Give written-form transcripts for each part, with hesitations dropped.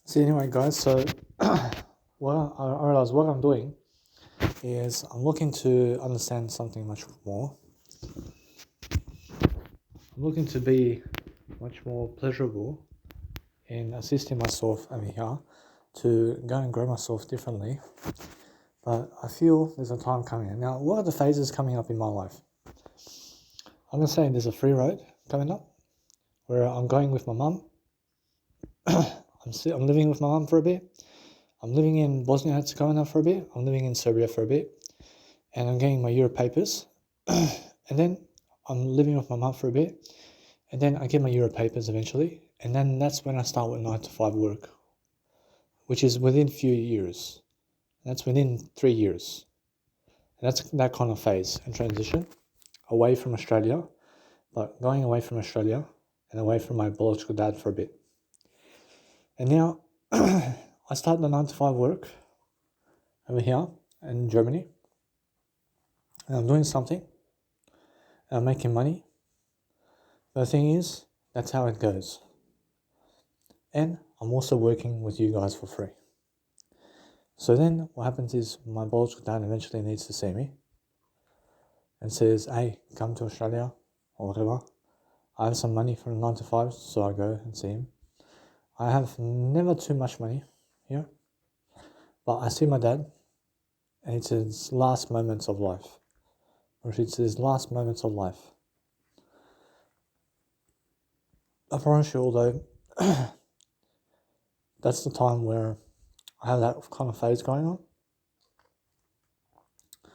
So anyway, guys, what I realized what I'm doing is I'm looking to understand something much more. I'm looking to be much more pleasurable in assisting myself over here to go and grow myself differently. But I feel there's a time coming in. Now, what are the phases coming up in my life? I'm going to say there's a free road coming up where I'm going with my mum. I'm living with my mum for a bit. I'm living in Bosnia and Herzegovina for a bit. I'm living in Serbia for a bit. And I'm getting my Euro papers. And then I'm living with my mum for a bit. And then I get my Euro papers eventually. And then that's when I start with 9 to 5 work, which is within a few years. That's within 3 years. And that's that kind of phase and transition away from Australia, but going away from Australia and away from my biological dad for a bit. And now I start the 9 to 5 work over here in Germany. And I'm doing something. And I'm making money. But the thing is, that's how it goes. And I'm also working with you guys for free. So then what happens is my biological dad eventually needs to see me and says, hey, come to Australia or whatever. I have some money from 9 to 5, so I go and see him. I have never too much money here, but I see my dad and it's his last moments of life. Or it's his last moments of life. I promise you, although that's the time where I have that kind of phase going on. I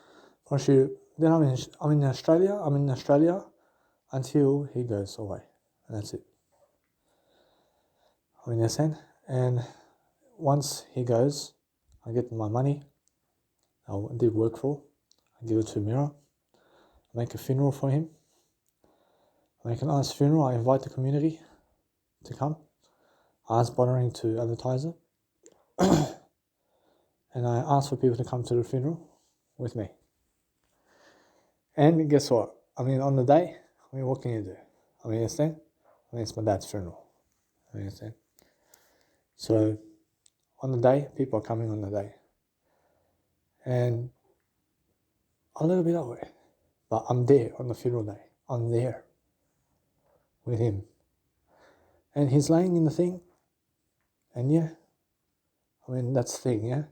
promise you, then I'm in Australia until he goes away. And that's it. I'm in SN. And once he goes, I get my money I did work for. I give it to Mira. I make a funeral for him. I make a nice funeral. I invite the community to come. I ask Bonnering to advertise it. And I ask for people to come to the funeral with me. And guess what? On the day, what can you do? Understand? It's my dad's funeral. Understand? So, on the day, people are coming on the day. And a little bit that way. But I'm there on the funeral day. I'm there with him. And he's laying in the thing. And yeah, that's the thing, yeah?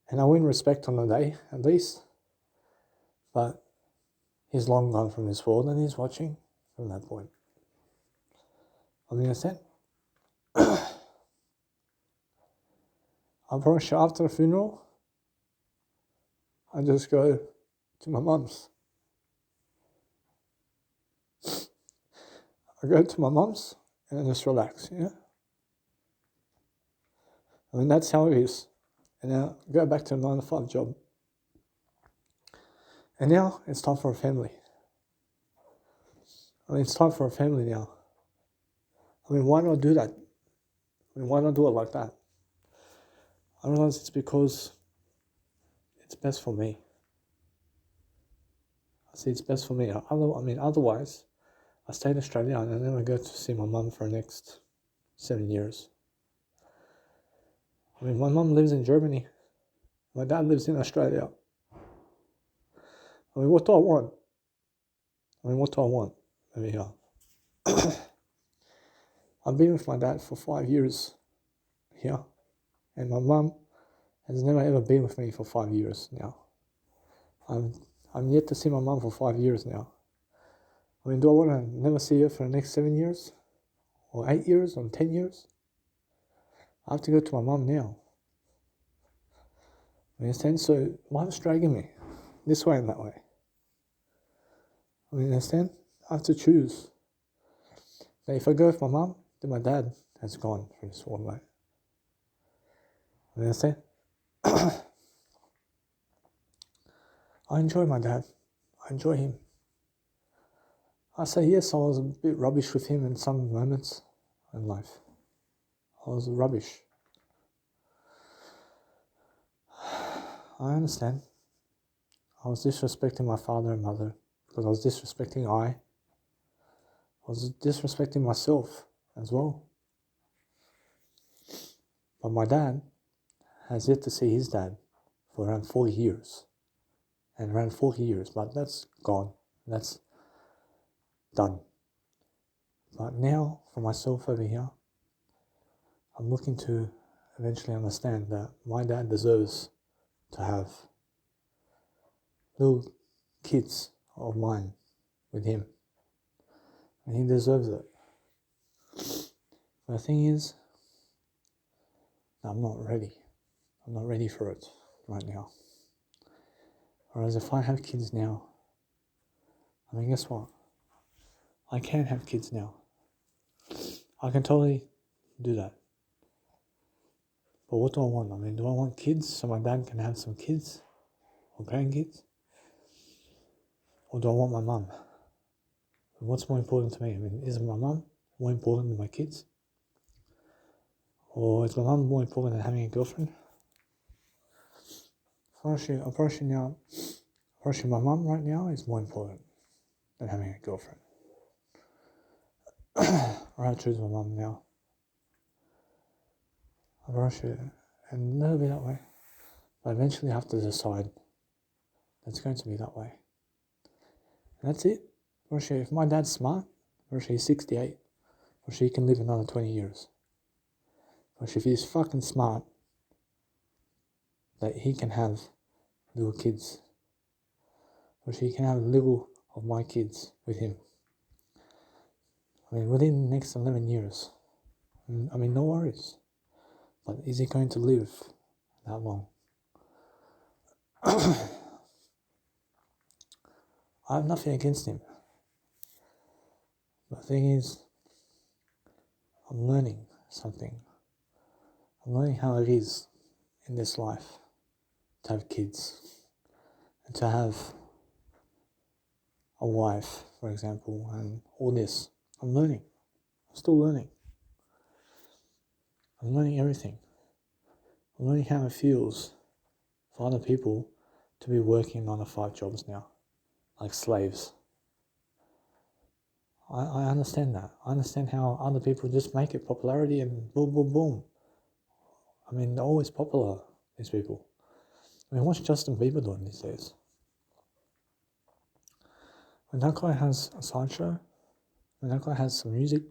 And I win respect on the day, at least. But he's long gone from this world and he's watching from that point. Understand? I promise you, after the funeral, I just go to my mum's. I go to my mum's and I just relax, yeah? That's how it is. And now go back to a 9 to 5 job. And now it's time for a family. It's time for a family now. Why do I do that? Why not do it like that? I realize it's because it's best for me. I see it's best for me. Otherwise, I stay in Australia and I never go to see my mum for the next 7 years. My mum lives in Germany. My dad lives in Australia. What do I want? What do I want over here? I've been with my dad for 5 years here. And my mum has never ever been with me for 5 years now. I'm yet to see my mum for 5 years now. Do I want to never see her for the next 7 years? Or 8 years? Or 10 years? I have to go to my mum now. Understand? So life's dragging me this way and that way. Understand? I have to choose. Now, if I go with my mum, then my dad has gone from this world, right? Understand? I enjoy my dad. I enjoy him. I say yes, I was a bit rubbish with him in some moments in life. I was rubbish. I understand. I was disrespecting my father and mother because I was disrespecting I was disrespecting myself as well. But my dad has yet to see his dad for around 40 years. And around 40 years, but that's gone. That's done. But now, for myself over here, I'm looking to eventually understand that my dad deserves to have little kids of mine with him. And he deserves it. But the thing is, I'm not ready. I'm not ready for it right now. Whereas if I have kids now, I mean, guess what? I can have kids now. I can totally do that. But what do I want? I mean, do I want kids so my dad can have some kids or grandkids? Or do I want my mum? What's more important to me? I mean, is my mum more important than my kids? Or is my mum more important than having a girlfriend? Approaching my mum right now is more important than having a girlfriend. I choose my mum now. Approach it, and it'll be that way. But eventually I have to decide that it's going to be that way. And that's it. If my dad's smart, he's 68, he can live another 20 years. If he's fucking smart, that he can have little kids. He can have little of my kids with him. I mean, within the next 11 years. I mean, no worries. But is he going to live that long? I have nothing against him. But the thing is, I'm learning something. I'm learning how it is in this life to have kids and to have a wife, for example, and all this. I'm learning. I'm still learning. I'm learning everything. I'm learning how it feels for other people to be working 9 to 5 jobs now, like slaves. I understand that. I understand how other people just make it popularity and boom, boom, boom. I mean, they're always popular, these people. I mean, what's Justin Bieber doing these days? When that guy has a sideshow, when that guy has some music,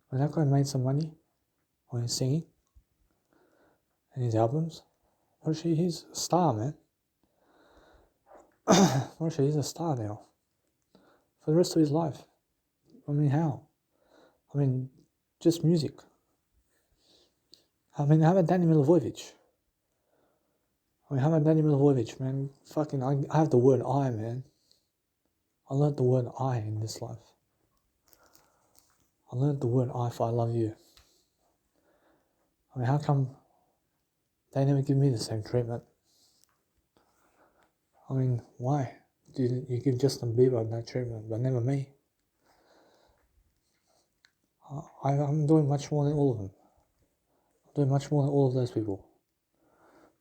when that guy made some money on his singing and his albums, he's a star, man. He's a star now. For the rest of his life. I mean, how? I mean, just music. I mean, how about Danny Milivojevic? Man? Fucking, I have the word I, man. I learned the word I in this life. I learned the word I for I love you. I mean, how come they never give me the same treatment? I mean, why? You give Justin Bieber that treatment, but never me? I'm doing much more than all of them. I'm doing much more than all of those people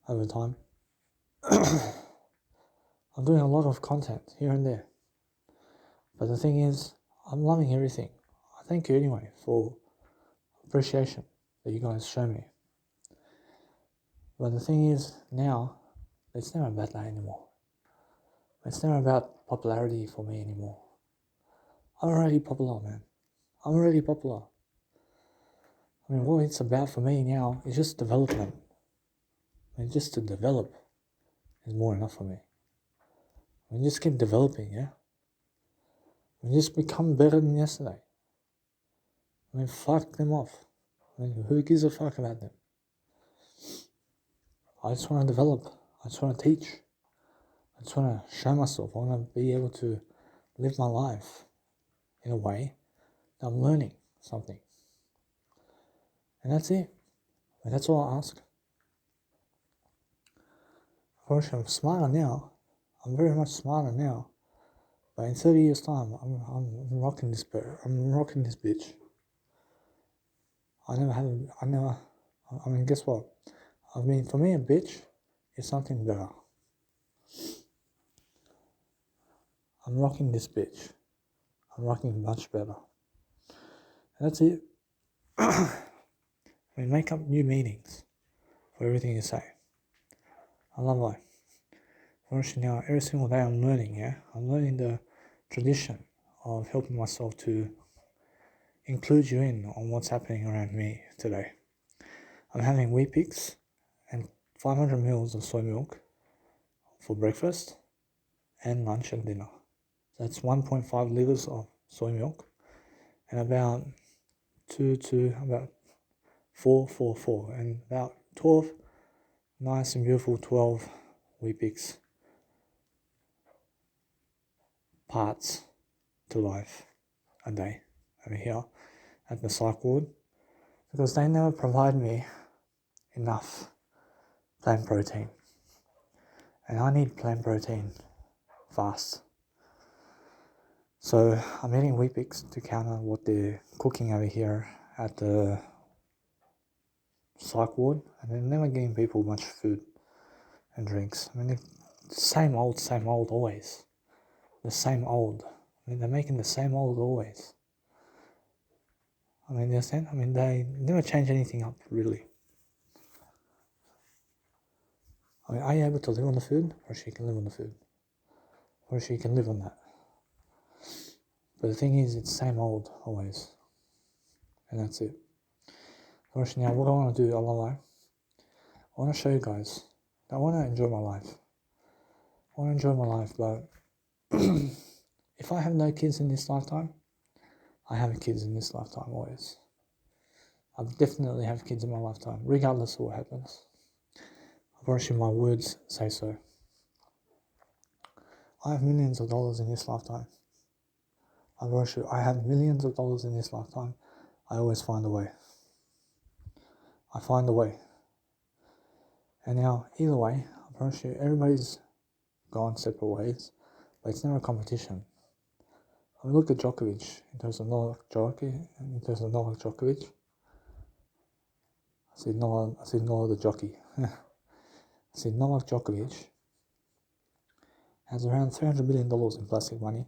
over time. I'm doing a lot of content here and there. But the thing is, I'm loving everything. I thank you anyway for appreciation that you guys show me. But the thing is, now, it's never about that anymore. It's never about popularity for me anymore. I'm already popular, man. I'm already popular. I mean, what it's about for me now is just development. I mean, just to develop is more enough for me. I mean, just keep developing, yeah? I mean, just become better than yesterday. I mean, fuck them off. I mean, who gives a fuck about them? I just want to develop. I just want to teach. I just want to show myself. I want to be able to live my life in a way that I'm learning something. And that's it. And that's all I ask. Of course, I'm smarter now. I'm very much smarter now. But in 30 years' time, I'm rocking this bitch. I mean, guess what? I mean, for me, a bitch is something better. I'm rocking this bitch. I'm rocking much better. And that's it. make up new meanings for everything you say. I love life. Honestly, now every single day I'm learning, I'm learning the tradition of helping myself to include you in on what's happening around me today. I'm having Weet-Bix and 500 mils of soy milk for breakfast and lunch and dinner. So that's 1.5 liters of soy milk and about 4, and about 12 nice and beautiful 12 Weet-Bix parts to life a day over here at the psych ward, because they never provide me enough plant protein, and I need plant protein fast. So I'm eating Weet-Bix to counter what they're cooking over here at the psych ward, and they're never giving people much food and drinks. I mean, same old always. The same old. I mean, they're making the same old always. I mean, you understand? I mean, they never change anything up, really. I mean, are you able to live on the food? Or she can live on the food. Or she can live on that. But the thing is, it's same old, always. And that's it. Now, what I want to do, I want to show you guys that I want to enjoy my life. I want to enjoy my life, but if I have no kids in this lifetime, I have kids in this lifetime always. I'll definitely have kids in my lifetime, regardless of what happens. Unfortunately, my words say so. I have millions of dollars in this lifetime. Unfortunately, I have millions of dollars in this lifetime. I always find a way. I find a way. And now, either way, unfortunately, everybody's gone separate ways, but it's never a competition. I mean, look at Djokovic, in terms of Novak Djokovic. I said Noah the jockey. I said Novak Djokovic has around $300 billion in plastic money,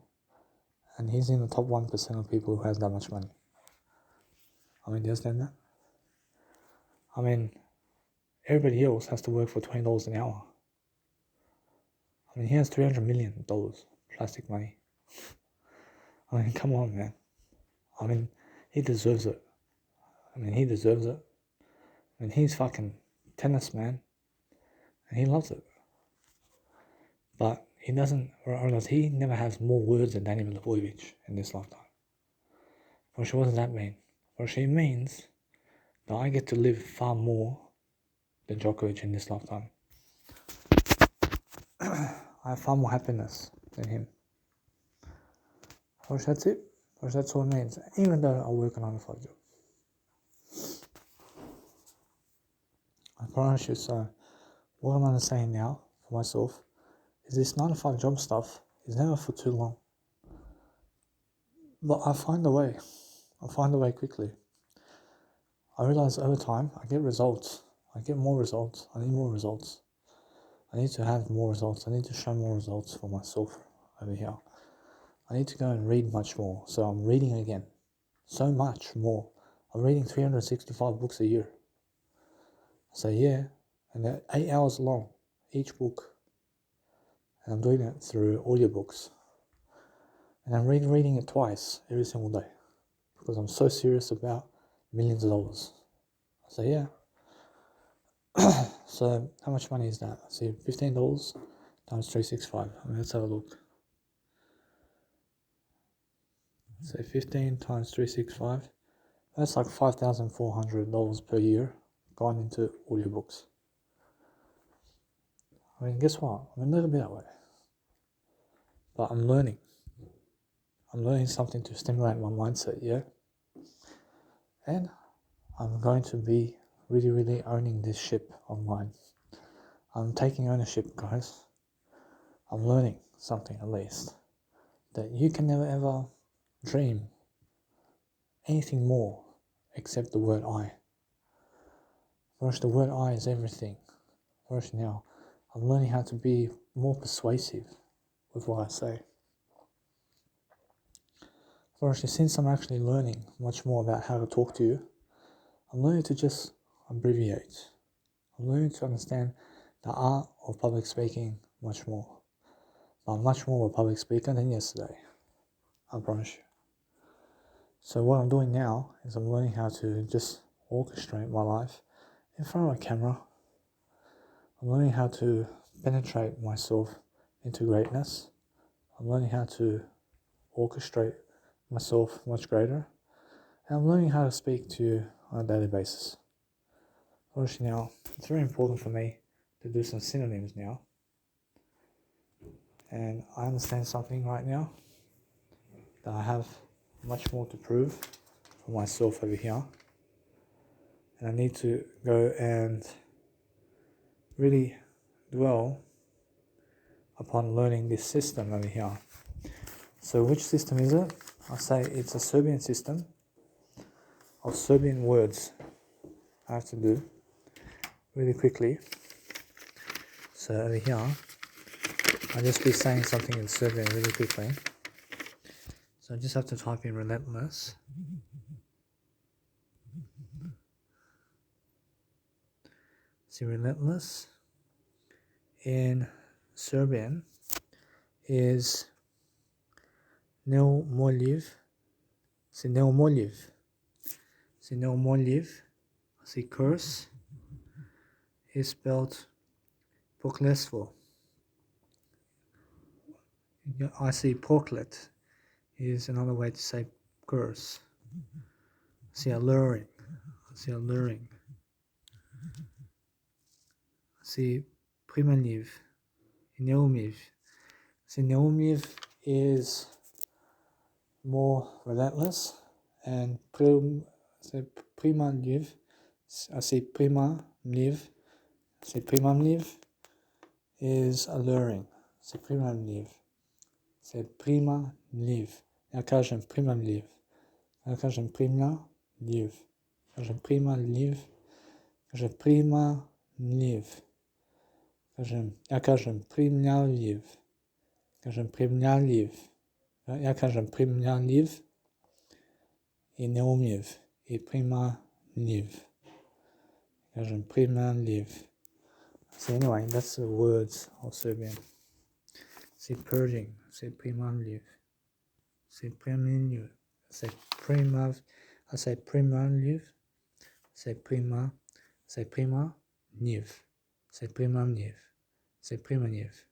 and he's in the top 1% of people who has that much money. I mean, do you understand that? I mean, everybody else has to work for $20 an hour. I mean, he has $300 million plastic money. I mean, come on, man. I mean, he deserves it. I mean, he's fucking tennis, man. And he loves it. But he doesn't, or else he never has more words than Daniel Milivojevic in this lifetime. For sure, what does that mean? For sure, it means that I get to live far more than Djokovic in this lifetime. I have far more happiness than him. For sure, that's it. For sure, that's all it means. Even though I work a 9-to-5 job. I promise you, so what I'm saying now for myself is this 9-to-5 job stuff is never for too long. But I find a way. I find a way quickly. I realize over time I get results. I get more results. I need more results. I need to have more results. I need to show more results for myself over here. I need to go and read much more. So I'm reading again. So much more. I'm reading 365 books a year. So yeah, and they're 8 hours long, each book. And I'm doing it through audiobooks. And I'm reading it twice every single day. Because I'm so serious about millions of dollars. So yeah. So how much money is that? See, $15 times 365. I mean, let's have a look. So 15 times 365. That's like $5,400 per year gone into audiobooks. I mean, guess what? I'm a little bit that way. But I'm learning. I'm learning something to stimulate my mindset, yeah? And I'm going to be really, really owning this ship of mine. I'm taking ownership, guys. I'm learning something at least. That you can never ever dream anything more except the word I. First, the word I is everything. First, now, I'm learning how to be more persuasive with what I say. First, since I'm actually learning much more about how to talk to you, I'm learning to just abbreviate. I'm learning to understand the art of public speaking much more. I'm much more of a public speaker than yesterday, I promise you. So what I'm doing now is I'm learning how to just orchestrate my life in front of a camera. I'm learning how to penetrate myself into greatness. I'm learning how to orchestrate myself much greater. And I'm learning how to speak to you on a daily basis. Obviously now, it's very important for me to do some synonyms now. And I understand something right now that I have much more to prove for myself over here. And I need to go and really dwell upon learning this system over here. So which system is it? I'll say it's a Serbian system of Serbian words I have to do really quickly. So over here, I'll just be saying something in Serbian really quickly. So I just have to type in relentless. See, relentless in Serbian is neumoljiv. See, neumoljiv. See, neumoljiv. See, curse is spelled prokletstvo. I see proklet is another way to say curse. See, alluring. See, alluring. See, primanjiv. Neumiv. See, neumiv is more relentless, and primanjiv. I see primanjiv. See, primanjiv is alluring. See, primanjiv. See, primanjiv. Ja kažem primanjiv. Ja kažem primanjiv. Kažem primanjiv. Kažem primanjiv. Ja kažem primljaljiv. Kažem primljaljiv. Ja kažem primljaljiv i neumljiv i primanjiv. Kažem primanjiv. So anyway, that's the words of Serbian. See, purging. Say primanjiv. Say primanjiv. Say primav. I say primanjiv. Say prima. Say primanjiv. Say primanjiv. Say primanjiv.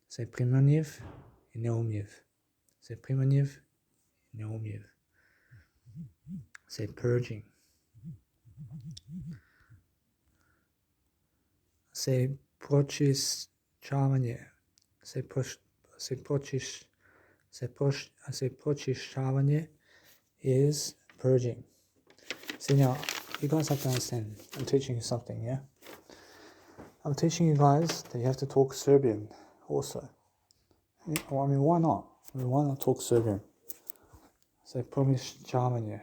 Say primanjiv i neumljiv. Say primanjiv i neumljiv. Say purging. Say pročišćavanje. Say pročišćavanje is purging. See, now you guys have to understand, I'm teaching you something, yeah? I'm teaching you guys that you have to talk Serbian also. Well, I mean, why not? I mean, why not talk Serbian? Say promišćavanje.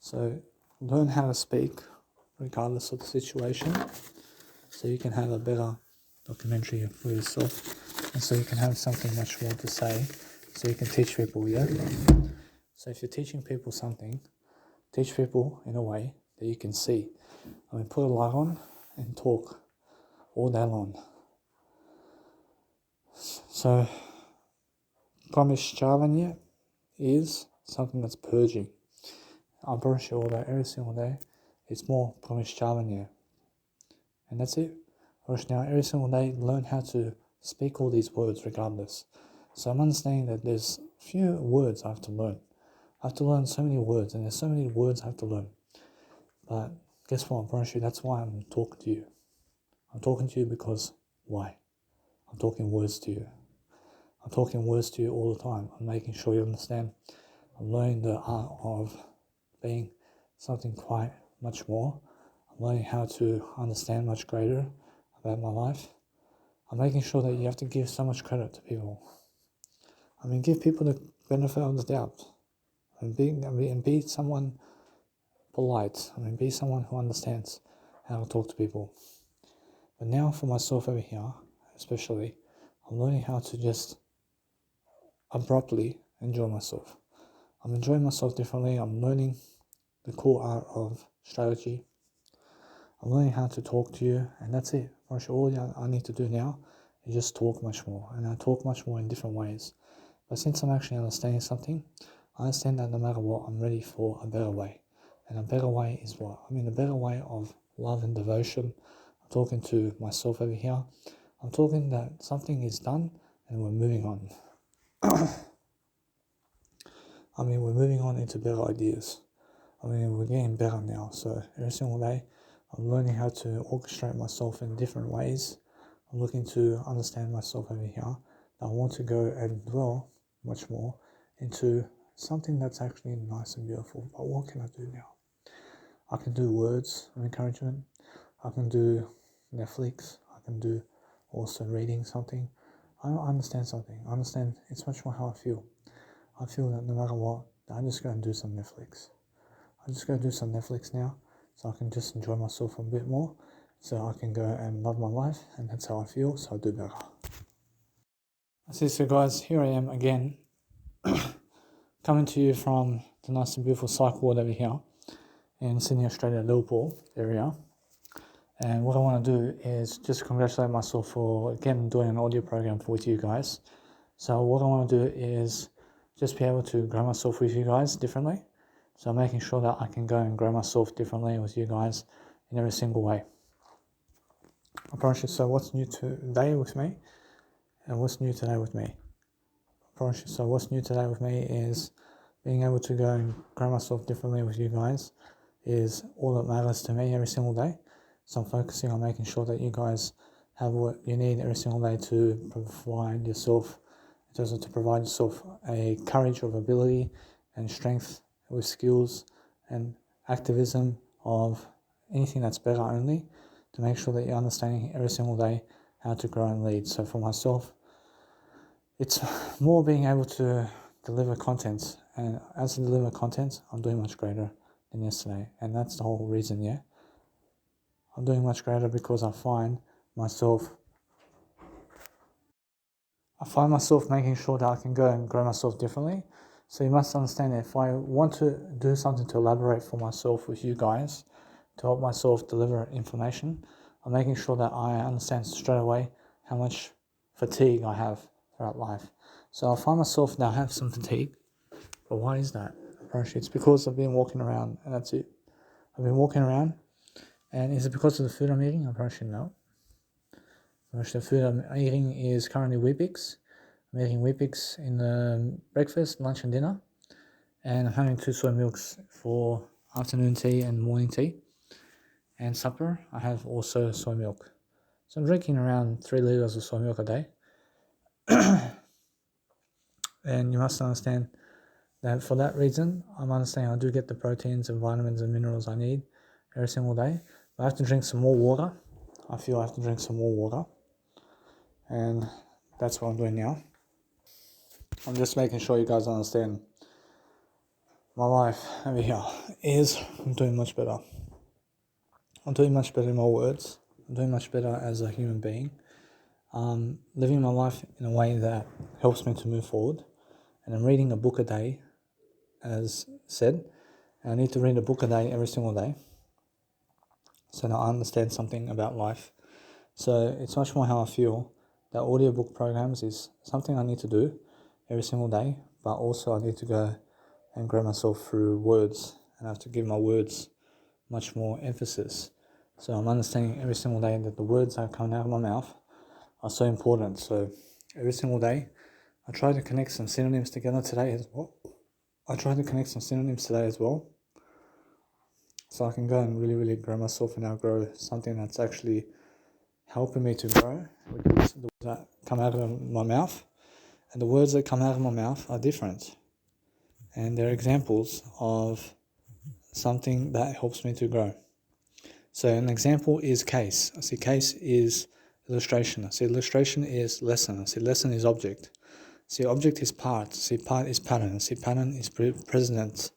So learn how to speak regardless of the situation, so you can have a better documentary for yourself, and so you can have something much more to say, so you can teach people, yeah? So if you're teaching people something, teach people in a way that you can see. I mean, put a light on and talk all day long. So, promišćavanje is something that's purging. I'm pretty sure that every single day it's more promišćavanje. And that's it. Now, every single day, learn how to speak all these words regardless. So I'm understanding that there's few words I have to learn. I have to learn so many words, and there's so many words I have to learn. But guess what? I'm pretty sure that's why I'm talking to you. I'm talking to you because why? I'm talking words to you. I'm talking words to you all the time. I'm making sure you understand. I'm learning the art of being something quite much more. I'm learning how to understand much greater about my life. I'm making sure that you have to give so much credit to people. I mean, give people the benefit of the doubt. And be someone polite. I mean, be someone who understands how to talk to people. But now for myself over here, especially, I'm learning how to just abruptly enjoy myself. I'm enjoying myself differently. I'm learning the cool art of strategy. I'm learning how to talk to you, and that's it. All I need to do now is just talk much more, and I talk much more in different ways. But since I'm actually understanding something, I understand that no matter what, I'm ready for a better way. And a better way is what? I mean, a better way of love and devotion. I'm talking to myself over here. I'm talking that something is done and we're moving on. I mean, we're moving on into better ideas. I mean, we're getting better now. So every single day, I'm learning how to orchestrate myself in different ways. I'm looking to understand myself over here. I want to go and dwell much more into something that's actually nice and beautiful. But what can I do now? I can do words of encouragement. I can do Netflix. I can do also reading something. I understand something. I understand it's much more how I feel. I feel that no matter what, I'm just going to do some Netflix. I'm just going to do some Netflix now so I can just enjoy myself a bit more, so I can go and love my life, and that's how I feel, so I'll do better. So guys, here I am again, coming to you from the nice and beautiful psych ward over here in Sydney, Australia, Liverpool area. And what I want to do is just congratulate myself for, again, doing an audio program with you guys. So what I want to do is just be able to grow myself with you guys differently. So I'm making sure that I can go and grow myself differently with you guys in every single way. I promise you. So what's new today with me? And what's new today with me? I promise you. So what's new today with me is being able to go and grow myself differently with you guys is all that matters to me every single day. So I'm focusing on making sure that you guys have what you need every single day to provide yourself, in terms of to provide yourself a courage of ability and strength with skills and activism of anything that's better only, to make sure that you're understanding every single day how to grow and lead. So for myself, it's more being able to deliver content, and as I deliver content, I'm doing much greater than yesterday, and that's the whole reason. I'm doing much greater because I find myself making sure that I can go and grow myself differently. So you must understand that if I want to do something to elaborate for myself with you guys, to help myself deliver information, I'm making sure that I understand straight away how much fatigue I have throughout life. So I find myself now have some fatigue. But why is that? Apparently it's because I've been walking around, and that's it. I've been walking around, and is it because of the food I'm eating? Apparently no. The food I'm eating is currently Weet-Bix. I'm eating Weet-Bix in the breakfast, lunch and dinner. And I'm having 2 soy milks for afternoon tea and morning tea. And supper, I have also soy milk. So I'm drinking around 3 liters of soy milk a day. And you must understand that for that reason, I'm understanding I do get the proteins and vitamins and minerals I need every single day. But I have to drink some more water. I feel I have to drink some more water. And that's what I'm doing now. I'm just making sure you guys understand my life over here is I'm doing much better. I'm doing much better in my words. I'm doing much better as a human being. Living my life in a way that helps me to move forward. And I'm reading a book a day, as said. And I need to read a book a day every single day, so that I understand something about life. So it's much more how I feel that audiobook programs is something I need to do every single day, but also I need to go and grow myself through words, and I have to give my words much more emphasis. So I'm understanding every single day that the words that are coming out of my mouth are so important. So every single day, I try to connect some synonyms together today as well. So I can go and really, really grow myself and outgrow something that's actually helping me to grow, which is the words that come out of my mouth. And the words that come out of my mouth are different. And they're examples of something that helps me to grow. So an example is case. I see case is illustration. I see illustration is lesson. I see lesson is object. I see object is part. I see part is pattern. I see pattern is precedent.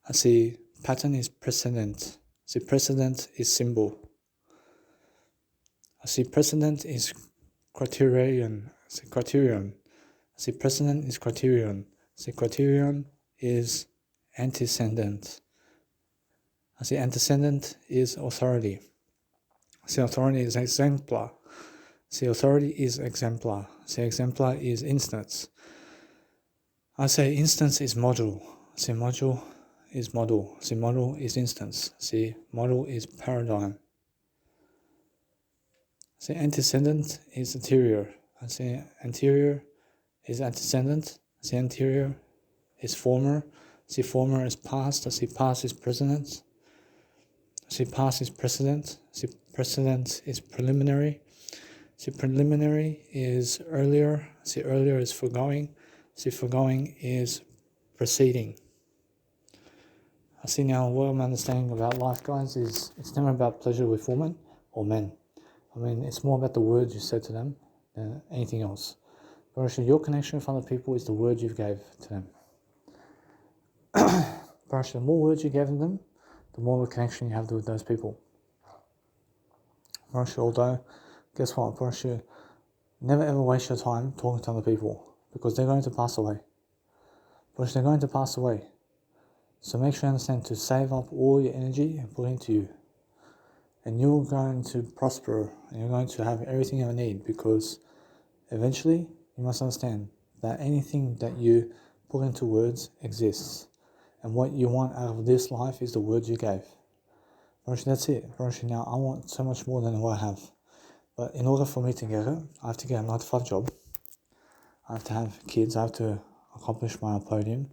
I see pattern is precedent. I see precedent is symbol. I see precedent is criterion. I see criterion. I see precedent is criterion. I see criterion is antecedent. I see antecedent is authority. I see authority is exemplar. I see authority is exemplar. I see exemplar is instance. I say instance is module. I see module is model. I see model is instance. I see model is paradigm. I see antecedent is anterior. I see anterior is antecedent. I see anterior is former. I see former is past. I see past is precedent. I see past is precedent. I see precedent is preliminary. I see preliminary is earlier. I see earlier is foregoing. I see foregoing is preceding. I see now what I'm understanding about life, guys, is it's never about pleasure with women or men. I mean, it's more about the words you said to them than anything else. But actually, your connection with other people is the words you gave to them. But actually, the more words you gave them, the more of a connection you have with those people. But actually, although, guess what? But actually, never ever waste your time talking to other people because they're going to pass away. But actually, they're going to pass away. So make sure you understand to save up all your energy and put it into you. And you're going to prosper and you're going to have everything you need because eventually you must understand that anything that you put into words exists. And what you want out of this life is the words you gave. That's it. Now I want so much more than what I have. But in order for me to get it, I have to get a 9-to-5 job. I have to have kids. I have to accomplish my podium.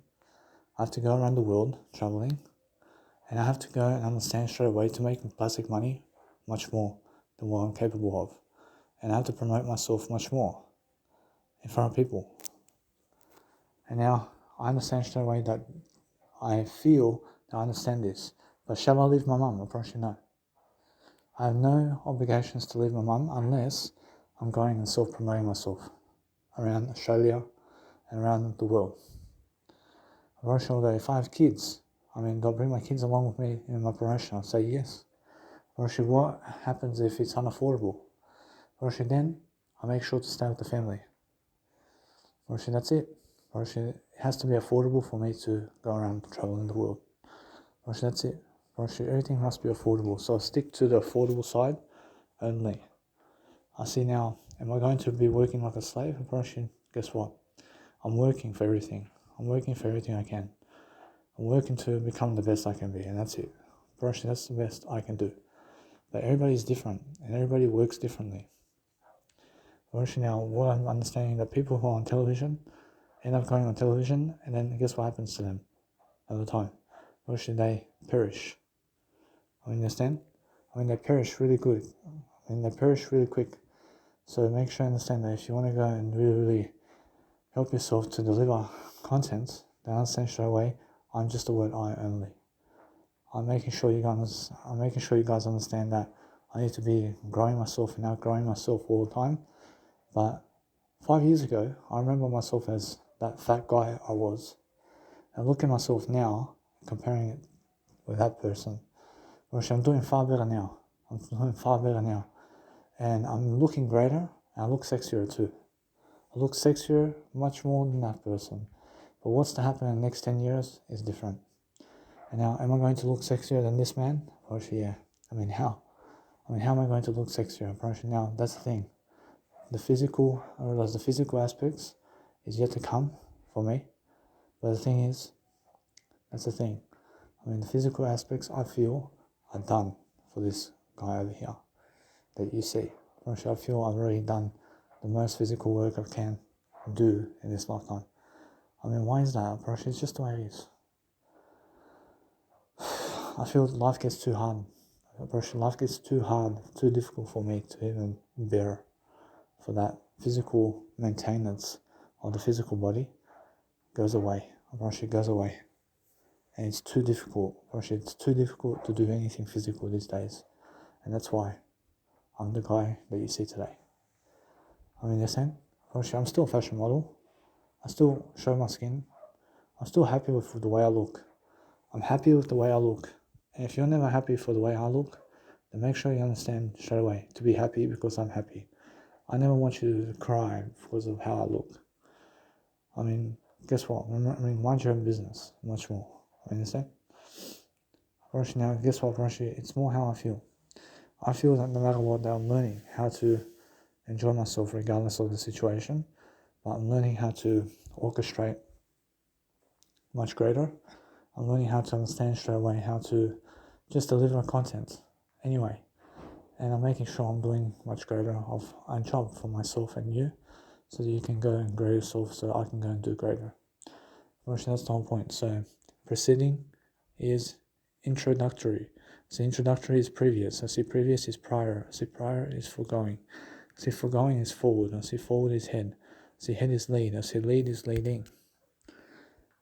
I have to go around the world traveling. And I have to go and understand straight away to make plastic money much more than what I'm capable of. And I have to promote myself much more in front of people. And now I understand straight away that I feel that I understand this. But shall I leave my mum? Of course, no. I have no obligations to leave my mum unless I'm going and self-promoting myself around Australia and around the world. I'm sure that if I have kids, do I bring my kids along with me in my promotion? I'll say yes. Or what happens if it's unaffordable? Or then I make sure to stay with the family. Or that's it. Or it has to be affordable for me to go around traveling the world. Or that's it. Or everything must be affordable. So I stick to the affordable side only. I see now, am I going to be working like a slave? Guess what? I'm working for everything. I'm working for everything I can. I'm working to become the best I can be, and that's it. That's the best I can do. But everybody's different, and everybody works differently. Now, what I'm understanding that people who are on television end up going on television, and then guess what happens to them over time? They perish. Understand? They perish really good. They perish really quick. So make sure you understand that if you want to go and really help yourself to deliver content, then understand straight away, I'm just the word I only. I'm making sure you guys understand that I need to be growing myself and outgrowing myself all the time. But 5 years ago, I remember myself as that fat guy I was. And look at myself now, comparing it with that person. I'm doing far better now. And I'm looking greater, and I look sexier too. I look sexier much more than that person. But what's to happen in the next 10 years is different. And now, am I going to look sexier than this man? Yeah. How? How am I going to look sexier? Now, that's the thing. The physical aspects is yet to come for me. But the thing is, that's the thing. The physical aspects I feel are done for this guy over here that you see. I feel I've already done the most physical work I can do in this lifetime. Why is that? It's just the way it is. I feel life gets too hard. Life gets too hard, too difficult for me to even bear. For that physical maintenance of the physical body goes away. It goes away. And it's too difficult. It's too difficult to do anything physical these days. And that's why I'm the guy that you see today. Understand? I'm still a fashion model. I still show my skin. I'm still happy with the way I look. I'm happy with the way I look. And if you're never happy for the way I look, then make sure you understand straight away to be happy because I'm happy. I never want you to cry because of how I look. Guess what? Mind your own business much more. Understand? Now, guess what, it's more how I feel. I feel that no matter what, that I'm learning how to enjoy myself regardless of the situation, but I'm learning how to orchestrate much greater. I'm learning how to understand straight away how to just deliver content anyway. And I'm making sure I'm doing much greater of a job for myself and you, so that you can go and grow yourself, so I can go and do greater. That's the whole point. So preceding is introductory. So introductory is previous. I see previous is prior. I see prior is foregoing. I see foregoing is forward. I see forward is head. I see head is lead. I see lead is leading.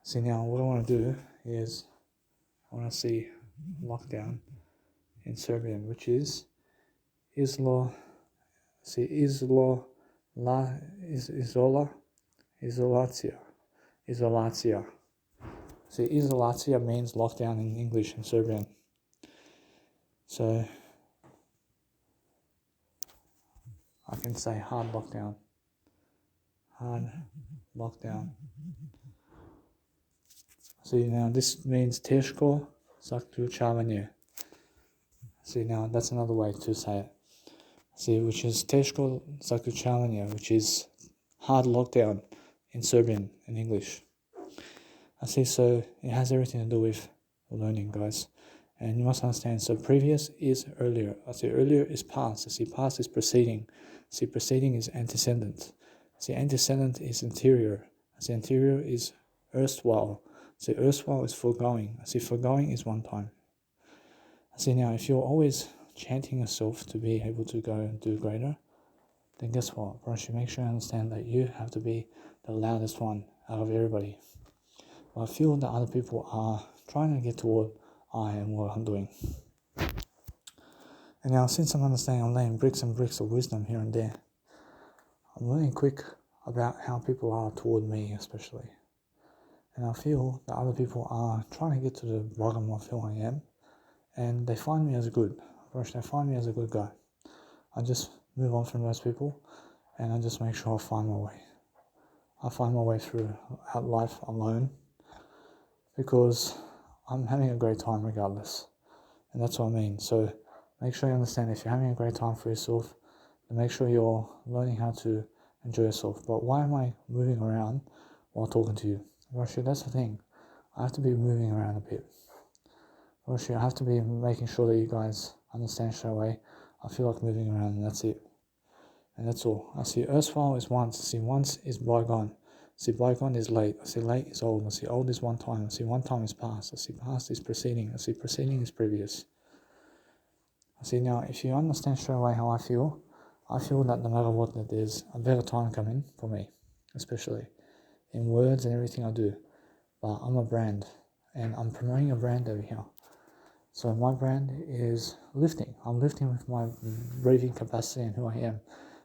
See, now what I want to do is I want to see lockdown in Serbian, which is Izola, izolacija. See, izolacija means lockdown in English and Serbian. So I can say hard lockdown. See, now this means teško zaključavanje. See, now that's another way to say it. See, which is teško zaključavanje, which is hard lockdown in Serbian and English. I see, so it has everything to do with learning, guys. And you must understand, so previous is earlier. I see earlier is past. I see past is preceding. I see preceding is antecedent. I see antecedent is anterior. I see anterior is erstwhile. I see erstwhile is foregoing. I see foregoing is one time. I see, now if you're always chanting yourself to be able to go and do greater, then guess what? Bro, you make sure you understand that you have to be the loudest one out of everybody. But I feel that other people are trying to get to what I am, what I'm doing. And now, since I'm understanding, I'm laying bricks and bricks of wisdom here and there, I'm learning quick about how people are toward me, especially. And I feel that other people are trying to get to the bottom of who I am, and they find me as good. First, they find me as a good guy. I just move on from those people, and I just make sure I find my way. I find my way through life alone, because I'm having a great time regardless. And that's what I mean. So make sure you understand, if you're having a great time for yourself, then make sure you're learning how to enjoy yourself. But why am I moving around while talking to you? Well, shit, that's the thing. I have to be moving around a bit. Well, shit, I have to be making sure that you guys understand straight away. I feel like moving around, and that's it. And that's all. I see erstwhile is once. I see once is bygone. I see bygone is late. I see late is old. I see old is one time. I see one time is past. I see past is preceding. I see preceding is previous. I see, now if you understand straight away how I feel that no matter what, that there's a better time coming for me, especially in words and everything I do. But I'm a brand, and I'm promoting a brand over here. So my brand is lifting. I'm lifting with my breathing capacity and who I am.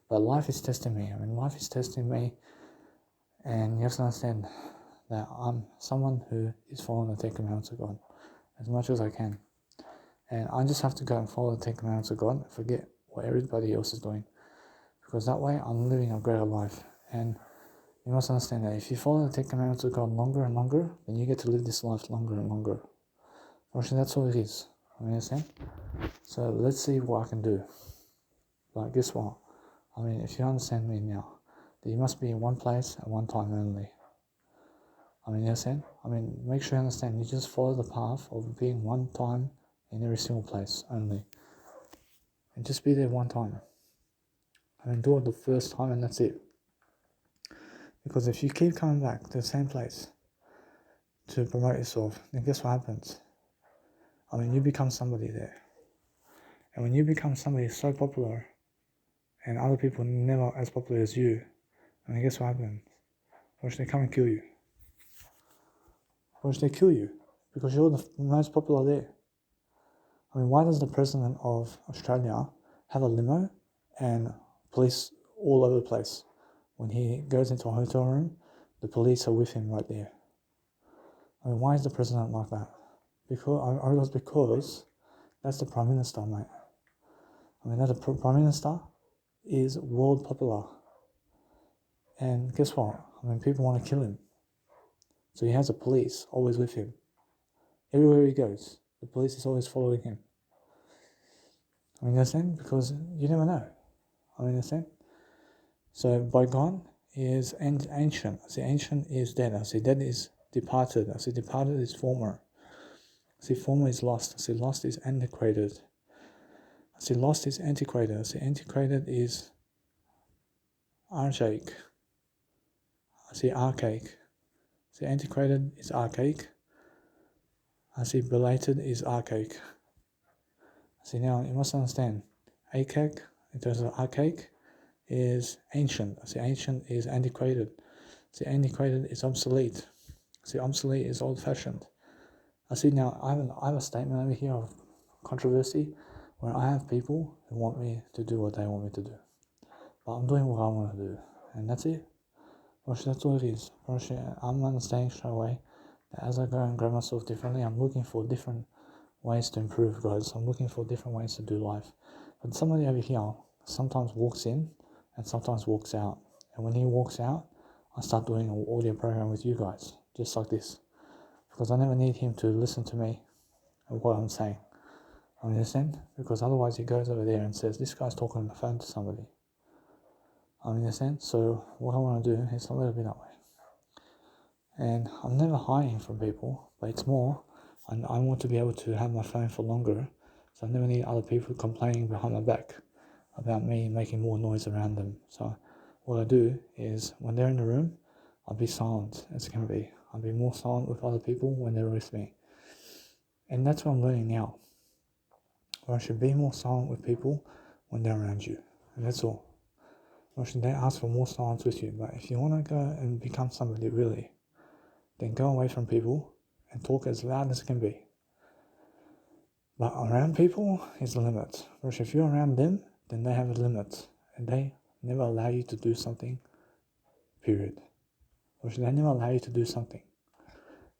But life is testing me. Life is testing me. And you have to understand that I'm someone who is following the Ten Commandments of God as much as I can. And I just have to go and follow the Ten Commandments of God and forget what everybody else is doing. Because that way I'm living a greater life. And you must understand that if you follow the Ten Commandments of God longer and longer, then you get to live this life longer and longer. Actually, that's all it is. You understand? So let's see what I can do. But guess what? If you understand me now, that you must be in one place at one time only. You understand? Make sure you understand. You just follow the path of being one time in every single place only. And just be there one time. Do it the first time and that's it. Because if you keep coming back to the same place to promote yourself, then guess what happens? You become somebody there. And when you become somebody so popular, and other people never as popular as you, guess what happens? They come and kill you. They kill you because you're the most popular there. Why does the President of Australia have a limo and police all over the place? When he goes into a hotel room, the police are with him right there. Why is the President like that? Because that's the Prime Minister, mate. That the Prime Minister is world popular. And guess what? People want to kill him. So he has the police always with him. Everywhere he goes. The police is always following him. I understand? Because you never know. I understand? So bygone is ancient. I say ancient is dead. I say dead is departed. I say departed is former. I say former is lost. I say lost is antiquated. I say lost is antiquated. I say antiquated is archaic. I say archaic. I say antiquated is archaic. I say belated is archaic. I say now you must understand, archaic in terms of archaic is ancient. I say ancient is antiquated. I say antiquated is obsolete. I say obsolete is old-fashioned. I see now I have a statement over here of controversy where I have people who want me to do what they want me to do. But I'm doing what I want to do. And that's it. That's all it is. I'm understanding straight away that as I go and grow myself differently, I'm looking for different ways to improve, guys. I'm looking for different ways to do life. But somebody over here sometimes walks in and sometimes walks out. And when he walks out, I start doing an audio program with you guys, just like this. Because I never need him to listen to me and what I'm saying. I understand? Because otherwise he goes over there and says, this guy's talking on the phone to somebody. I understand? So what I want to do is a little bit that way. And I'm never hiding from people, but it's more, and I want to be able to have my phone for longer, so I never need other people complaining behind my back about me making more noise around them. So what I do is, when they're in the room, I'll be silent as can be. I'll be more silent with other people when they're with me. And that's what I'm learning now. Or I should be more silent with people when they're around you. And that's all. Or should they ask for more silence with you? But if you want to go and become somebody really, then go away from people and talk as loud as can be. But around people is a limit. Whereas if you're around them, then they have a limit. And they never allow you to do something, period. Or they never allow you to do something.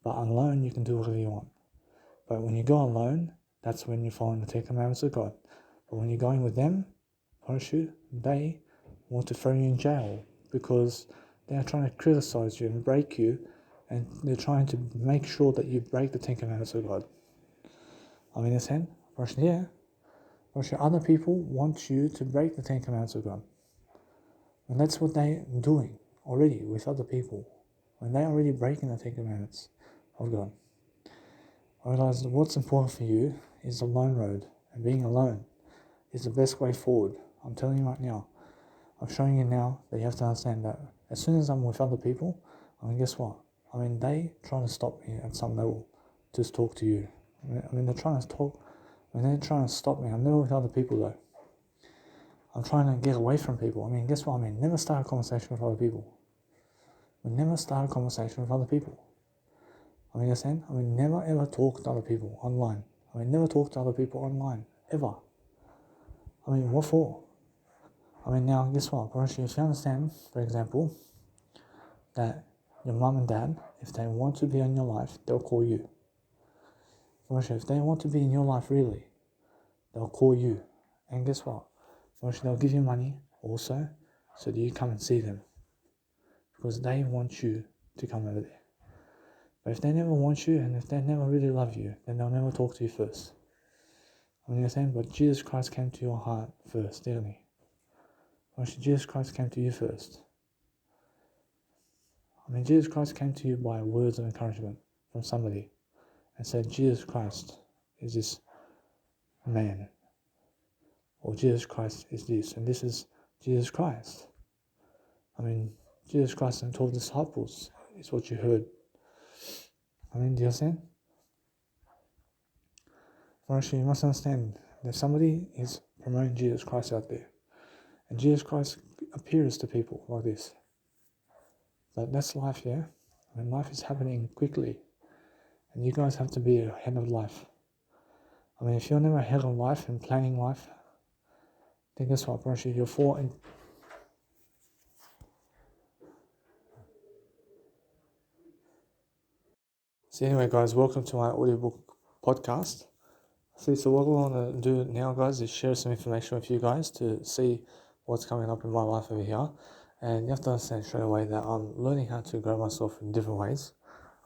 But alone, you can do whatever you want. But when you go alone, that's when you're following the 10 Commandments of God. But when you're going with them, they want to throw you in jail because they're trying to criticize you and break you, and they're trying to make sure that you break the 10 Commandments of God. I understand? Other people want you to break the 10 Commandments of God. And that's what they're doing already with other people. When they're already breaking the 10 Commandments of God. I realize that what's important for you is the lone road. And being alone is the best way forward. I'm telling you right now. I'm showing you now that you have to understand that as soon as I'm with other people, guess what? They trying to stop me at some level to talk to you. They're trying to talk. They're trying to stop me. I'm never with other people though. I'm trying to get away from people. Guess what? Never start a conversation with other people. Never start a conversation with other people. Understand? Never ever talk to other people online. Never talk to other people online. Ever. What for? Now, guess what? If you understand, for example, that your mum and dad, if they want to be in your life, they'll call you. If they want to be in your life really, they'll call you. And guess what? They'll give you money also so that you come and see them. Because they want you to come over there. But if they never want you and if they never really love you, then they'll never talk to you first. Understand? But Jesus Christ came to your heart first, didn't he? Jesus Christ came to you first. Jesus Christ came to you by words of encouragement from somebody and said, Jesus Christ is this man. Or Jesus Christ is this, and this is Jesus Christ. Jesus Christ and 12 disciples is what you heard. Do you understand? You must understand that somebody is promoting Jesus Christ out there. And Jesus Christ appears to people like this. But that's life, yeah? Life is happening quickly. And you guys have to be ahead of life. If you're never ahead of life and planning life, then guess what, you're falling. So anyway, guys, welcome to my audiobook podcast. So what we want to do now, guys, is share some information with you guys to see what's coming up in my life over here. And you have to understand straight away that I'm learning how to grow myself in different ways.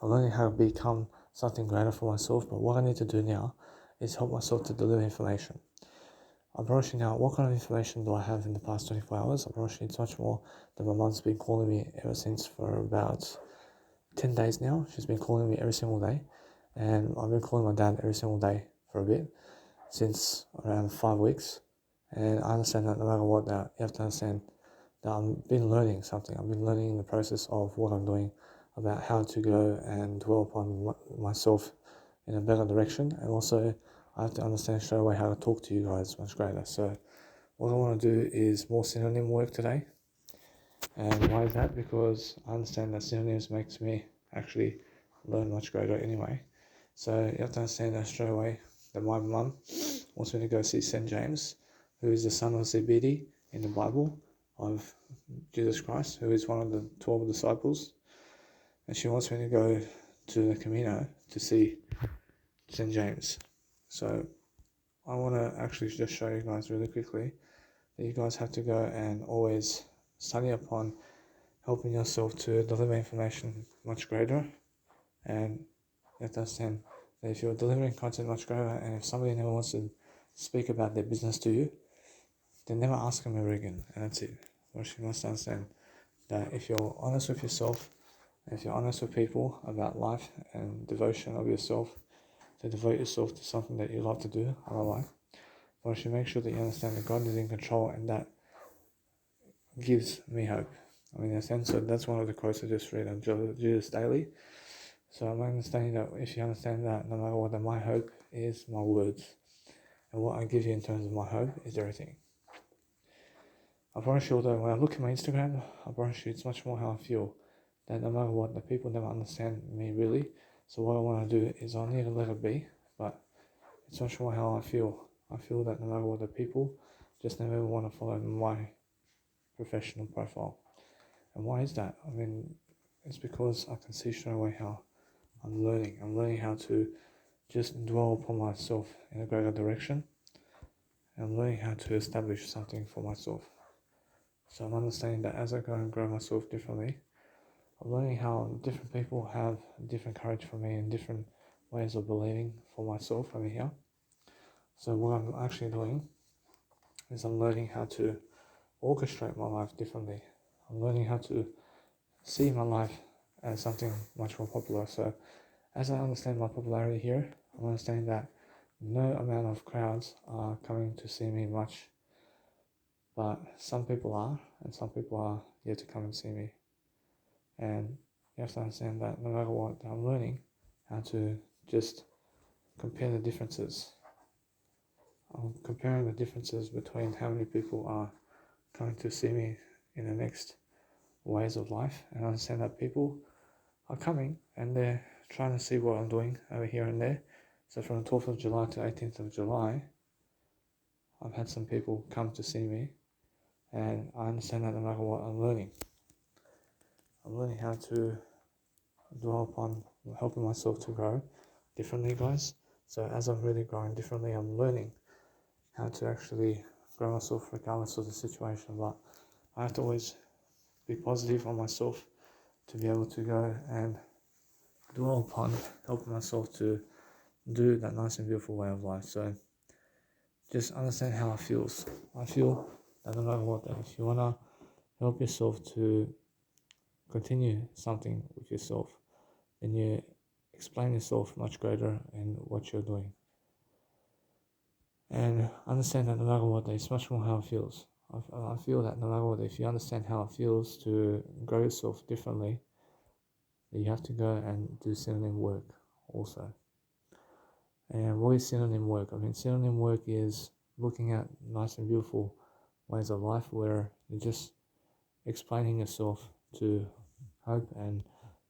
I'm learning how to become something greater for myself. But what I need to do now is help myself to deliver information. I'm approaching now, what kind of information do I have in the past 24 hours? I'm approaching it's much more that my mum's been calling me ever since for about 10 days now. She's been calling me every single day, and I've been calling my dad every single day for a bit, since around 5 weeks. And I understand that no matter what, that you have to understand that I've been learning something. I've been learning in the process of what I'm doing about how to go and dwell upon myself in a better direction, and also I have to understand straight away how to talk to you guys much greater. So what I want to do is more synonym work today. And why is that? Because I understand that synonyms makes me actually learn much greater anyway. So you have to understand that straight away that my mum wants me to go see St. James, who is the son of Zebedee in the Bible of Jesus Christ, who is one of the 12 disciples. And she wants me to go to the Camino to see St. James. So I want to actually just show you guys really quickly that you guys have to go and always study upon helping yourself to deliver information much greater. And you have to understand that if you're delivering content much greater, and if somebody never wants to speak about their business to you, then never ask them ever again, and that's it. But you must understand that if you're honest with yourself, if you're honest with people about life and devotion of yourself, to devote yourself to something that you love to do, I like. But you should make sure that you understand that God is in control, and that gives me hope. I mean, in a sense, so that's one of the quotes I just read on Judas Daily. So I'm understanding that if you understand that, no matter what, that my hope is my words, and what I give you in terms of my hope is everything. I promise you, although when I look at my Instagram, I promise you it's much more how I feel. That no matter what, the people never understand me really. So what I want to do is I need to let it be, but it's much more how I feel. I feel that no matter what, the people just never want to follow my professional profile. And why is that? I mean, it's because I can see straight away how I'm learning. I'm learning how to just dwell upon myself in a greater direction. I'm learning how to establish something for myself. So I'm understanding that as I go and grow myself differently, I'm learning how different people have different courage for me and different ways of believing for myself over here. So what I'm actually doing is I'm learning how to orchestrate my life differently. I'm learning how to see my life as something much more popular. So as I understand my popularity here, I'm understanding that no amount of crowds are coming to see me much, but some people are, and some people are yet to come and see me. And you have to understand that no matter what, I'm learning how to just compare the differences. I'm comparing the differences between how many people are coming to see me in the next ways of life, and understand that people are coming and they're trying to see what I'm doing over here and there. So from the 12th of July to 18th of July, I've had some people come to see me, and I understand that no matter what, I'm learning. I'm learning how to dwell upon helping myself to grow differently, guys. So as I'm really growing differently, I'm learning how to actually grow myself regardless of the situation. But I have to always be positive on myself to be able to go and dwell upon helping myself to do that nice and beautiful way of life. So just understand how it feels. I feel that no matter what, that if you want to help yourself to continue something with yourself, then you explain yourself much greater in what you're doing. And understand that no matter what, it's much more how it feels. I feel that no matter what, if you understand how it feels to grow yourself differently, then you have to go and do synonym work also. And what is synonym work? I mean, synonym work is looking at nice and beautiful ways of life where you're just explaining yourself to hope and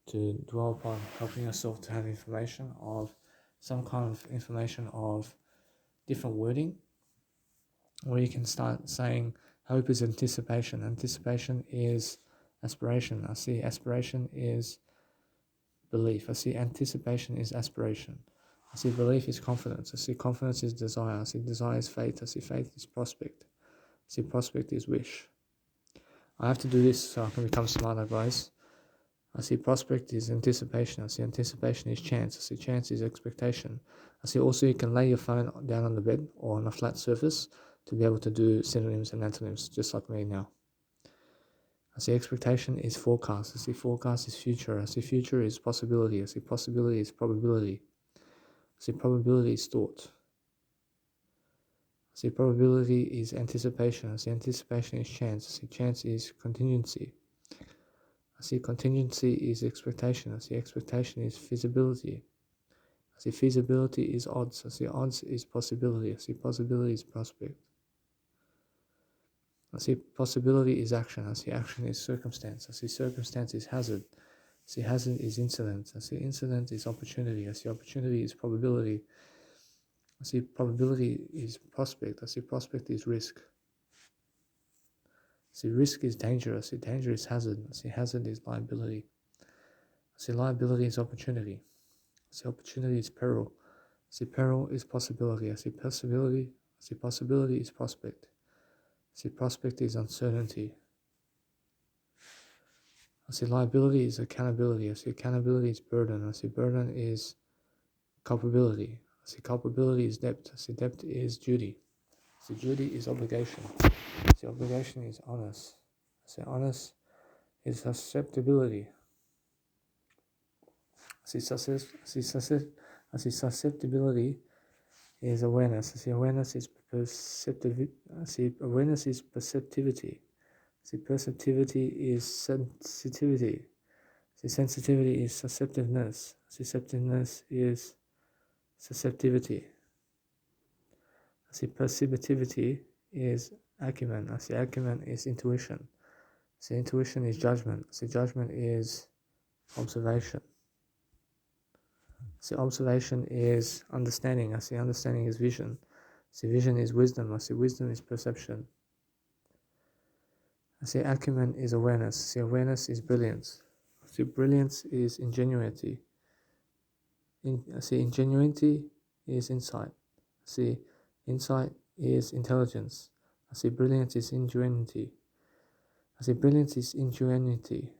to dwell upon helping yourself to have information of some kind of information of different wording, where you can start saying hope is anticipation. Anticipation is aspiration. I see aspiration is belief. I see anticipation is aspiration. I see belief is confidence. I see confidence is desire. I see desire is faith. I see faith is prospect. I see prospect is wish. I have to do this so I can become smarter, guys. I see prospect is anticipation. I see anticipation is chance. I see chance is expectation. I see also you can lay your phone down on the bed or on a flat surface to be able to do synonyms and antonyms, just like me now. I see expectation is forecast. I see forecast is future. I see future is possibility. I see possibility is probability. I see probability is thought. I see probability is anticipation. I see anticipation is chance. I see chance is contingency. I see contingency is expectation. I see expectation is feasibility. I see feasibility is odds. I see odds is possibility. I see possibility is prospect. I see possibility is action. I see action is circumstance. I see circumstance is hazard. I see hazard is incident. I see incident is opportunity. I see opportunity is probability. I see probability is prospect. I see prospect is risk. I see risk is danger. I see danger is hazard. I see hazard is liability. I see liability is opportunity. I see opportunity is peril. I see peril is possibility. I see possibility. I see possibility is prospect. I see prospect is uncertainty. I see liability is accountability. I see accountability is burden. I see burden is culpability. I see culpability is debt. I see debt is duty. I see duty is obligation. I see obligation is honest. I see honest is susceptibility. I see susceptibility is awareness. I see awareness is perceptivity. I see awareness is perceptivity. I see perceptivity is sensitivity. I see sensitivity is susceptiveness. I see susceptiveness is susceptivity. I see perceptivity is acumen. I see acumen is intuition. I see intuition is judgment. I see judgment is observation. I see observation is understanding. I see understanding is vision. I see vision is wisdom. I see wisdom is perception. I see acumen is awareness. I see awareness is brilliance. I see brilliance is ingenuity. I see ingenuity is insight. I see insight is intelligence. I see brilliance is ingenuity. I see brilliance is ingenuity.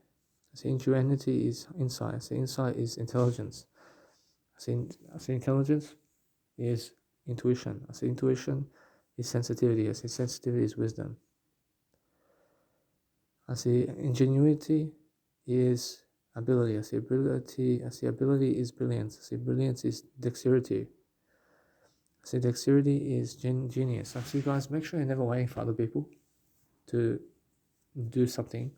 I see ingenuity is insight. I see insight is intelligence. I see intelligence is intuition. I see intuition is sensitivity. I see sensitivity is wisdom. I see ingenuity is ability. I see ability is brilliance. I see brilliance is dexterity. I see dexterity is genius. I see, guys, make sure you're never waiting for other people to do something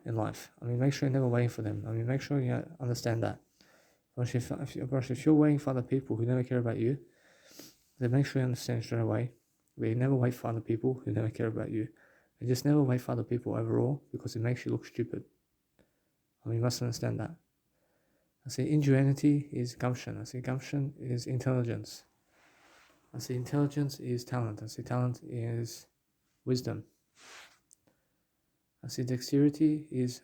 in life. I mean, make sure you're never waiting for them. I mean, make sure you understand that. If you're waiting for other people who never care about you, then make sure you understand straight away that you never wait for other people who never care about you. And just never wait for other people overall, because it makes you look stupid. I mean, you must understand that. I see ingenuity is gumption. I see gumption is intelligence. I see intelligence is talent. I see talent is wisdom. I see dexterity is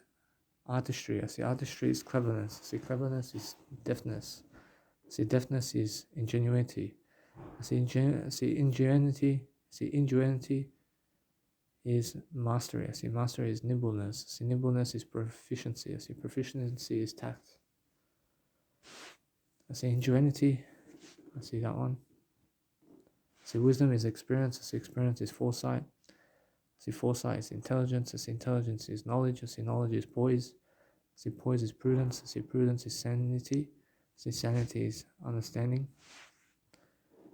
artistry. I see artistry is cleverness. I see cleverness is deftness. I see deftness is ingenuity. I see ingenuity. I see ingenuity is mastery. I see mastery is nimbleness. I see nimbleness is proficiency. I see proficiency is tact. I see ingenuity. I see that one. I see wisdom is experience. I see experience is foresight. I see foresight is intelligence. I see intelligence is knowledge. I see knowledge is poise. I see poise is prudence. I see prudence is sanity. I see sanity is understanding.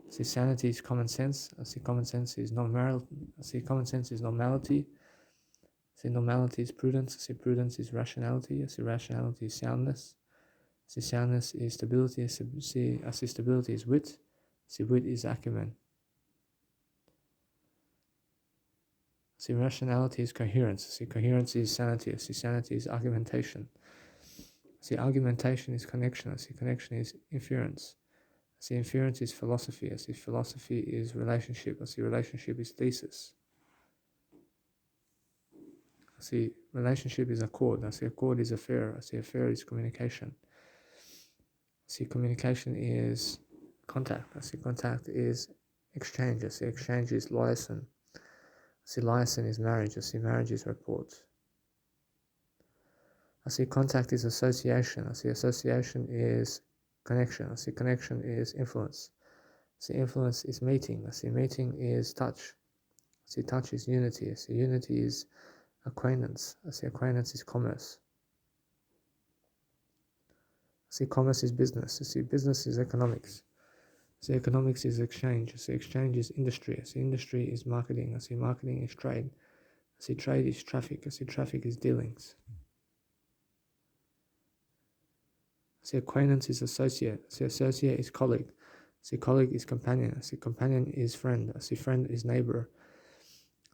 I see sanity is common sense. I see common sense is normality. I see common sense is normality. I see normality is prudence. I see prudence is rationality. I see rationality is soundness. I see soundness is stability. I see stability is wit. I see wit is acumen. I see rationality is coherence. I see coherence is sanity. I see sanity is argumentation. I see argumentation is connection. I see connection is inference. I see inference is philosophy. I see philosophy is relationship. I see relationship is thesis. I see relationship is accord. I see accord is affair. I see affair is communication. I see communication is contact. I see contact is exchange. I see exchange is liaison. I see liaison is marriage. I see marriage is report. I see contact is association. I see association is connection. I see connection is influence. I see influence is meeting. I see meeting is touch. I see touch is unity. I see unity is acquaintance. I see acquaintance is commerce. I see commerce is business. I see business is economics. I see economics is exchange. I see exchange is industry. I see industry is marketing. I see marketing is trade. I see trade is traffic. I see traffic is dealings. I see acquaintance is associate. I see associate is colleague. I see colleague is companion. I see companion is friend. I see friend is neighbor.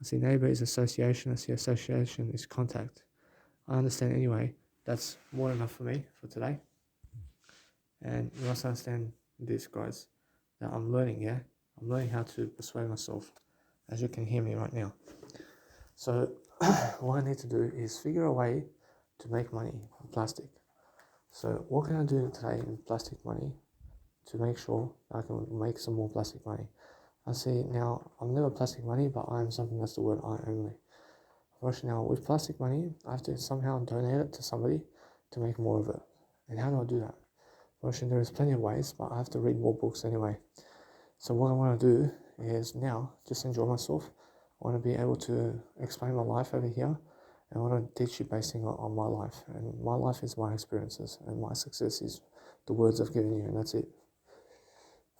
I see neighbor is association. I see association is contact. I understand anyway. That's more than enough for me for today. And you must understand this, guys, that I'm learning, yeah? I'm learning how to persuade myself, as you can hear me right now. So what I need to do is figure a way to make money from plastic. So what can I do today in plastic money to make sure I can make some more plastic money? I see now, I'm never plastic money, but I am something that's the word I only. First now, with plastic money, I have to somehow donate it to somebody to make more of it. And how do I do that? First, there is plenty of ways, but I have to read more books anyway. So what I want to do is now just enjoy myself. I want to be able to explain my life over here. And I want to teach you basing on my life. And my life is my experiences. And my success is the words I've given you. And that's it.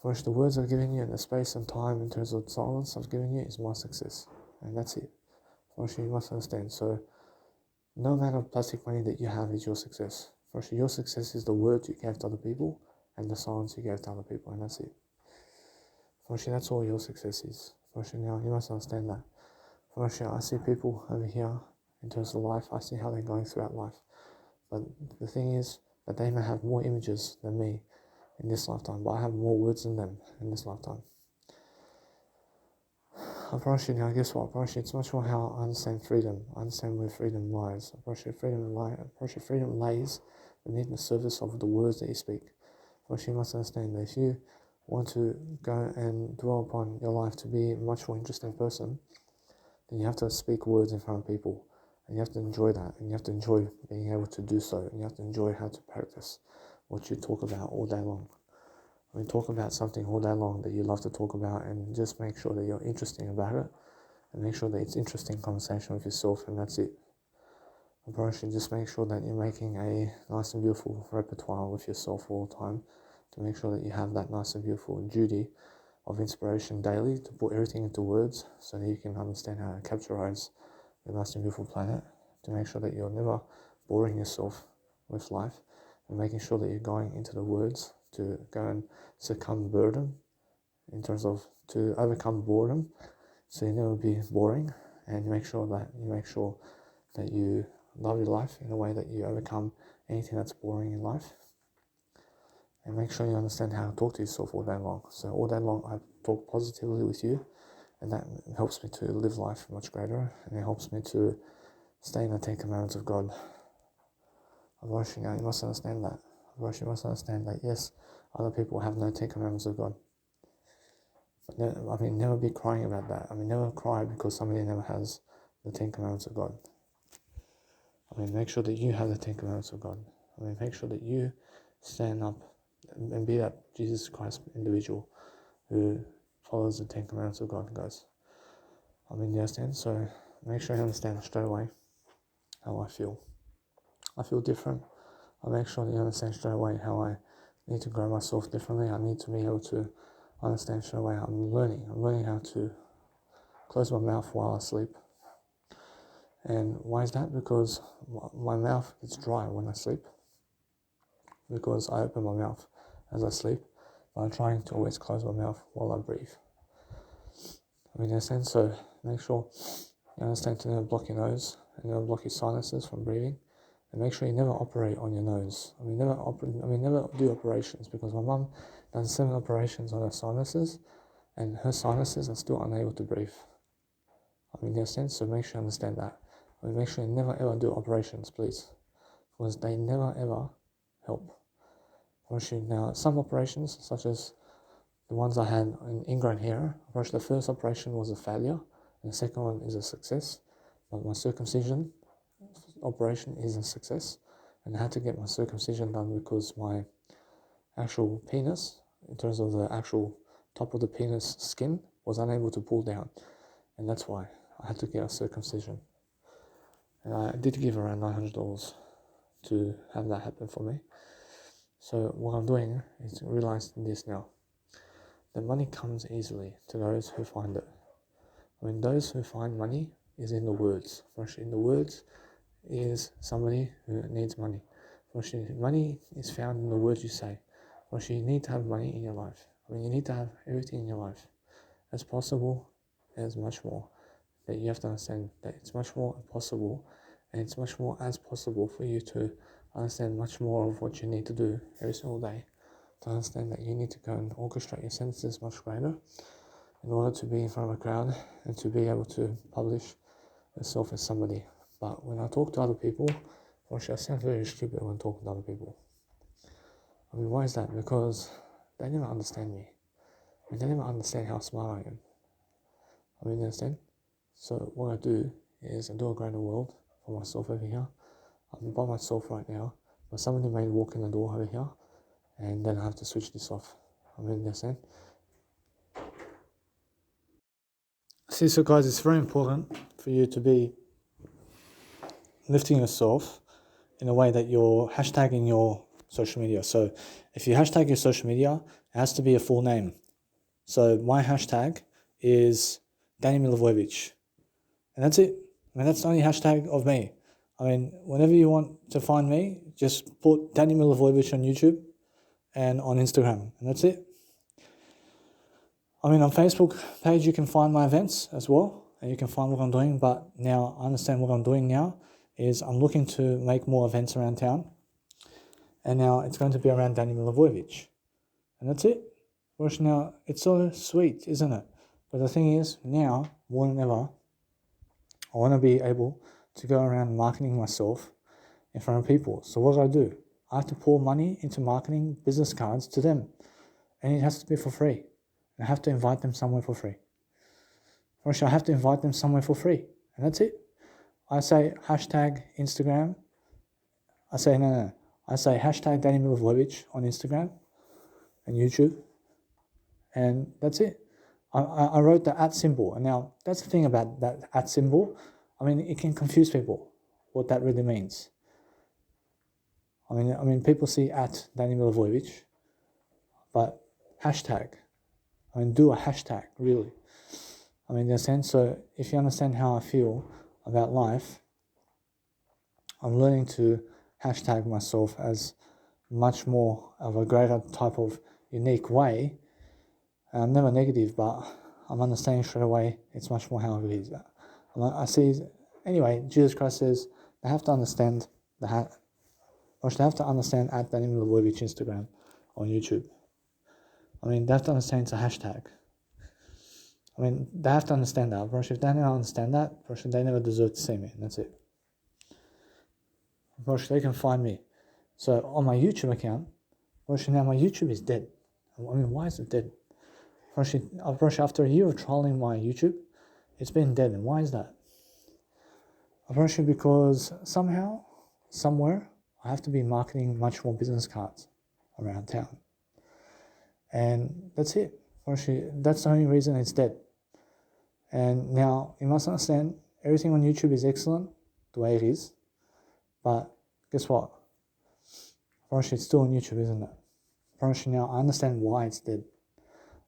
First, the words I've given you and the space and time in terms of silence I've given you is my success. And that's it. First, you must understand. So no amount of plastic money that you have is your success. First, your success is the words you gave to other people and the silence you gave to other people. And that's it. First, that's all your success is. First, now you must understand that. First, I see people over here in terms of life. I see how they're going throughout life. But the thing is that they may have more images than me in this lifetime, but I have more words than them in this lifetime. I promise you now, guess what? I promise you, it's much more how I understand freedom. I understand where freedom lies. I promise you, freedom lays beneath the surface of the words that you speak. I promise you must understand that if you want to go and dwell upon your life to be a much more interesting person, then you have to speak words in front of people. And you have to enjoy that. And you have to enjoy being able to do so. And you have to enjoy how to practice what you talk about all day long. I mean, talk about something all day long that you love to talk about, and just make sure that you're interesting about it, and make sure that it's interesting conversation with yourself, and that's it. I promise you, just make sure that you're making a nice and beautiful repertoire with yourself all the time, to make sure that you have that nice and beautiful duty of inspiration daily, to put everything into words, so that you can understand how to capitalize your nice and beautiful planet, to make sure that you're never boring yourself with life, and making sure that you're going into the words to go and succumb boredom, in terms of to overcome boredom, so you never be boring, and make sure that you love your life in a way that you overcome anything that's boring in life, and make sure you understand how to talk to yourself all day long. So all day long I talk positively with you, and that helps me to live life much greater, and it helps me to stay in the 10 Commandments of God. Otherwise, you must understand that. Otherwise, you must understand that, yes, other people have no 10 Commandments of God. But never be crying about that. Never cry because somebody never has the 10 Commandments of God. Make sure that you have the 10 Commandments of God. Make sure that you stand up and be that Jesus Christ individual who follows the 10 Commandments of God, guys. You understand? So make sure you understand straight away how I feel. I feel different. I make sure that you understand straight away how I need to grow myself differently. I need to be able to understand straight away. I'm learning how to close my mouth while I sleep. And why is that? Because my mouth gets dry when I sleep, because I open my mouth as I sleep, but I'm trying to always close my mouth while I breathe. In a sense, so make sure you understand to never block your nose and never block your sinuses from breathing, and make sure you never operate on your nose. Never do operations, because my mum done 7 operations on her sinuses, and her sinuses are still unable to breathe. In a sense, so make sure you understand that. Make sure you never ever do operations, please, because they never ever help. Now, some operations, such as the ones I had in ingrown hair, the first operation was a failure, and the second one is a success. But my circumcision operation is a success. and I had to get my circumcision done because my actual penis, in terms of the actual top of the penis skin, was unable to pull down, and that's why I had to get a circumcision. And I did give around $900 to have that happen for me. So what I'm doing is realizing this now. The money comes easily to those who find it. I mean, those who find money is in the words. In the words is somebody who needs money. Money is found in the words you say. You need to have money in your life. I mean, you need to have everything in your life as possible, as much more. That you have to understand that it's much more possible, and it's much more as possible for you to understand much more of what you need to do every single day. To understand that you need to go and orchestrate your sentences much greater in order to be in front of a crowd and to be able to publish yourself as somebody. But when I talk to other people, I sound very stupid when talking to other people. I mean, why is that? Because they never understand me. I mean, they never understand how smart I am. I mean, you understand? So what I do is I do a greater world for myself over here. I'm by myself right now, but somebody may walk in the door over here, and then I have to switch this off. I mean, you understand? See, so guys, it's very important for you to be lifting yourself in a way that you're hashtagging your social media. So if you hashtag your social media, it has to be a full name. So my hashtag is Danny Milivojevic. And that's it. I mean, that's the only hashtag of me. I mean, whenever you want to find me, just put Danny Milivojevic on YouTube and on Instagram. And that's it. I mean, on Facebook page, you can find my events as well. And you can find what I'm doing. But now I understand what I'm doing now is I'm looking to make more events around town. And now it's going to be around Danny Milivojevic. And that's it. Which now, it's so sweet, isn't it? But the thing is, now, more than ever, I want to be able to go around marketing myself in front of people. So what do? I have to pour money into marketing business cards to them. And it has to be for free. I have to invite them somewhere for free. First, I have to invite them somewhere for free. And that's it. I say hashtag Instagram. I say hashtag Danny Milivojevic on Instagram and YouTube. And that's it. I wrote the @ symbol. And now, that's the thing about that @ symbol. I mean, it can confuse people what that really means. I mean, people see @ Danny Milivojevic, but hashtag. I mean, do a hashtag, really. I mean, in a sense, so if you understand how I feel about life, I'm learning to hashtag myself as much more of a greater type of unique way. And I'm never negative, but I'm understanding straight away it's much more how it is. I see, anyway, Jesus Christ says they have to understand they have to understand @ Danny Milivojevic Instagram on YouTube. I mean, they have to understand it's a hashtag. I mean, they have to understand that. If they never understand that, they never deserve to see me. And that's it. They can find me. So on my YouTube account, now my YouTube is dead. I mean, why is it dead? After a year of trolling my YouTube, it's been dead. And why is that? Because somehow, somewhere, I have to be marketing much more business cards around town. And that's it. That's the only reason it's dead. And now, you must understand, everything on YouTube is excellent, the way it is. But guess what? It's still on YouTube, isn't it? Now, I understand why it's dead.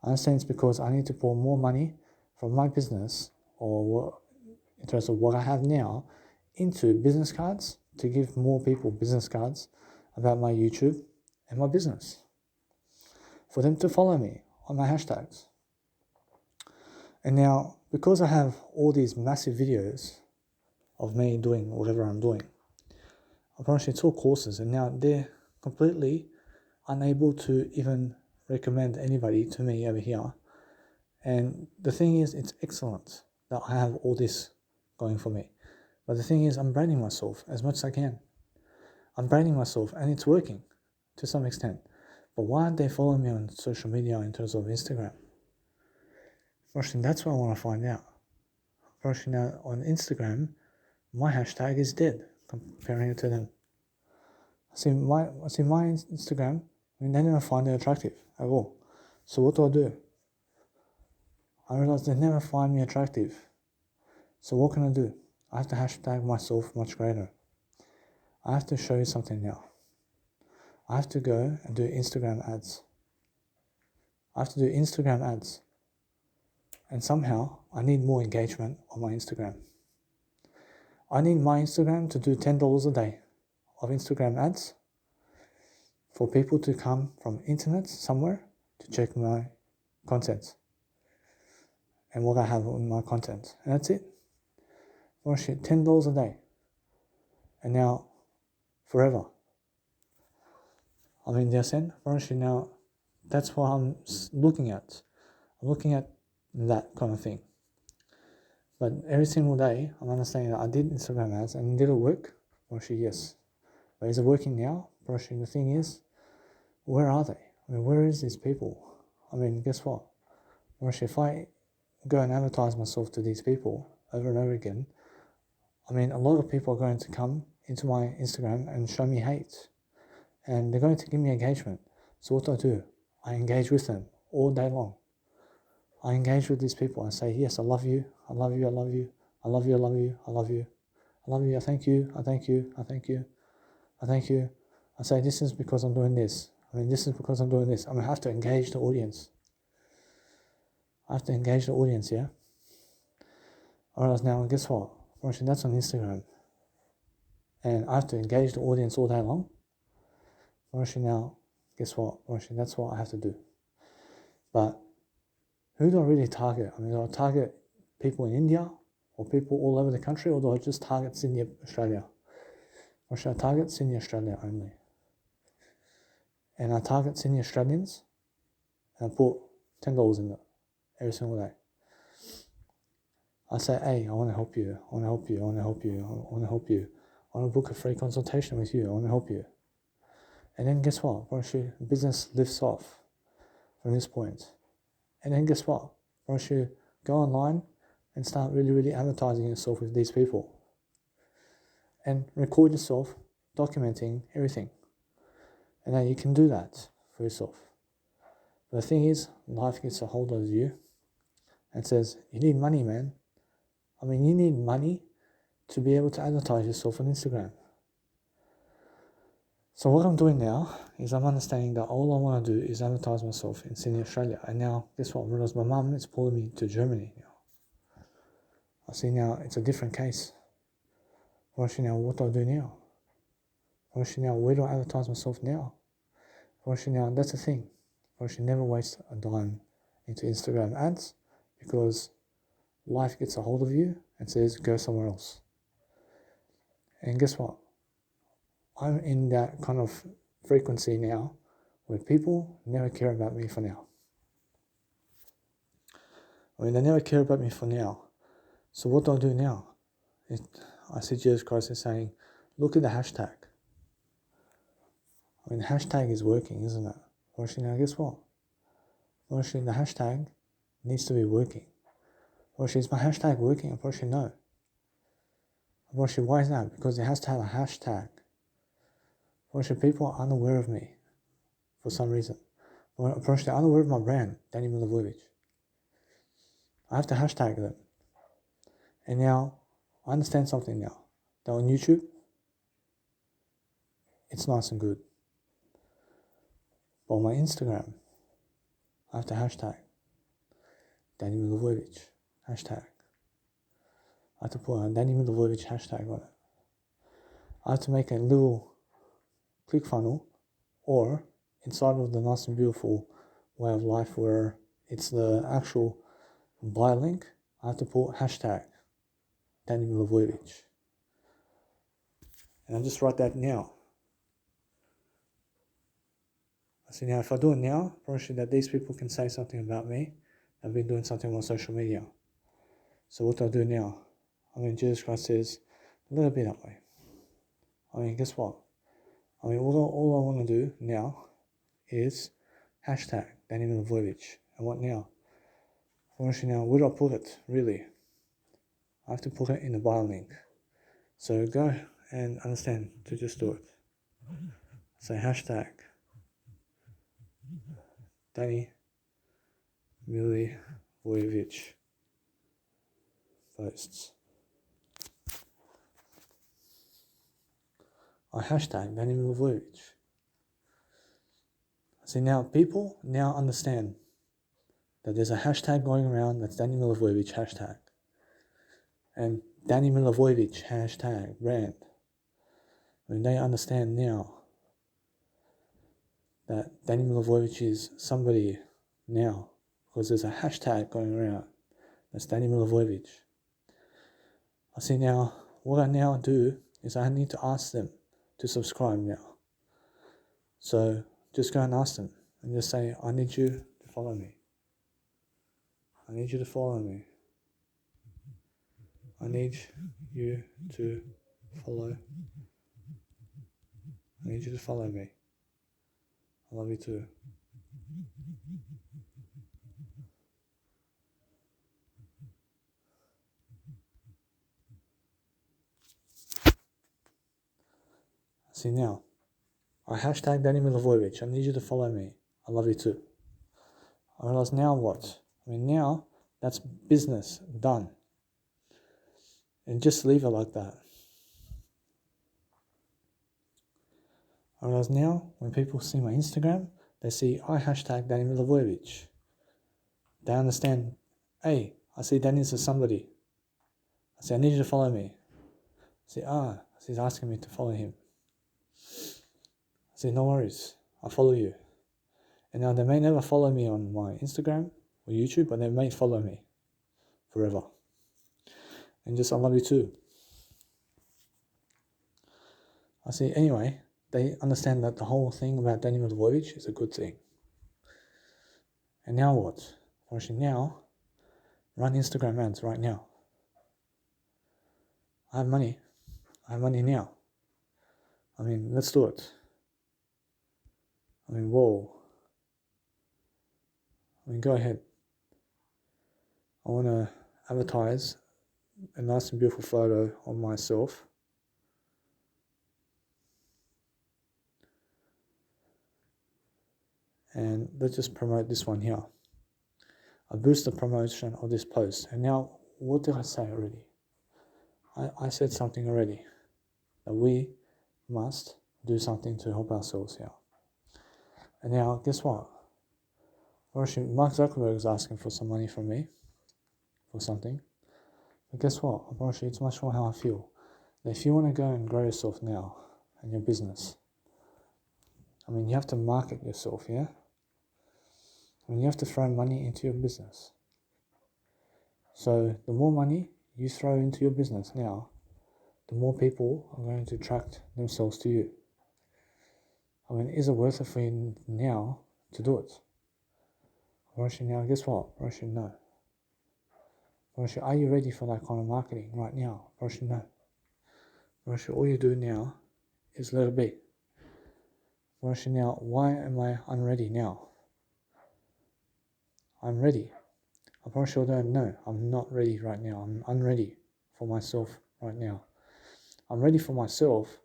I understand it's because I need to pour more money from my business, or in terms of what I have now, into business cards to give more people business cards about my YouTube and my business. For them to follow me on my hashtags. And now, because I have all these massive videos of me doing whatever I'm doing, it's all courses, and now they're completely unable to even recommend anybody to me over here. And the thing is, it's excellent that I have all this going for me. But the thing is, I'm branding myself as much as I can. I'm branding myself, and it's working to some extent. But why aren't they following me on social media in terms of Instagram? That's what I want to find out. Now on Instagram, my hashtag is dead comparing it to them. See my Instagram, I mean, they never find it attractive at all. So what do? I realize they never find me attractive. So what can I do? I have to hashtag myself much greater. I have to show you something now. I have to go and do Instagram ads. I have to do Instagram ads. And somehow I need more engagement on my Instagram. I need my Instagram to do $10 a day of Instagram ads for people to come from internet somewhere to check my content and what I have on my content. And that's it. Oh shit, $10 a day. And now, forever. I mean, they're saying, now, that's what I'm looking at. I'm looking at that kind of thing. But every single day, I'm understanding that I did Instagram ads and did it work? Yes. But is it working now? The thing is, where are they? I mean, where is these people? I mean, guess what? If I go and advertise myself to these people over and over again, I mean, a lot of people are going to come into my Instagram and show me hate. And they're going to give me engagement. So what do? I engage with them all day long. I engage with these people. I say, yes, I love you. I love you. I love you. I love you. I love you. I love you. I love you. I thank you. I thank you. I thank you. I thank you. I say, this is because I'm doing this. I mean, this is because I'm doing this. I mean, I have to engage the audience. I have to engage the audience, yeah? Or else now, guess what? That's on Instagram. And I have to engage the audience all day long. Now, guess what? That's what I have to do. But who do I really target? I mean, do I target people in India or people all over the country, or do I just target Sydney, Australia? Or should I target Sydney, Australia only? And I target Sydney Australians and I put $10 in it every single day. I say, hey, I want to help you. I want to help you. I want to help you. I want to help you. I want to book a free consultation with you. I want to help you. And then guess what? Business lifts off from this point. And then guess what? Go online and start really advertising yourself with these people. And record yourself documenting everything. And then you can do that for yourself. But the thing is, life gets a hold of you and says, you need money, man. I mean, you need money to be able to advertise yourself on Instagram. So what I'm doing now is I'm understanding that all I want to do is advertise myself in Sydney, Australia. And now, guess what? Whereas my mum is pulling me to Germany now. I see now it's a different case. Now, what do I do now? Now, where do I advertise myself now? Now, that's the thing. Never waste a dime into Instagram ads, because life gets a hold of you and says, go somewhere else. And guess what? I'm in that kind of frequency now where people never care about me for now. I mean, they never care about me for now. So what do I do now? I see Jesus Christ is saying, look at the hashtag. I mean, the hashtag is working, isn't it? Now, guess what? The hashtag needs to be working. Is my hashtag working? Unfortunately, no. Why is that? Because it has to have a hashtag. People are unaware of me for some reason. Unfortunately, they're unaware of my brand, Danny Milivojevic. I have to hashtag them. And now, I understand something now. That on YouTube, it's nice and good. But on my Instagram, I have to hashtag Danny Milivojevic. Hashtag. I have to put a Danny Milivojevic hashtag on it. I have to make a little ClickFunnels, or inside of the nice and beautiful way of life where it's the actual buy link, I have to put hashtag Danny Milivojevic. And I'll just write that now. So now if I do it now, probably that these people can say something about me. I've been doing something on social media. So what do I do now? I mean, Jesus Christ says, let it be that way. I mean, guess what? I mean, all I want to do now is hashtag Danny Milivojevic. And what now? Now, where do I put it, really? I have to put it in the bio link. So go and understand to just do it. Say hashtag Danny Milivojevic posts. I hashtag Danny Milivojevic. See, now people now understand that there's a hashtag going around that's Danny Milivojevic hashtag. And Danny Milivojevic hashtag brand. When they understand now that Danny Milivojevic is somebody now, because there's a hashtag going around that's Danny Milivojevic. I see now, what I now do is I need to ask them to subscribe now. So just go and ask them and just say, I need you to follow me. I need you to follow me. I need you to follow. I need you to follow me. I love you too. See now, I hashtag Danny Milivojevic. I need you to follow me. I love you too. I realize now what? I mean, now that's business done. And just leave it like that. I realize now when people see my Instagram, they see I hashtag Danny Milivojevic. They understand, hey, I see Danny's as somebody. I say, I need you to follow me. I say, he's asking me to follow him. I say, no worries, I'll follow you. And now they may never follow me on my Instagram or YouTube, but they may follow me forever. And just, I love you too. I see, anyway, they understand that the whole thing about Danny Milivojevic is a good thing. And now what? Actually, now, run Instagram ads right now. I have money. I have money now. I mean, let's do it. I mean, whoa. I mean, go ahead. I want to advertise a nice and beautiful photo of myself. And let's just promote this one here. I boost the promotion of this post. And now, what did I say already? I said something already. That we must do something to help ourselves here. And now, guess what? Actually, Mark Zuckerberg is asking for some money from me for something. But guess what? Actually, it's much more how I feel. That if you want to go and grow yourself now and your business, I mean, you have to market yourself, yeah? I mean, you have to throw money into your business. So the more money you throw into your business now, the more people are going to attract themselves to you. I mean, is it worth it for you now to do it? Actually, now, guess what? Actually, no. Actually, are you ready for that kind of marketing right now? Actually, no. Actually, all you do now is let it be. Actually, now, why am I unready now? I'm ready. I probably sure don't know. I'm not ready right now. I'm unready for myself right now. I'm ready for myself,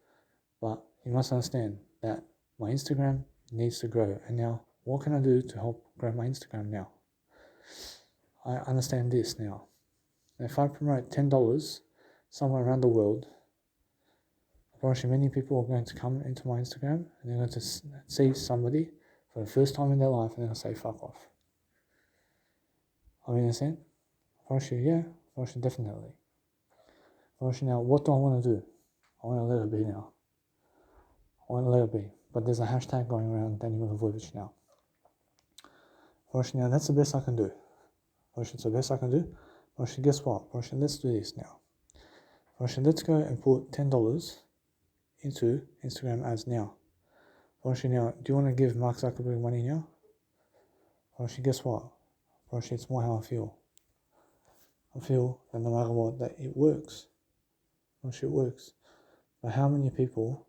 but you must understand that my Instagram needs to grow. And now, what can I do to help grow my Instagram now? I understand this now. If I promote $10 somewhere around the world, probably many people are going to come into my Instagram and they're going to see somebody for the first time in their life and they're going to say, fuck off. I mean, understand? Probably, yeah, probably definitely. Probably now, what do I want to do? I want to let it be now. I want to let it be. But there's a hashtag going around Danny Milivojevic now. Probably now, that's the best I can do. Probably it's the best I can do. Probably, guess what? Probably, let's do this now. Probably, let's go and put $10 into Instagram ads now. Probably now, do you want to give Mark Zuckerberg money now? Probably, guess what? Probably it's more how I feel. I feel that no matter what, that it works. Probably it works. But how many people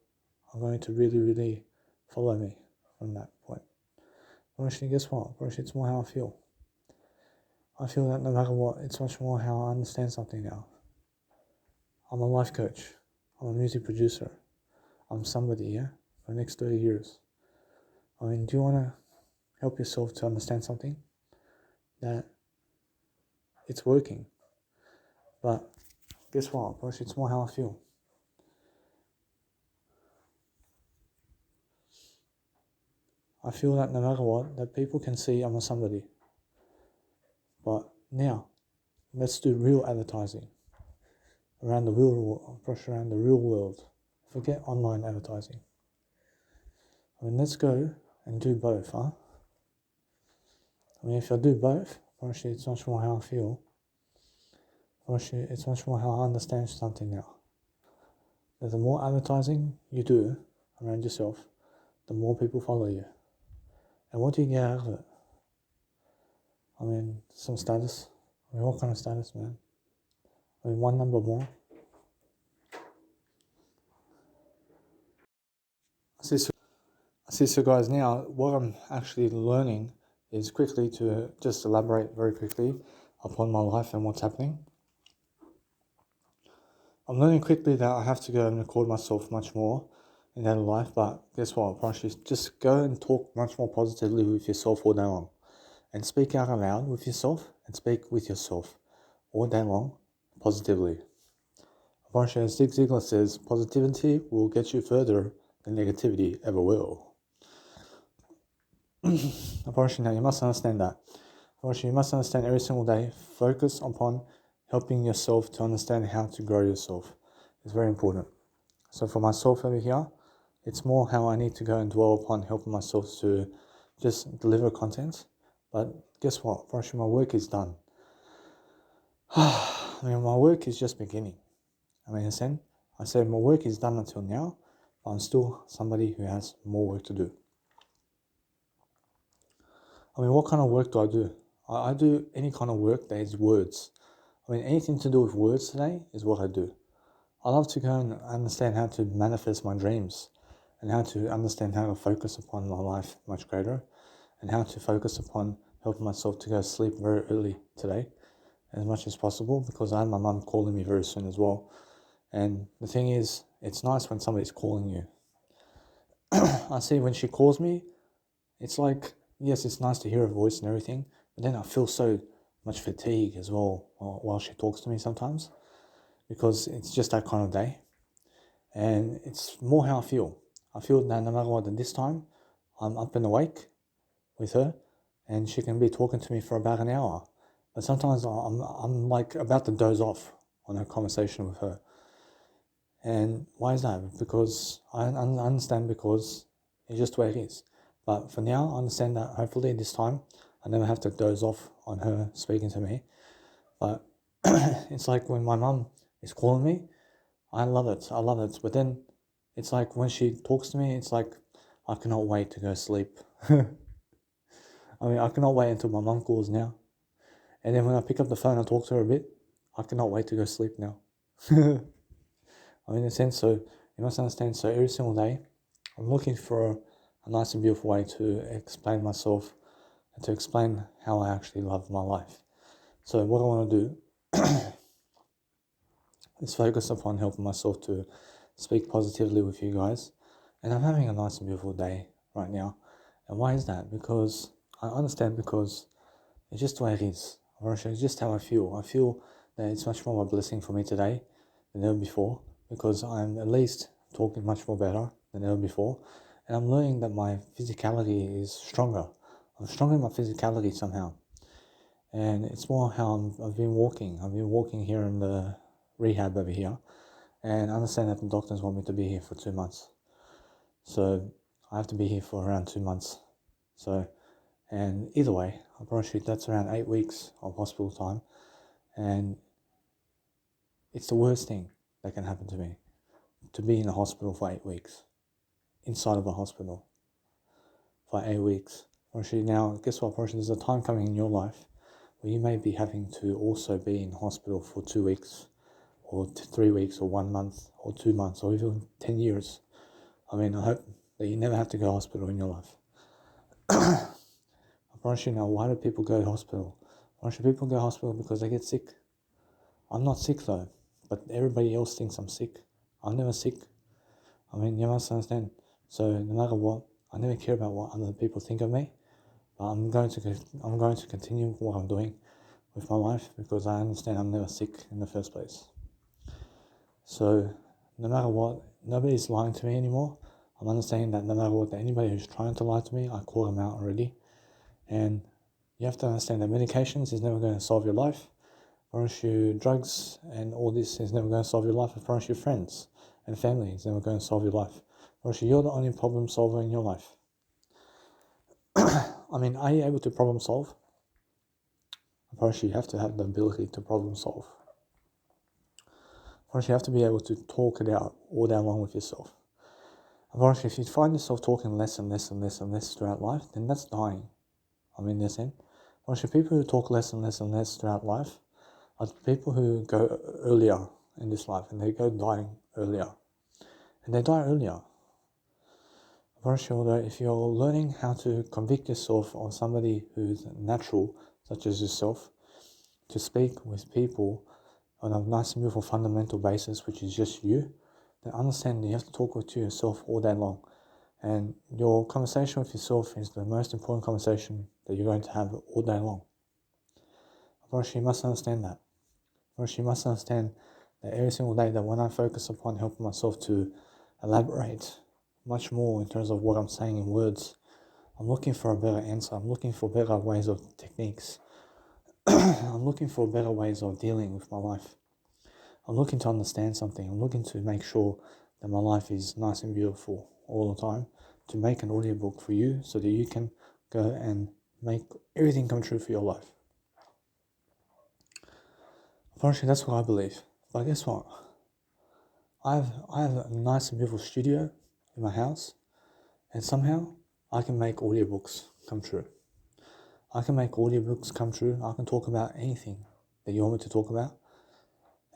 are going to really, really follow me from that point? Probably, guess what? Probably it's more how I feel. I feel that no matter what, it's much more how I understand something now. I'm a life coach. I'm a music producer. I'm somebody, yeah? for the next 30 years. I mean, do you want to help yourself to understand something? That it's working. But guess what? It's more how I feel. I feel that no matter what, that people can see I'm a somebody. But now, let's do real advertising around the real world. Forget online advertising. I mean, let's go and do both, huh? I mean, if I do both, actually it's much more how I feel. Actually, it's much more how I understand something now. That the more advertising you do around yourself, the more people follow you. And what do you get out of it? I mean, some status. I mean, what kind of status, man? I mean, one number more. So guys, now what I'm actually learning is quickly to just elaborate very quickly upon my life and what's happening. I'm learning quickly that I have to go and record myself much more in daily life, but guess what? Actually, just go and talk much more positively with yourself all day long. And speak out aloud with yourself and speak with yourself all day long positively. Actually, as Zig Ziglar says, positivity will get you further than negativity ever will. Unfortunately, now you must understand that. Unfortunately, you must understand every single day, focus upon helping yourself to understand how to grow yourself. It's very important. So for myself over here, it's more how I need to go and dwell upon helping myself to just deliver content. But guess what? Unfortunately, my work is done. I mean, my work is just beginning. I mean, I said my work is done until now, but I'm still somebody who has more work to do. I mean, what kind of work do I do? I do any kind of work that is words. I mean, anything to do with words today is what I do. I love to go and understand how to manifest my dreams and how to understand how to focus upon my life much greater and how to focus upon helping myself to go to sleep very early today as much as possible because I have my mum calling me very soon as well. And the thing is, it's nice when somebody's calling you. I see when she calls me, it's like, yes, it's nice to hear her voice and everything, but then I feel so much fatigue as well while she talks to me sometimes because it's just that kind of day. And it's more how I feel. I feel that no matter what, at this time, I'm up and awake with her and she can be talking to me for about an hour. But sometimes I'm like about to doze off on a conversation with her. And why is that? Because I understand because it's just the way it is. But for now, I understand that hopefully this time I never have to doze off on her speaking to me. But it's like when my mum is calling me, I love it. But then it's like when she talks to me, it's like I cannot wait to go sleep. I mean, I cannot wait until my mum calls now. And then when I pick up the phone and talk to her a bit, I cannot wait to go sleep now. I mean, in a sense, so you must understand, so every single day, I'm looking for a nice and beautiful way to explain myself and to explain how I actually love my life. So what I want to do is focus upon helping myself to speak positively with you guys. And I'm having a nice and beautiful day right now. And why is that? Because I understand because it's just the way it is. Or it's just how I feel. I feel that it's much more of a blessing for me today than ever before because I'm at least talking much more better than ever before. And I'm learning that my physicality is stronger. I'm stronger in my physicality somehow. And it's more how I've been walking. I've been walking here in the rehab over here. And I understand that the doctors want me to be here for 2 months. So I have to be here for around 2 months. So, and either way, I'll probably that's around 8 weeks of hospital time. And it's the worst thing that can happen to me, to be in a hospital for 8 weeks, inside of a hospital for 8 weeks. Actually, now, guess what, there's a time coming in your life where you may be having to also be in hospital for 2 weeks, or 3 weeks, or 1 month, or 2 months, or even 10 years. I mean, I hope that you never have to go to hospital in your life. Unfortunately, now, why do people go to hospital? Unfortunately, people go to hospital because they get sick. I'm not sick though, but everybody else thinks I'm sick. I'm never sick. I mean, you must understand, So no matter what, I never care about what other people think of me. But I'm going to continue what I'm doing with my life because I understand I'm never sick in the first place. So no matter what, nobody's lying to me anymore. I'm understanding that no matter what, anybody who's trying to lie to me, I call them out already. And you have to understand that medications is never going to solve your life. I promise you drugs and all this is never going to solve your life. I promise you friends and family is never going to solve your life. I promise you you're the only problem solver in your life. I mean, are you able to problem solve? I promise you have to have the ability to problem solve. I promise you have to be able to talk it out all day long with yourself. I promise you if you find yourself talking less and less and less and less throughout life, then that's dying. I mean, this end. I promise you people who talk less and less and less throughout life are people who go earlier in this life and they go dying earlier. And they die earlier. I promise you that if you're learning how to convict yourself of somebody who's natural, such as yourself, to speak with people on a nice and beautiful fundamental basis, which is just you, then understand that you have to talk to yourself all day long. And your conversation with yourself is the most important conversation that you're going to have all day long. I promise you must understand that. I promise you must understand that every single day that when I focus upon helping myself to elaborate much more in terms of what I'm saying in words, I'm looking for a better answer. I'm looking for better ways of techniques. I'm looking for better ways of dealing with my life. I'm looking to understand something. I'm looking to make sure that my life is nice and beautiful all the time, to make an audiobook for you so that you can go and make everything come true for your life. Unfortunately, that's what I believe. But guess what? I have a nice and beautiful studio in my house, and somehow I can make audiobooks come true. I can make audiobooks come true. I can talk about anything that you want me to talk about.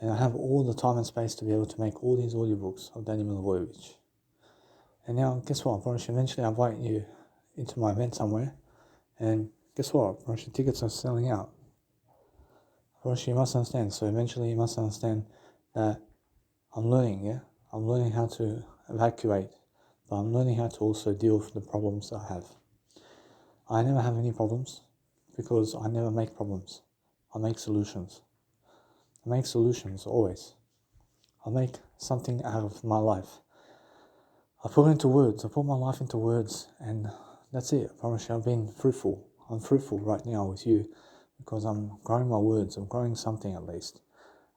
And I have all the time and space to be able to make all these audiobooks of Danny Milivojevic. And now, guess what? I promise you, eventually I'll invite you into my event somewhere. And guess what? I promise you, tickets are selling out. I promise you, you must understand. So eventually you must understand that I'm learning, yeah? I'm learning how to evacuate. But I'm learning how to also deal with the problems I have. I never have any problems because I never make problems. I make solutions. I make solutions always. I make something out of my life. I put it into words. I put my life into words, and that's it. I promise you, I've been fruitful. I'm fruitful right now with you because I'm growing my words. I'm growing something at least.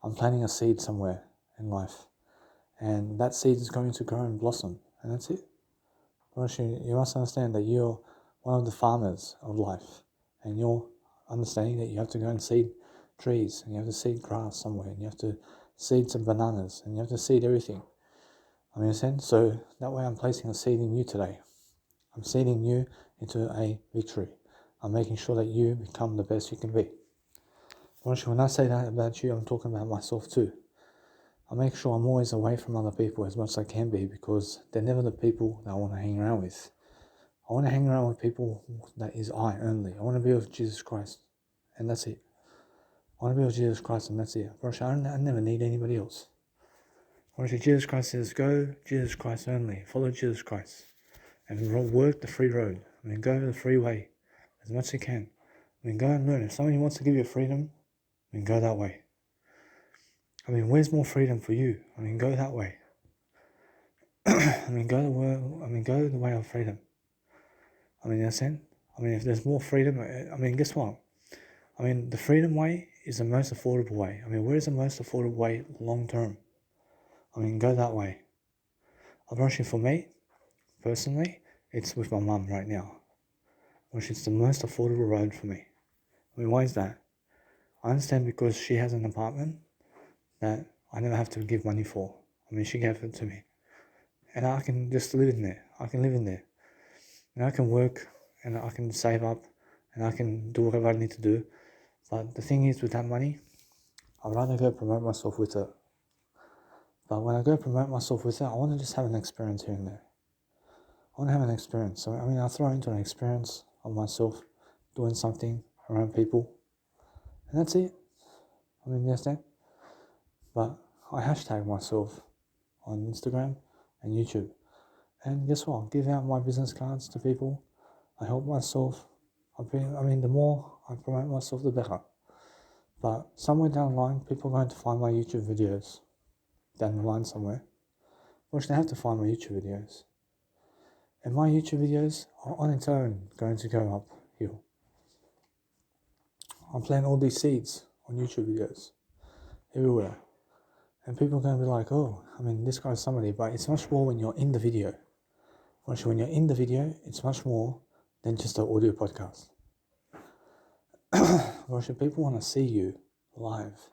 I'm planting a seed somewhere in life, and that seed is going to grow and blossom, and that's it. I promise you, you must understand that you're one of the farmers of life, and you're understanding that you have to go and seed trees, and you have to seed grass somewhere, and you have to seed some bananas, and you have to seed everything. I understand? So that way I'm placing a seed in you today. I'm seeding you into a victory. I'm making sure that you become the best you can be. When I say that about you, I'm talking about myself too. I make sure I'm always away from other people as much as I can be because they're never the people that I want to hang around with. I want to hang around with people that is I only. I want to be with Jesus Christ, and that's it. I want to be with Jesus Christ, and that's it. I never need anybody else. Jesus Christ says, go Jesus Christ only. Follow Jesus Christ. And work the free road. Go the free way as much as you can. Go and learn. If somebody wants to give you freedom, go that way. Where's more freedom for you? Go that way. Go the way of freedom. Understand? If there's more freedom, guess what? The freedom way is the most affordable way. Where is the most affordable way long term? Go that way. I promise you, for me, personally, it's with my mum right now. Which is the most affordable road for me. Why is that? I understand because she has an apartment that I never have to give money for. She gave it to me. And I can just live in there. I can live in there. And I can work and I can save up and I can do whatever I need to do. But the thing is, with that money, I'd rather go promote myself with it. But when I go promote myself with it, I want to just have an experience here and there. I want to have an experience. So, I throw into an experience of myself doing something around people. And that's it. You understand? But I hashtag myself on Instagram and YouTube. And guess what? I give out my business cards to people. I help myself. The more I promote myself, the better. But somewhere down the line, people are going to find my YouTube videos. Down the line somewhere. Which they have to find my YouTube videos. And my YouTube videos are on its own going to go uphill. I'm planting all these seeds on YouTube videos. Everywhere. And people are going to be like, oh, this guy's somebody. But it's much more when you're in the video. When you're in the video, it's much more than just an audio podcast. People want to see you live.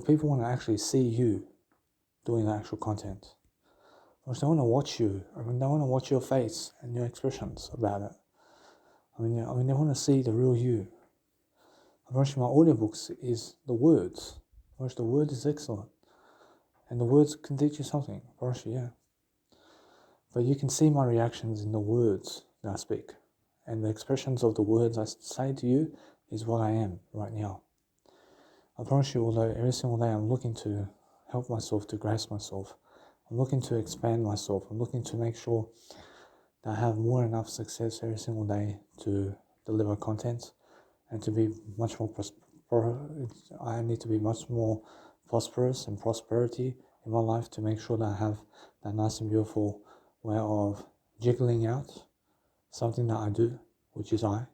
People want to actually see you doing the actual content. They want to watch you. They want to watch your face and your expressions about it. They want to see the real you. My audiobooks is the words. The word is excellent. And the words can teach you something. Yeah. But you can see my reactions in the words that I speak. And the expressions of the words I say to you is what I am right now. I promise you, although every single day I'm looking to help myself, to grasp myself, I'm looking to expand myself, I'm looking to make sure that I have more enough success every single day to deliver content and to be much more I need to be much more prosperous and prosperity in my life to make sure that I have that nice and beautiful way of jiggling out something that I do, which is I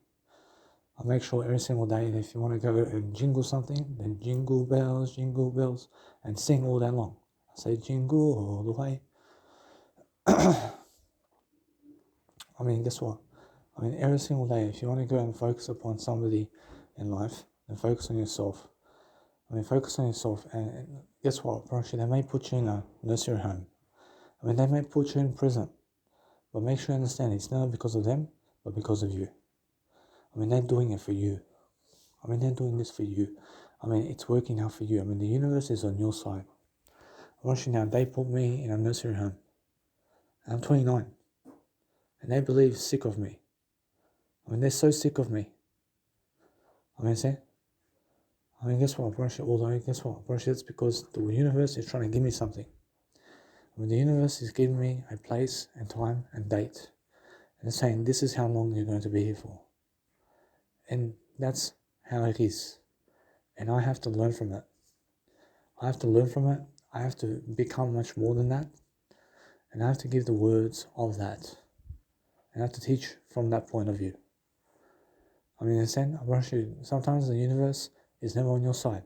make sure every single day that if you want to go and jingle something, then jingle bells, and sing all day long. I say jingle all the way. Guess what? Every single day, if you want to go and focus upon somebody in life, then focus on yourself. Focus on yourself, and guess what? They may put you in a nursery home. They may put you in prison. But make sure you understand, it's not because of them, but because of you. They're doing it for you. They're doing this for you. It's working out for you. The universe is on your side. Now, they put me in a nursery home. I'm 29. And they believe sick of me. They're so sick of me. Guess what? It's because the universe is trying to give me something. The universe is giving me a place and time and date. And it's saying, this is how long you're going to be here for. And that's how it is. And I have to learn from it. I have to become much more than that. And I have to give the words of that. And I have to teach from that point of view. Sometimes the universe is never on your side.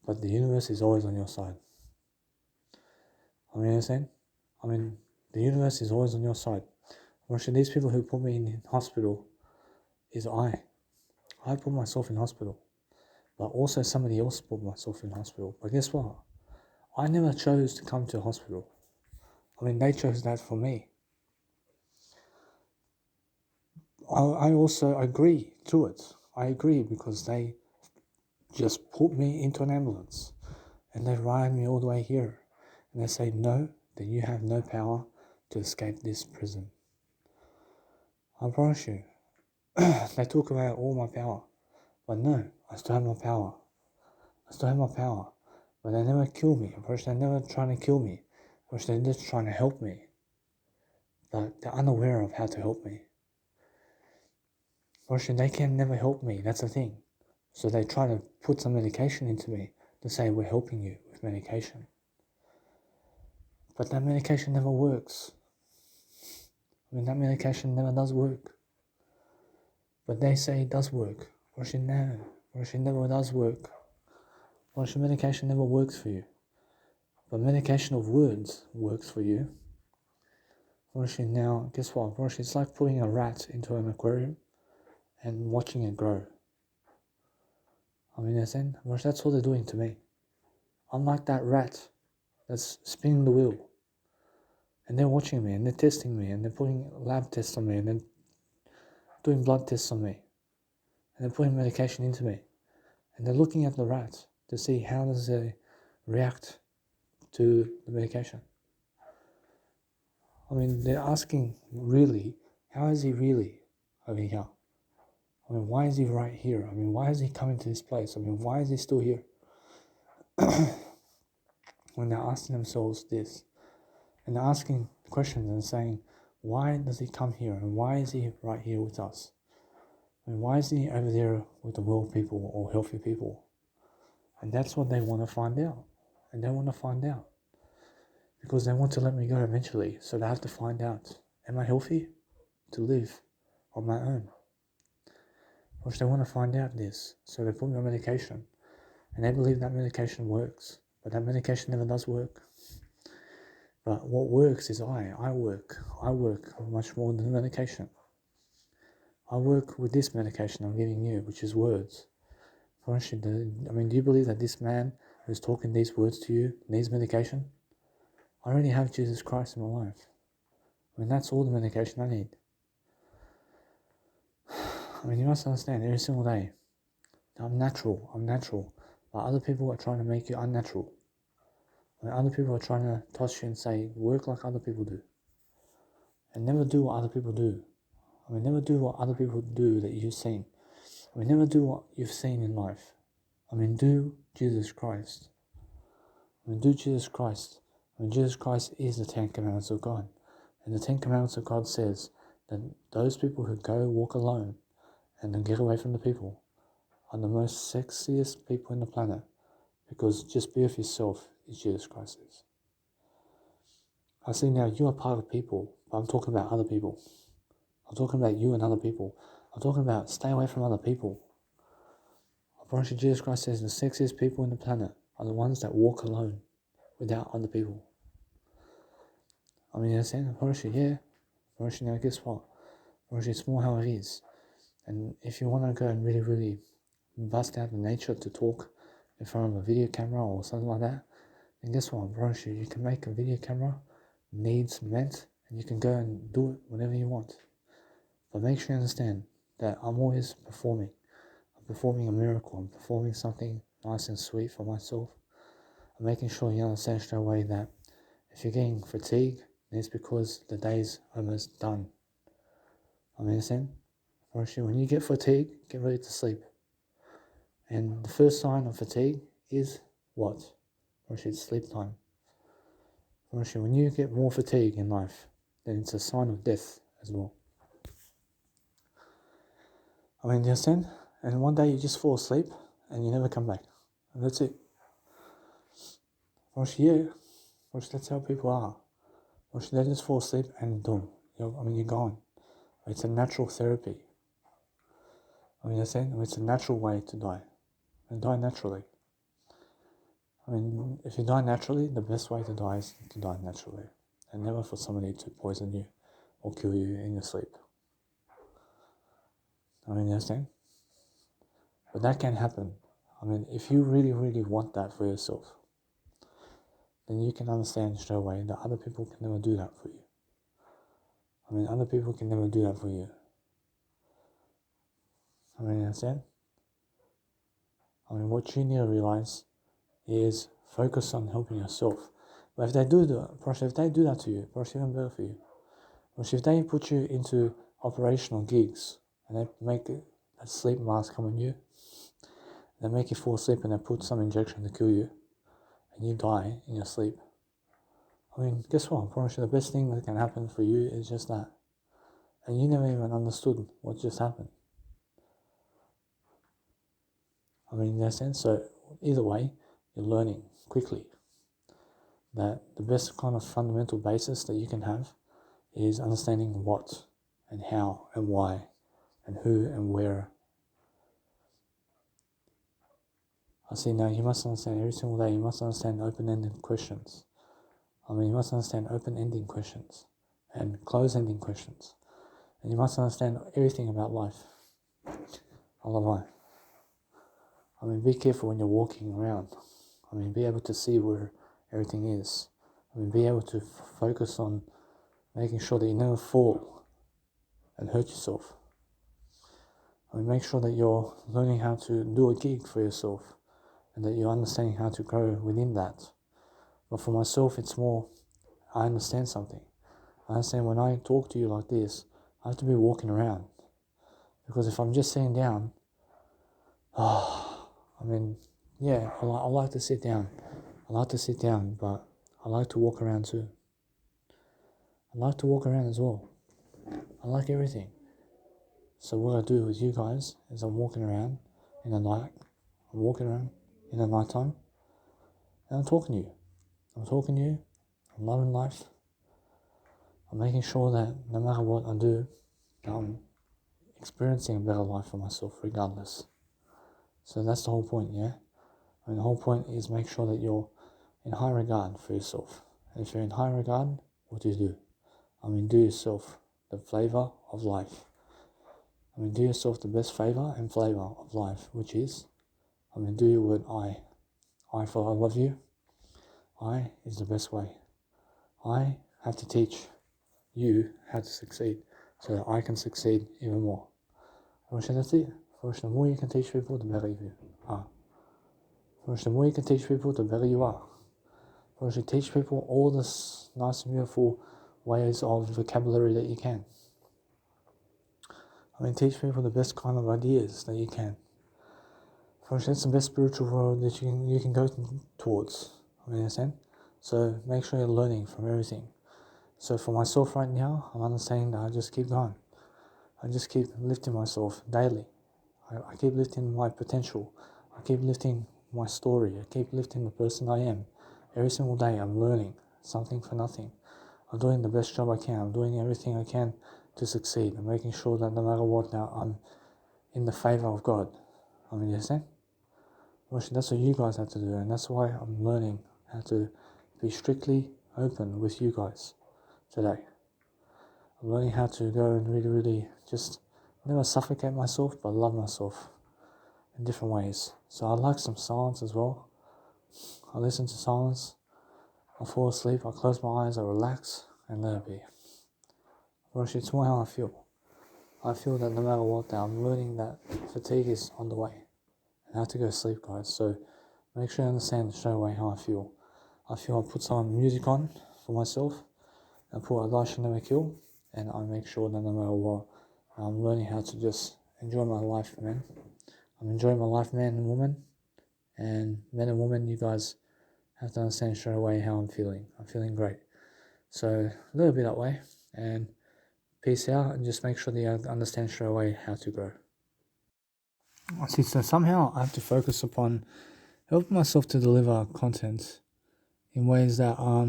But the universe is always on your side. The universe is always on your side. These people who put me in hospital is I put myself in hospital. But also somebody else put myself in hospital. But guess what? I never chose to come to hospital. They chose that for me. I also agree to it. I agree because they just put me into an ambulance and they ride me all the way here. And they say, no, that you have no power to escape this prison. I promise you. They took away all my power. But no, I still have my power. But they never kill me. They're never trying to kill me. They're just trying to help me. But they're unaware of how to help me. They can never help me. That's the thing. So they try to put some medication into me to say, we're helping you with medication. But that medication never works. That medication never does work. But they say it does work. No. It never does work. Medication never works for you. But medication of words works for you. Now, guess what? It's like putting a rat into an aquarium and watching it grow. That's what they're doing to me. I'm like that rat that's spinning the wheel. And they're watching me, and they're testing me, and they're putting lab tests on me, and they're doing blood tests on me. And they're putting medication into me. And they're looking at the rat to see how does it react to the medication. They're asking, really, how is he really over here? Why is he right here? Why is he coming to this place? Why is he still here? When they're asking themselves this. and asking questions and saying, why does he come here? And why is he right here with us? And why is he over there with the world people or healthy people? And that's what they want to find out. And they want to find out. Because they want to let me go eventually. So they have to find out, am I healthy to live on my own? Which they want to find out this. So they put me on medication. And they believe that medication works. But that medication never does work. But what works is I work. I work much more than the medication. I work with this medication I'm giving you, which is words. For instance, do you believe that this man who's talking these words to you needs medication? I already have Jesus Christ in my life. That's all the medication I need. You must understand, every single day, I'm natural. But other people are trying to make you unnatural. Other people are trying to touch you and say, work like other people do. And never do what other people do. Never do what other people do that you've seen. Never do what you've seen in life. Do Jesus Christ. Do Jesus Christ. Jesus Christ is the 10 Commandments of God. And the 10 Commandments of God says that those people who go walk alone and then get away from the people are the most sexiest people on the planet. Because just be with yourself is Jesus Christ is. I see now you are part of people, but I'm talking about other people. I'm talking about you and other people. I'm talking about stay away from other people. I promise you, Jesus Christ says the sexiest people on the planet are the ones that walk alone without other people. I promise you, yeah. I promise you, now guess what? I promise you, it's more how it is. And if you want to go and really, really bust out the nature to talk in front of a video camera or something like that, then guess what? I promise you, you can make a video camera needs meant, and you can go and do it whenever you want. But make sure you understand that I'm always performing. I'm performing a miracle. I'm performing something nice and sweet for myself. I'm making sure you understand straight away that if you're getting fatigued, then it's because the day's almost done. Understand? When you get fatigued, get ready to sleep. And the first sign of fatigue is what? It's sleep time. When you get more fatigue in life, then it's a sign of death as well. You understand? And one day you just fall asleep and you never come back. And that's it. That's how people are. They just fall asleep and boom. You're gone. It's a natural therapy. Understand? It's a natural way to die. And die naturally. If you die naturally, the best way to die is to die naturally. And never for somebody to poison you or kill you in your sleep. Understand? But that can happen. If you really, really want that for yourself, then you can understand straight away that other people can never do that for you. Other people can never do that for you. Understand? What you need to realize is focus on helping yourself. But if they do that, if they do that to you, it's even better for you. If they put you into operational gigs and they make a sleep mask come on you, they make you fall asleep and they put some injection to kill you, and you die in your sleep. Guess what? I promise you, the best thing that can happen for you is just that. And you never even understood what just happened. In that sense, so either way, you're learning quickly that the best kind of fundamental basis that you can have is understanding what and how and why and who and where. Now you must understand every single day, you must understand open-ended questions. You must understand open-ending questions and close-ending questions. And you must understand everything about life. I love life. Be careful when you're walking around. Be able to see where everything is. Be able to focus on making sure that you never fall and hurt yourself. Make sure that you're learning how to do a gig for yourself and that you're understanding how to grow within that. But for myself, it's more, I understand something. I understand when I talk to you like this, I have to be walking around. Because if I'm just sitting down, I like to sit down. But I like to walk around too. I like to walk around as well. I like everything. So what I do with you guys is I'm walking around in the night. I'm walking around in the nighttime, and I'm talking to you. I'm talking to you. I'm loving life. I'm making sure that no matter what I do, I'm experiencing a better life for myself regardless. So that's the whole point, yeah? I mean, the whole point is make sure that you're in high regard for yourself. And if you're in high regard, what do? I mean, do yourself the flavor of life. I mean, do yourself the best favor and flavor of life, which is, I mean, do your word I. I for I love you. I is the best way. I have to teach you how to succeed so that I can succeed even more. That's it. First, the more you can teach people, the better you are. First, the more you can teach people, the better you are. First, you teach people all this nice and beautiful ways of vocabulary that you can. I mean, teach people the best kind of ideas that you can. First, that's the best spiritual world that you can go towards. I understand? So make sure you're learning from everything. So for myself right now, I'm understanding that I just keep going. I just keep lifting myself daily. I keep lifting my potential. I keep lifting my story. I keep lifting the person I am. Every single day I'm learning something for nothing. I'm doing the best job I can. I'm doing everything I can to succeed. I'm making sure that no matter what now, I'm in the favor of God. I mean, you understand? Well, that's what you guys have to do, and that's why I'm learning how to be strictly open with you guys today. I'm learning how to go and really just never suffocate myself, but love myself in different ways. So I like some silence as well. I listen to silence. I fall asleep. I close my eyes. I relax and let it be. Roshi, it's more how I feel. I feel that no matter what, now I'm learning that fatigue is on the way. And I have to go to sleep, guys. So make sure you understand straight away how I feel. I feel I put some music on for myself. I put Allah Shall Never Kill. And I make sure that no matter what, I'm learning how to just enjoy my life, man. I'm enjoying my life, man and woman. And men and women, you guys have to understand straight away how I'm feeling. I'm feeling great. So a little bit that way. And peace out, and just make sure that you understand straight away how to grow. I see, so somehow I have to focus upon helping myself to deliver content in ways that are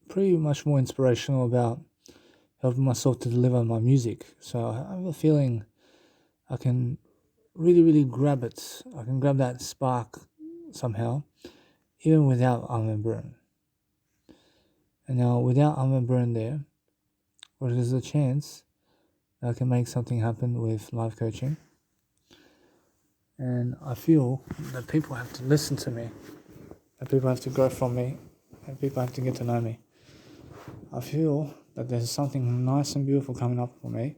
pretty much more inspirational about helping myself to deliver my music. So I have a feeling I can really grab it. I can grab that spark somehow, even without Armin Burn. And now without Armin Burn there, well, there's a chance that I can make something happen with life coaching. And I feel that people have to listen to me, that people have to grow from me, and people have to get to know me. I feel that there's something nice and beautiful coming up for me,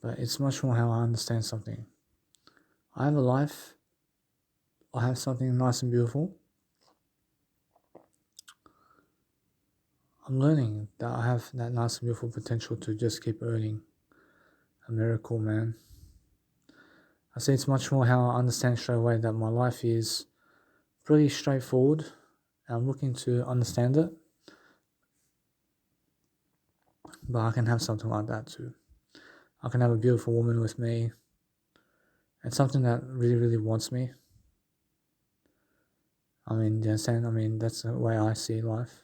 but it's much more how I understand something. I have a life, I have something nice and beautiful. I'm learning that I have that nice and beautiful potential to just keep earning a miracle, man. I say it's much more how I understand straight away that my life is pretty straightforward, and I'm looking to understand it. But I can have something like that too. I can have a beautiful woman with me, and something that really wants me. I mean, you understand? I mean, that's the way I see life.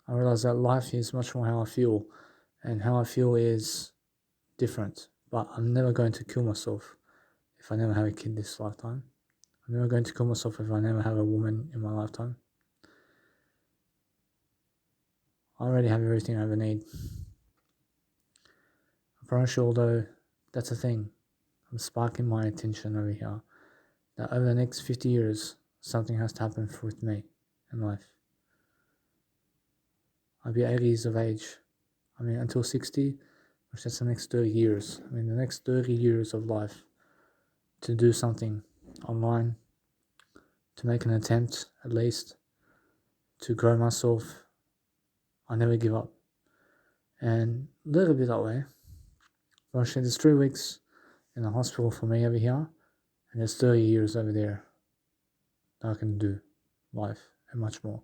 I realize that life is much more how I feel, and how I feel is different. But I'm never going to kill myself if I never have a kid this lifetime. I'm never going to kill myself if I never have a woman in my lifetime. I already have everything I ever need. I promise you, although that's the thing, I'm sparking my attention over here, that over the next 50 years, something has to happen with me in life. I'll be 80 years of age. I mean, until 60, which that's the next 30 years. I mean, the next 30 years of life to do something online, to make an attempt at least, to grow myself. I never give up. And a little bit that way. But actually, there's 3 weeks in the hospital for me over here, and there's 30 years over there that I can do life and much more.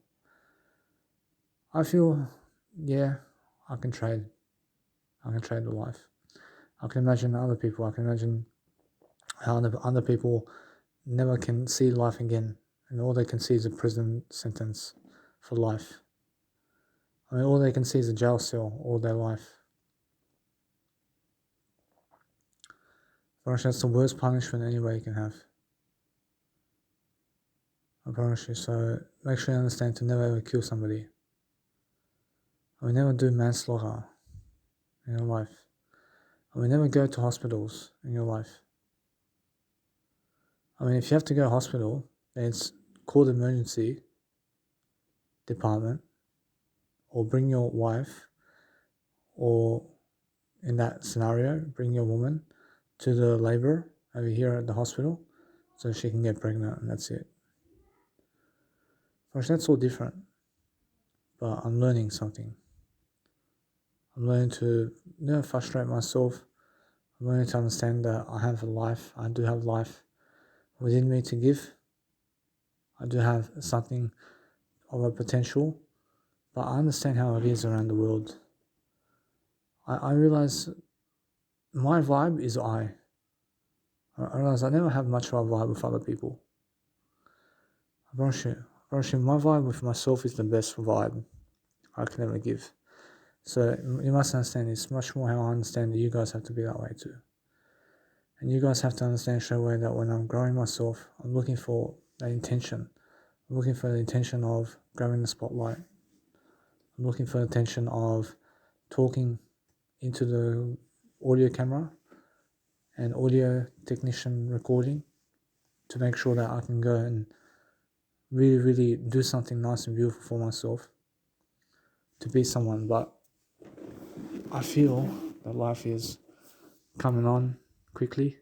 I feel, yeah, I can trade. I can trade the life. I can imagine other people. I can imagine how other people never can see life again, and all they can see is a prison sentence for life. I mean, all they can see is a jail cell all their life. Gosh, that's the worst punishment anybody can have. I promise you. So make sure you understand to never ever kill somebody. I will never do manslaughter in your life. I will never go to hospitals in your life. I mean, if you have to go to hospital, then it's call the emergency department, or bring your wife, or in that scenario, bring your woman to the labor over here at the hospital so she can get pregnant, and that's it. Gosh, that's all different, but I'm learning something. I'm learning to never frustrate myself. I'm learning to understand that I have a life. I do have life within me to give. I do have something of a potential, but I understand how it is around the world. I realize my vibe is I realize I never have much of a vibe with other people. I promise you, my vibe with myself is the best vibe I can ever give. So you must understand, it's much more how I understand that you guys have to be that way too. And you guys have to understand straight away that when I'm growing myself, I'm looking for that intention. I'm looking for the intention of grabbing the spotlight. I'm looking for the intention of talking into the audio camera and audio technician recording to make sure that I can go and really, really do something nice and beautiful for myself, to be someone. But I feel that life is coming on quickly,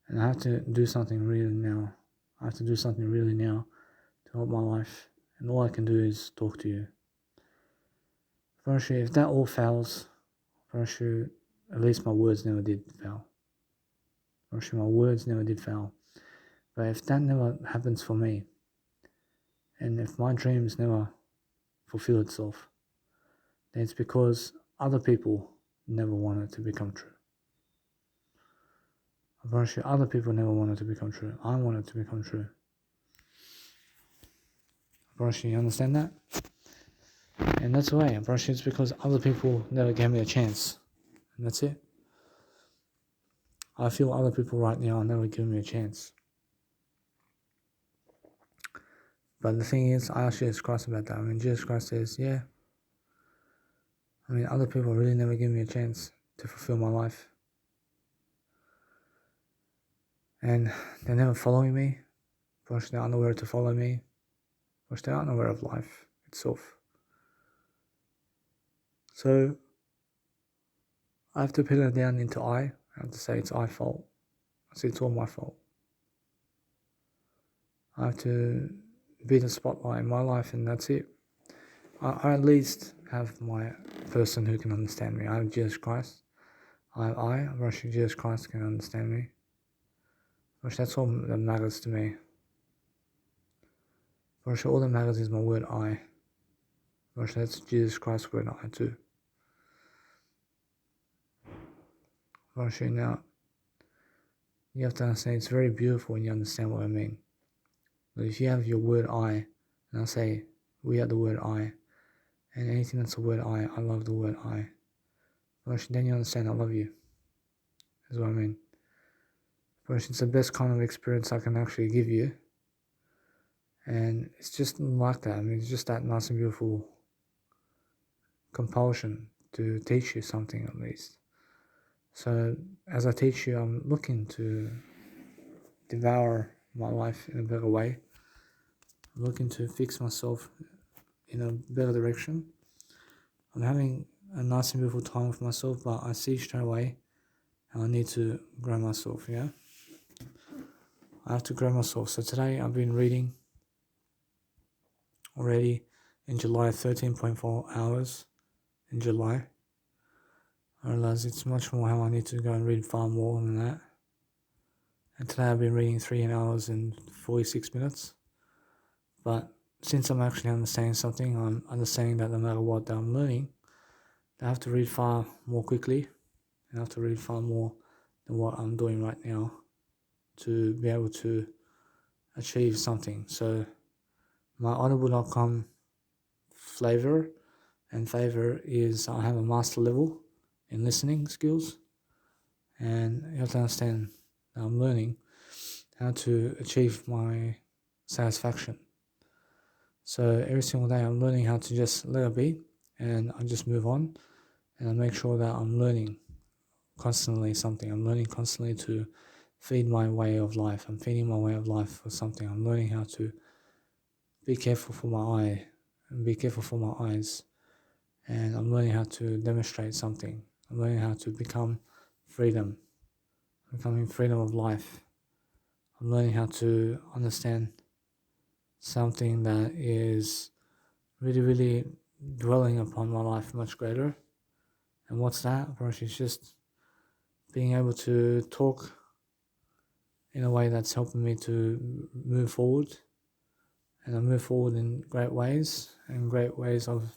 and I have to do something really now. I have to do something really now to help my life, and all I can do is talk to you. Promise you, if that all fails, promise you, at least my words never did fail. Promise you, my words never did fail. But if that never happens for me, and if my dreams never fulfill itself, then it's because other people never want it to become true. I promise you, other people never want it to become true. I want it to become true. I promise you, you understand that? And that's why, I promise you, it's because other people never gave me a chance. And that's it. I feel other people right now are never giving me a chance. But the thing is, I ask Jesus Christ about that. I mean, Jesus Christ says, yeah. I mean, other people really never give me a chance to fulfill my life. And they're never following me. Because they're unaware to follow me. Because they're unaware of life itself. So, I have to put it down into I. I have to say it's I fault. I say it's all my fault. I have to be the spotlight in my life, and that's it. I at least have my person who can understand me. I have Jesus Christ. I'm rushing Jesus Christ can understand me. Which that's all that matters to me. Which all that matters is my word I. Which that's Jesus Christ's word I too. Which now, you have to understand it's very beautiful when you understand what I mean. But if you have your word I, and I say we are the word I, and anything that's a word I love the word I. Which then you understand I love you. That's what I mean. Which it's the best kind of experience I can actually give you. And it's just like that. I mean, it's just that nice and beautiful compulsion to teach you something at least. So as I teach you, I'm looking to devour my life in a better way. I'm looking to fix myself in a better direction. I'm having a nice and beautiful time with myself, but I see straight away how I need to grow myself, yeah? I have to grow myself. So today I've been reading already in July 13.4 hours in July. I realize it's much more how I need to go and read far more than that. And today I've been reading 3 hours and 46 minutes. But since I'm actually understanding something, I'm understanding that no matter what that I'm learning, I have to read far more quickly, and I have to read far more than what I'm doing right now to be able to achieve something. So my audible.com flavor and favor is I have a master level in listening skills, and you have to understand that I'm learning how to achieve my satisfaction. So every single day I'm learning how to just let it be, and I just move on, and I make sure that I'm learning constantly something. I'm learning constantly to feed my way of life. I'm feeding my way of life for something. I'm learning how to be careful for my eye and be careful for my eyes. And I'm learning how to demonstrate something. I'm learning how to become freedom, becoming freedom of life. I'm learning how to understand something that is really, really dwelling upon my life much greater. And what's that? Approach is just being able to talk in a way that's helping me to move forward. And I move forward in great ways and great ways of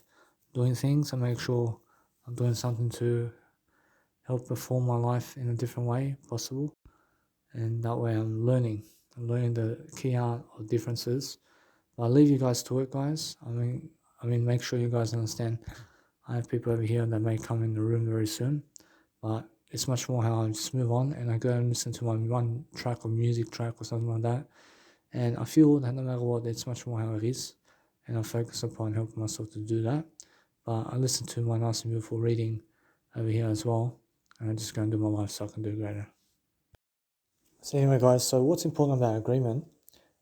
doing things. I make sure I'm doing something to help perform my life in a different way possible. And that way I'm learning. I'm learning the key art of differences. But I'll leave you guys to it, guys. I mean, make sure you guys understand. I have people over here that may come in the room very soon, but it's much more how I just move on and I go and listen to my one track or music track or something like that. And I feel that no matter what, it's much more how it is. And I focus upon helping myself to do that. But I listen to my nice and beautiful reading over here as well. And I just go and do my life so I can do greater. So anyway, guys, so what's important about agreement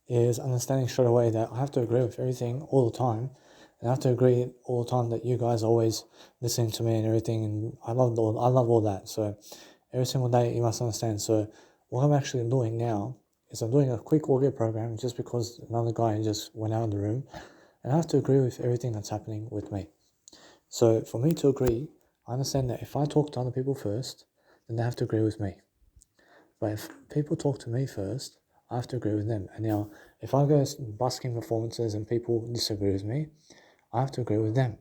is understanding straight away that I have to agree with everything all the time. And I have to agree all the time that you guys are always listening to me and everything. And I love all that. So every single day you must understand. So what I'm actually doing now is I'm doing a quick audio program just because another guy just went out of the room. And I have to agree with everything that's happening with me. So for me to agree, I understand that if I talk to other people first, then they have to agree with me. But if people talk to me first, I have to agree with them. And now, if I go busking performances and people disagree with me, I have to agree with them.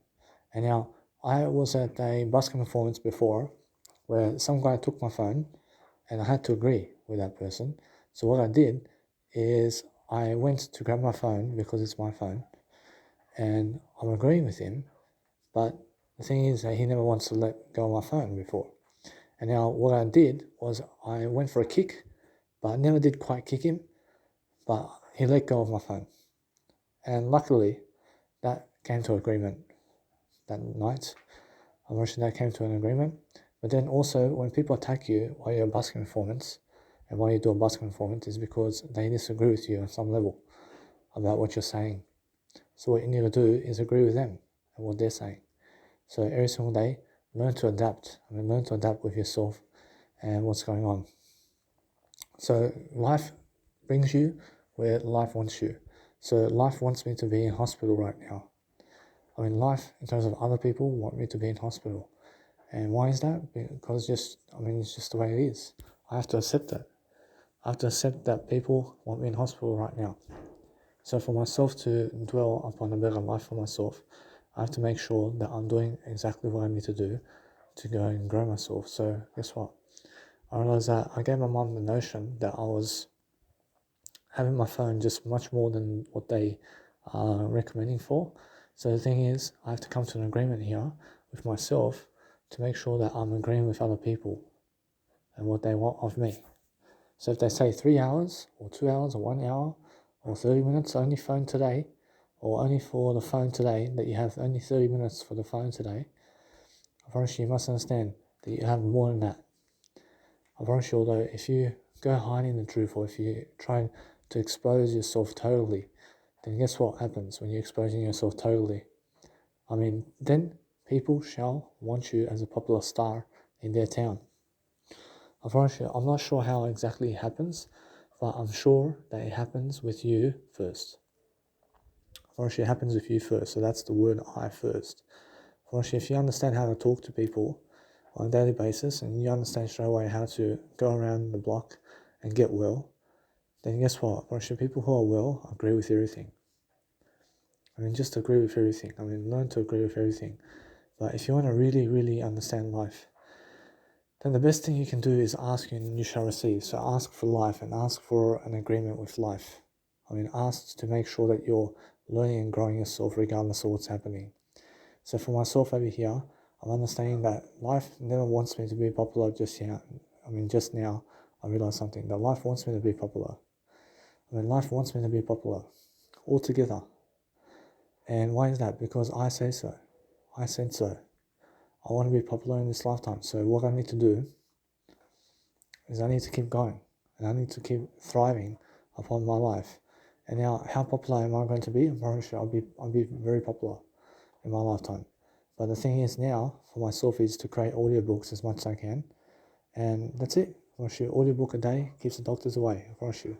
And now, I was at a busking performance before where some guy took my phone and I had to agree with that person. So what I did is I went to grab my phone because it's my phone and I'm agreeing with him. But the thing is that he never wants to let go of my phone before. And now what I did was I went for a kick, but I never did quite kick him, but he let go of my phone. And luckily, that came to agreement that night. Unfortunately, that came to an agreement. But then also, when people attack you while you're a busking performance, and why you do a busking performance is because they disagree with you on some level about what you're saying. So what you need to do is agree with them and what they're saying. So every single day, learn to adapt. Learn to adapt with yourself and what's going on. So life brings you where life wants you. So life wants me to be in hospital right now. Life, in terms of other people, want me to be in hospital. And why is that? Because it's just the way it is. I have to accept that. I have to accept that people want me in hospital right now. So for myself to dwell upon a better life for myself, I have to make sure that I'm doing exactly what I need to do to go and grow myself. So guess what? I realized that I gave my mum the notion that I was having my phone just much more than what they are recommending for. So the thing is, I have to come to an agreement here with myself to make sure that I'm agreeing with other people and what they want of me. So if they say 3 hours or 2 hours or 1 hour or 30 minutes only phone today, or only for the phone today, that you have only 30 minutes for the phone today, I promise you must understand that you have more than that. I promise you, although if you go hiding the truth or if you try to expose yourself totally, then guess what happens when you're exposing yourself totally? Then people shall want you as a popular star in their town. I promise you, I'm not sure how exactly it happens, but I'm sure that it happens with you first. I promise you, it happens with you first, so that's the word I first. I promise you, if you understand how to talk to people on a daily basis and you understand straight away how to go around the block and get well, then guess what? I promise you, people who are well agree with everything. I mean, just agree with everything. I mean, learn to agree with everything. But if you want to really, really understand life, then the best thing you can do is ask and you shall receive. So ask for life and ask for an agreement with life. I mean, ask to make sure that you're learning and growing yourself regardless of what's happening. So for myself over here, I'm understanding that life never wants me to be popular just yet. I mean, just now I realized something, that life wants me to be popular. I mean, life wants me to be popular altogether. And why is that? Because I say so. I said so. I want to be popular in this lifetime. So what I need to do is I need to keep going. And I need to keep thriving upon my life. And now, how popular am I going to be? I'm probably sure I'll be very popular in my lifetime. But the thing is now, for myself, is to create audiobooks as much as I can. And that's it. I promise you, audiobook a day keeps the doctors away. I promise you.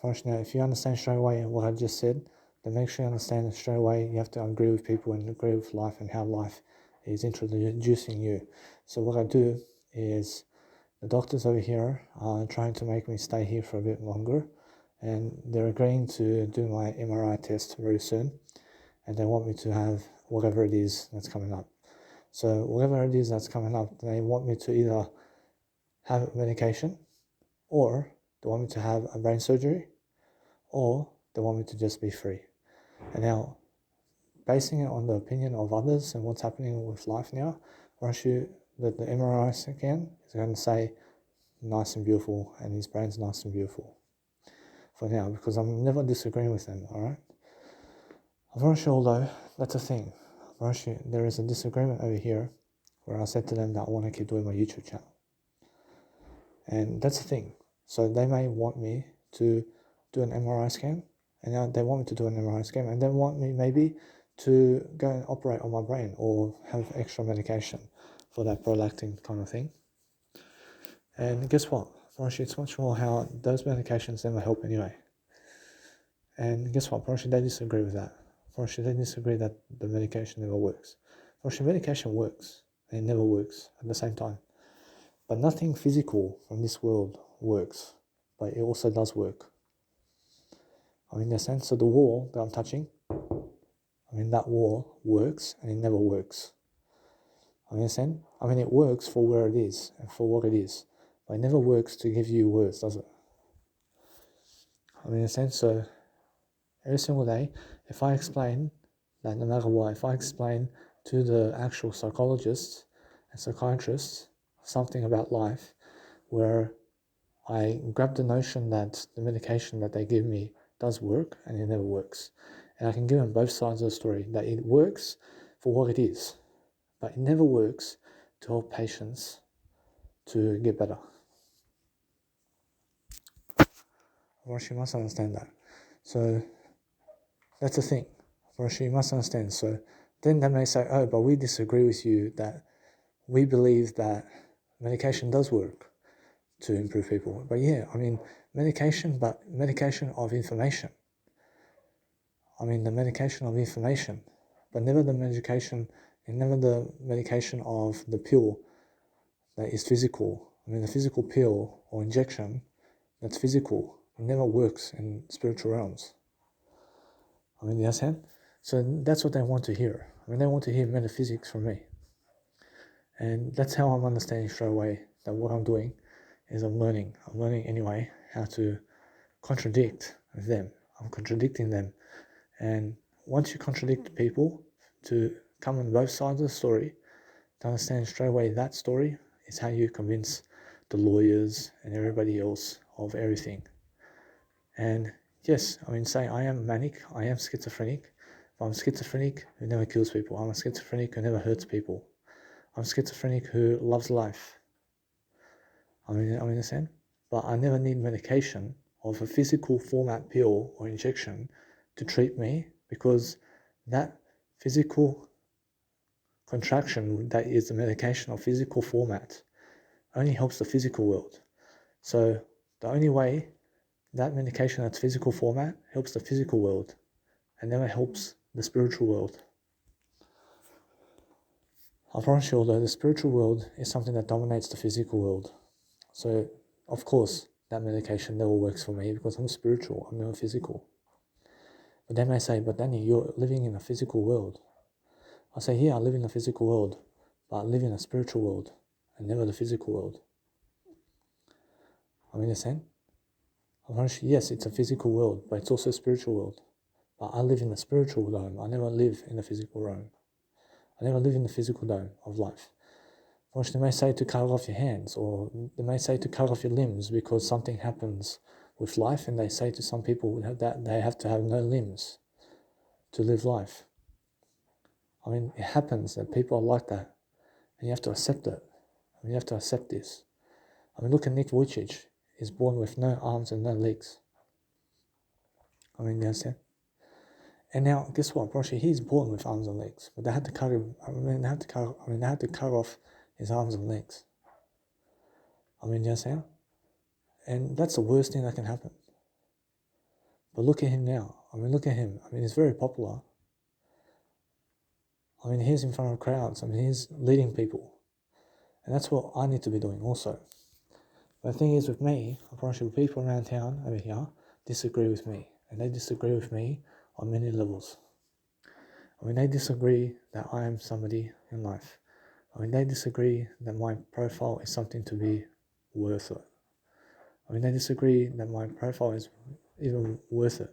Now, if you understand straight away what I just said, then make sure you understand straight away you have to agree with people and agree with life and how life is introducing you. So what I do is, the doctors over here are trying to make me stay here for a bit longer, and they're agreeing to do my MRI test very soon, and they want me to have whatever it is that's coming up. So whatever it is that's coming up, they want me to either have medication, or they want me to have a brain surgery, or they want me to just be free. And now, basing it on the opinion of others and what's happening with life now, once you that the MRI scan is going to say nice and beautiful, and his brain's nice and beautiful for now, because I'm never disagreeing with them, alright? I'm very sure though, that's a thing. I'm very sure there is a disagreement over here where I said to them that I want to keep doing my YouTube channel. And that's the thing. So they may want me to do an MRI scan, and now they want me to do an MRI scan, and they want me maybe to go and operate on my brain or have extra medication for that prolactin kind of thing. And guess what? It's much more how those medications never help anyway. And guess what? They disagree with that. They disagree that the medication never works. Medication works, and it never works at the same time. But nothing physical from this world works, but it also does work. I mean, in the sense of the wall that I'm touching, I mean, that wall works and it never works. I understand? I mean, it works for where it is and for what it is, but it never works to give you words, does it? I mean, in a sense, so every single day, if I explain that no matter what, if I explain to the actual psychologists and psychiatrists something about life where I grab the notion that the medication that they give me does work and it never works. And I can give them both sides of the story, that it works for what it is, but it never works to help patients to get better. Of course, you must understand that. So that's the thing. Of course, you must understand. So then they may say, oh, but we disagree with you, that we believe that medication does work to improve people. But yeah, I mean, medication of information. I mean, the medication of information, but never the medication of the pill that is physical. I mean, the physical pill or injection that's physical, it never works in spiritual realms. I mean, yes, so that's what they want to hear. I mean, they want to hear metaphysics from me. And that's how I'm understanding straight away that what I'm doing is I'm learning anyway how to contradict them. I'm contradicting them. And once you contradict people, to come on both sides of the story, to understand straight away that story is how you convince the lawyers and everybody else of everything. And yes, I mean, say I am manic, I am schizophrenic, but I'm schizophrenic who never kills people. I'm a schizophrenic who never hurts people. I'm schizophrenic who loves life. I mean, understand? But I never need medication of a physical format pill or injection to treat me, because that physical contraction that is the medication of physical format only helps the physical world. So the only way that medication that's physical format helps the physical world and never helps the spiritual world. I promise you, although the spiritual world is something that dominates the physical world. So, of course, that medication never works for me because I'm spiritual, I'm never physical. But they may say, but Danny, you're living in a physical world. I say, yeah, I live in a physical world, but I live in a spiritual world and never the physical world. I understand? Yes, it's a physical world, but it's also a spiritual world. But I live in the spiritual dome. I never live in the physical realm. I never live in the physical dome of life. They may say to cut off your hands, or they may say to cut off your limbs because something happens with life, and they say to some people that they have to have no limbs to live life. I mean, it happens that people are like that, and you have to accept it. I mean, you have to accept this. I mean, look at Nick Vujicic. He's born with no arms and no legs. I mean, you understand? And now, guess what? Actually, he's born with arms and legs, but they had to cut him. They had to cut off his arms and legs. I mean, you understand? And that's the worst thing that can happen. But look at him now. I mean, look at him. I mean, he's very popular. I mean, he's in front of crowds. I mean, he's leading people. And that's what I need to be doing also. But the thing is with me, unfortunately, people around town over here disagree with me. And they disagree with me on many levels. I mean, they disagree that I am somebody in life. I mean, they disagree that my profile is something to be worth it. I mean, they disagree that my profile is even worth it.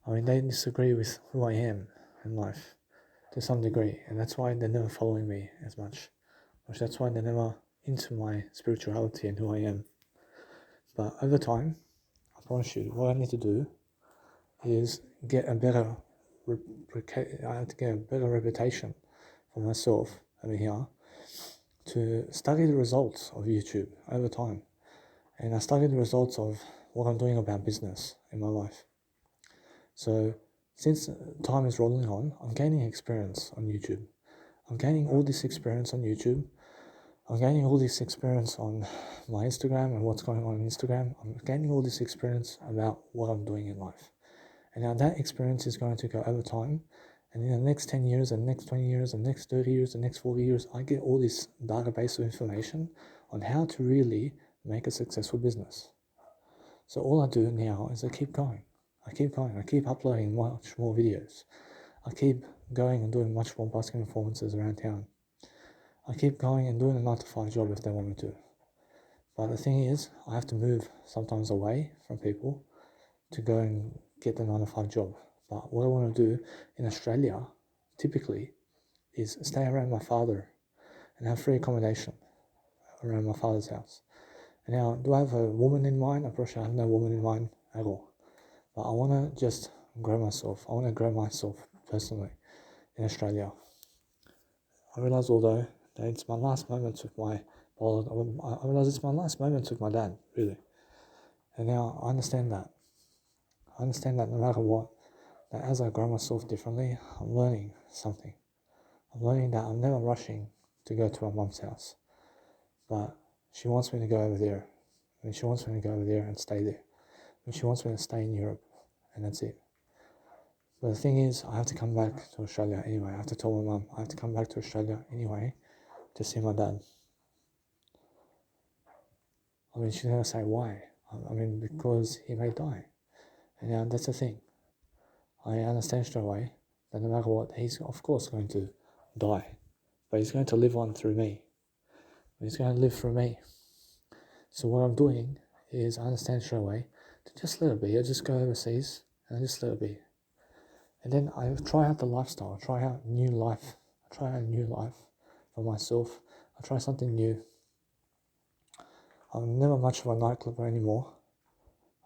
I mean, they disagree with who I am in life to some degree, and that's why they're never following me as much. Or that's why they're never into my spirituality and who I am. But over time, I promise you, what I need to do is get a better reputation for myself over here, to study the results of YouTube over time. And I studied the results of what I'm doing about business in my life. So since time is rolling on, I'm gaining experience on YouTube. I'm gaining all this experience on YouTube. I'm gaining all this experience on my Instagram and what's going on Instagram. I'm gaining all this experience about what I'm doing in life. And now that experience is going to go over time. And in the next 10 years, and next 20 years, and next 30 years, and next 40 years, I get all this database of information on how to really make a successful business. So all I do now is I keep going. I keep uploading much more videos. I keep going and doing much more busking performances around town. I keep going and doing a 9-to-5 job if they want me to. But the thing is, I have to move sometimes away from people to go and get the 9-to-5 job. But what I want to do in Australia, typically, is stay around my father and have free accommodation around my father's house. And now, do I have a woman in mind? Unfortunately, I have no woman in mind at all. But I want to just grow myself. I want to grow myself personally in Australia. I realise, although, that it's my last moments with my I realise it's my last moments with my dad, really. And now I understand that. I understand that no matter what, that as I grow myself differently, I'm learning something. I'm learning that I'm never rushing to go to my mum's house. But she wants me to go over there. I mean, she wants me to go over there and stay there. I mean, she wants me to stay in Europe. And that's it. But the thing is, I have to come back to Australia anyway. I have to tell my mum I have to come back to Australia anyway to see my dad. I mean, she's going to say, why? I mean, because he may die. And that's the thing. I understand straight away that no matter what, he's of course going to die. But he's going to live on through me. He's going to live through me. So what I'm doing is I understand straight away to just let it be. I just go overseas and I just let it be. And then I try out the lifestyle. I try out new life. I try out a new life for myself. I try something new. I'm never much of a nightclubber anymore.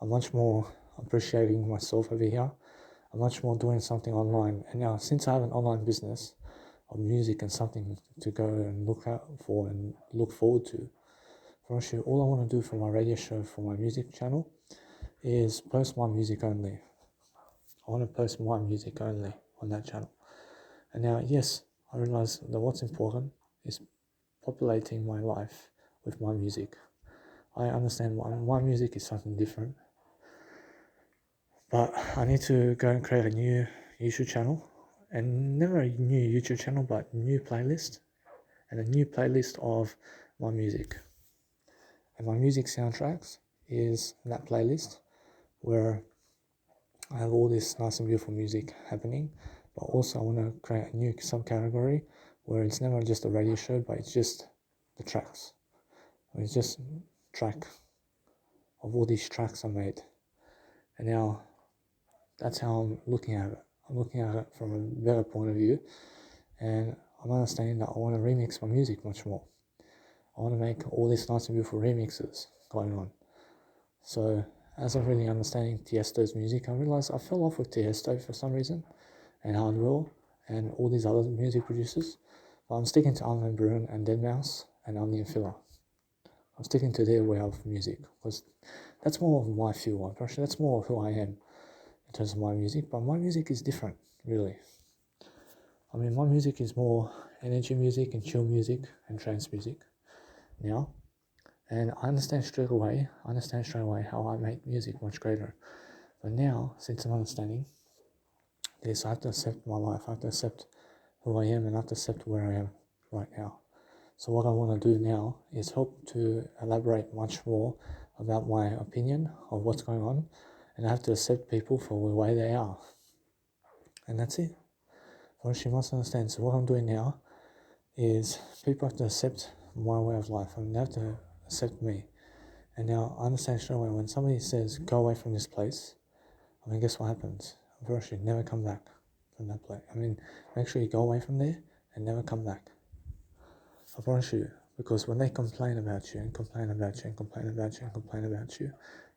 I'm much more appreciating myself over here. I'm much more doing something online. And now, since I have an online business of music and something to go and look out for and look forward to, for sure, all I want to do for my radio show, for my music channel, is post my music only. I want to post my music only on that channel. And now, yes, I realize that what's important is populating my life with my music. I understand my music is something different. But I need to go and create a new YouTube channel. And never a new YouTube channel, but a new playlist. And a new playlist of my music. And my music soundtracks is that playlist where I have all this nice and beautiful music happening, but also I want to create a new subcategory where it's never just a radio show, but it's just the tracks. It's just track of all these tracks I made. And now that's how I'm looking at it. I'm looking at it from a better point of view, and I'm understanding that I want to remix my music much more. I want to make all these nice and beautiful remixes going on. So as I'm really understanding Tiesto's music, I realized I fell off with Tiesto for some reason, and Hardwell, and all these other music producers. But I'm sticking to Armin van Buuren and Deadmau5 and Aly and Fila. I'm sticking to their way of music, because that's more of my feel. That's more of who I am in terms of my music, but my music is different, really. I mean, my music is more energy music and chill music and trance music now, and I understand straight away how I make music much greater. But now, since I'm understanding this, I have to accept my life, I have to accept who I am, and I have to accept where I am right now. So what I want to do now is help to elaborate much more about my opinion of what's going on, and I have to accept people for the way they are. And that's it. What you must understand. So what I'm doing now is people have to accept my way of life, and they have to accept me. And now I understand straight away when somebody says, go away from this place, I mean, guess what happens? Unfortunately, never come back from that place. I mean, make sure you go away from there and never come back. I promise you, because when they complain about you and complain about you and complain about you and complain about you,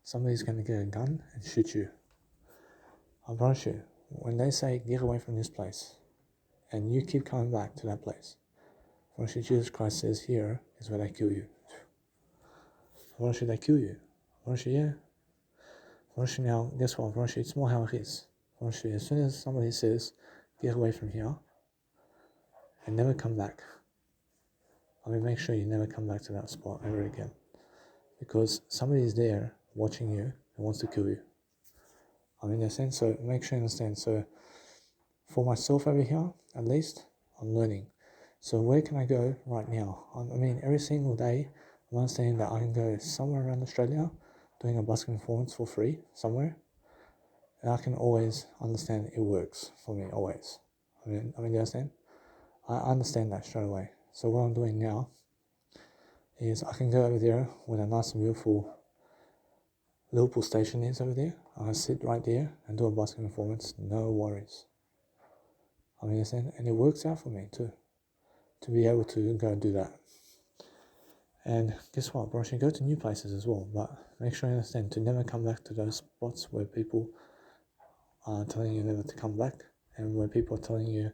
somebody's going to get a gun and shoot you. I promise you, when they say, get away from this place, and you keep coming back to that place, I promise you, Jesus Christ says, here is where they kill you. I promise you, they kill you. I promise you, yeah. I promise you now, guess what? I promise you, it's more how it is. I promise you, as soon as somebody says, get away from here, and never come back, I mean, make sure you never come back to that spot ever again. Because somebody is there watching you and wants to kill you. I mean, in a sense, so make sure you understand. So for myself over here, at least, I'm learning. So where can I go right now? I mean, every single day, I'm understanding that I can go somewhere around Australia doing a busking performance for free somewhere. And I can always understand it works for me, always. I mean, you understand? I understand that straight away. So what I'm doing now is I can go over there with a nice and beautiful Liverpool station is over there. I can sit right there and do a busking performance, no worries. I mean, and it works out for me too, to be able to go and do that. And guess what, bro? You go to new places as well, but make sure you understand to never come back to those spots where people are telling you never to come back, and where people are telling you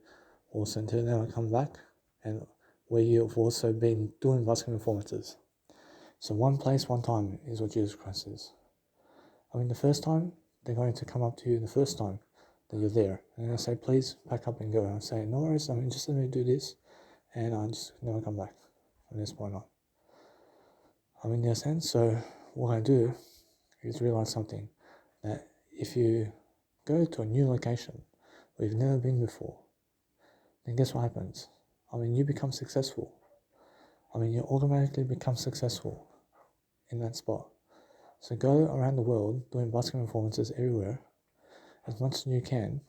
also to never come back, and where you've also been doing busking performances. So one place, one time is what Jesus Christ says. I mean, the first time, they're going to come up to you the first time that you're there, and they say, please pack up and go. And I say, no worries, I mean, just let me do this, and I just never come back from this point on. I mean, in a sense, so what I do is realize something, that if you go to a new location where you've never been before, then guess what happens? I mean, you become successful. I mean, you automatically become successful in that spot. So go around the world doing busking performances everywhere as much as you can,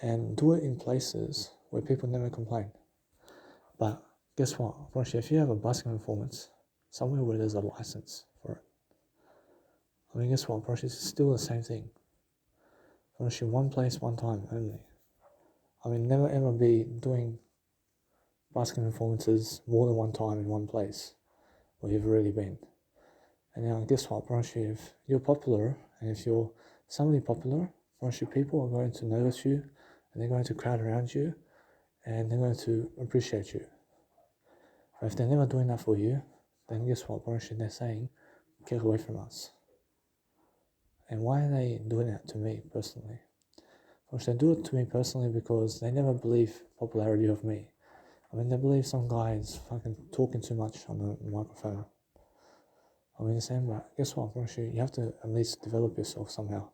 and do it in places where people never complain. But guess what? If you have a busking performance somewhere where there's a license for it, I mean, guess what? It's still the same thing. One place, one time only. I mean, never ever be doing busking performances more than one time in one place where you've already been. And now, guess what? If you're popular, and if you're somebody popular, people are going to notice you, and they're going to crowd around you, and they're going to appreciate you. But if they're never doing that for you, then guess what? They're saying, get away from us. And why are they doing that to me personally? They do it to me personally because they never believe popularity of me. I mean, they believe some guy is fucking talking too much on the microphone. I mean, but guess what? You have to at least develop yourself somehow.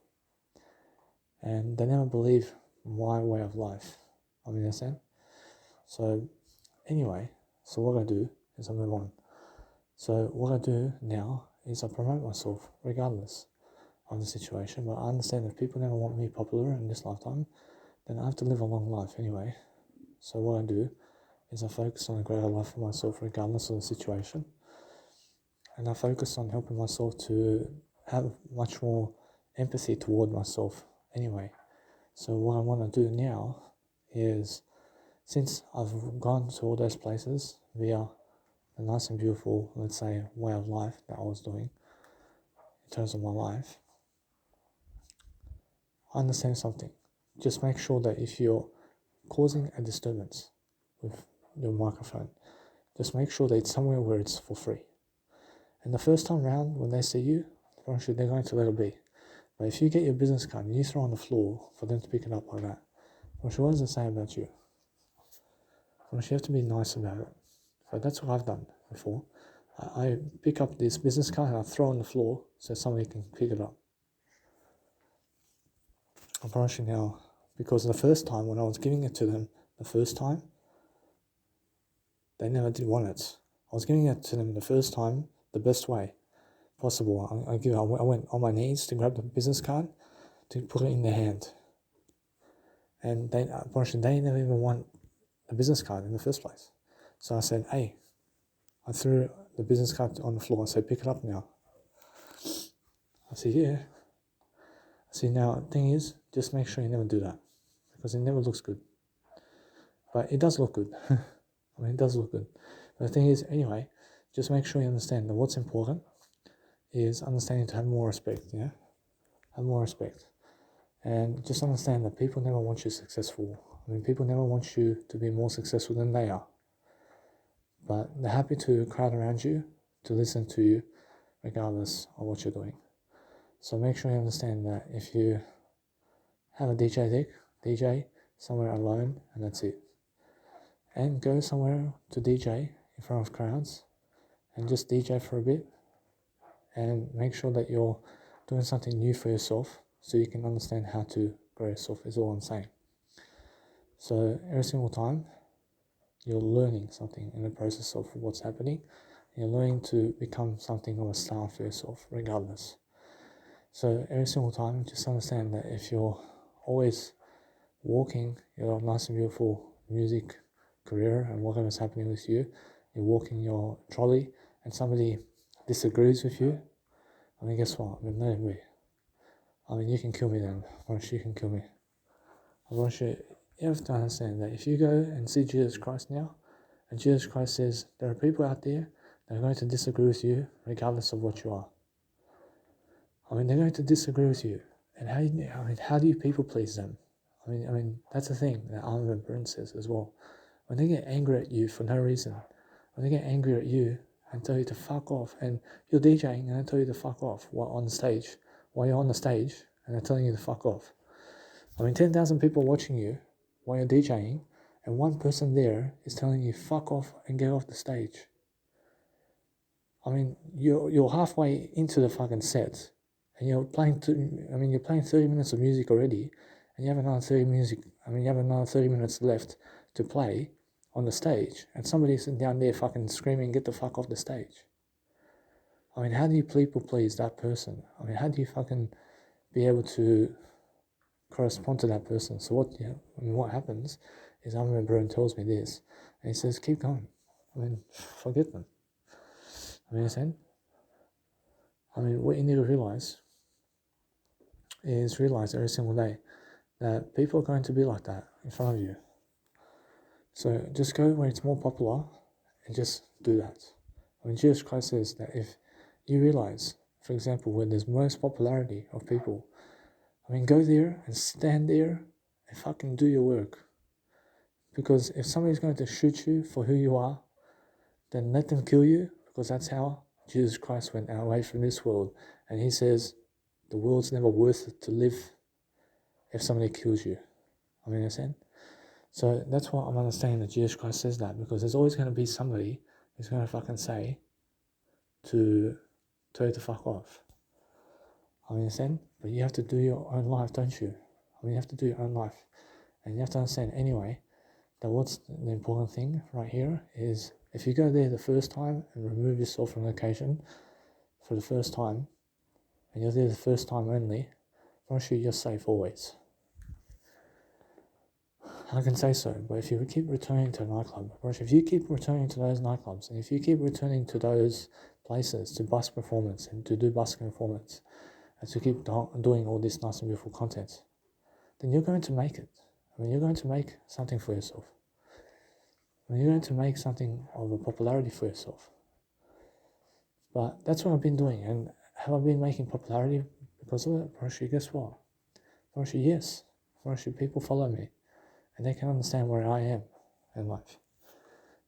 And they never believe my way of life. I mean, So, anyway, so what I do is I move on. So what I do now is I promote myself regardless. of the situation, but I understand if people never want me popular in this lifetime, then I have to live a long life anyway. So what I do is I focus on a greater life for myself regardless of the situation. And I focus on helping myself to have much more empathy toward myself anyway. So what I want to do now is, since I've gone to all those places via the nice and beautiful, let's say, way of life that I was doing in terms of my life, I understand something. Just make sure that if you're causing a disturbance with your microphone, just make sure that it's somewhere where it's for free. And the first time round, when they see you, they're going to let it be. But if you get your business card and you throw on the floor for them to pick it up like that, what does it say about you? You have to be nice about it. So that's what I've done before. I pick up this business card and I throw it on the floor so somebody can pick it up. I promise you now, because the first time when I was giving it to them, the first time, they never did want it. I was giving it to them the first time the best way possible. I went on my knees to grab the business card to put it in their hand. And they never even want a business card in the first place. So I said, hey, I threw the business card on the floor. I said, pick it up now. I said, yeah. I said, now, the thing is, just make sure you never do that, because it never looks good. But it does look good. It does look good. But the thing is, anyway, just make sure you understand that what's important is understanding to have more respect, yeah? Have more respect. And just understand that people never want you successful. People never want you to be more successful than they are. But they're happy to crowd around you, to listen to you, regardless of what you're doing. So make sure you understand that if you have a DJ somewhere alone, and that's it. And go somewhere to DJ in front of crowds and just DJ for a bit, and make sure that you're doing something new for yourself so you can understand how to grow yourself, is all I'm saying. So every single time you're learning something in the process of what's happening, you're learning to become something of a star for yourself regardless. So every single time, just understand that if you're always walking your nice and beautiful music career and whatever's happening with you, you're walking your trolley and somebody disagrees with you, guess what? Let me. You can kill me then. You can kill me. You have to understand that if you go and see Jesus Christ now, and Jesus Christ says there are people out there that are going to disagree with you regardless of what you are. They're going to disagree with you. And how do you people please them? That's the thing that Armin van Buuren says as well. When they get angry at you for no reason, when they get angry at you and tell you to fuck off, and you're DJing and they tell you to fuck off while you're on the stage, and they're telling you to fuck off. 10,000 people watching you while you're DJing, and one person there is telling you fuck off and get off the stage. You're halfway into the fucking set, and you're playing 30 minutes of music already, and you have another 30 minutes left to play on the stage, and somebody's down there fucking screaming, get the fuck off the stage. How do you people please that person? How do you fucking be able to correspond to that person? So what happens is Armin van Buuren tells me this, and he says, keep going. Forget them. Understand? What you need to realize every single day that people are going to be like that in front of you. So just go where it's more popular and just do that. Jesus Christ says that if you realize, for example, where there's most popularity of people, go there and stand there and fucking do your work. Because if somebody's going to shoot you for who you are, then let them kill you, because that's how Jesus Christ went away from this world. And he says the world's never worth it to live if somebody kills you. Understand? So that's why I'm understanding that Jesus Christ says that, because there's always going to be somebody who's going to fucking say to tell you to fuck off. Understand? But you have to do your own life, don't you? You have to do your own life. And you have to understand anyway that what's the important thing right here is, if you go there the first time and remove yourself from the occasion for the first time, and you're there the first time only, I promise you, you're safe always. I can say so, but if you keep returning to a nightclub, if you keep returning to those nightclubs, and if you keep returning to those places to busk performance and to do busking performance, and to keep doing all this nice and beautiful content, then you're going to make it. You're going to make something for yourself. You're going to make something of a popularity for yourself. But that's what I've been doing, and have I been making popularity because of it? Actually, guess what? Actually, yes. Actually, people follow me, and they can understand where I am in life.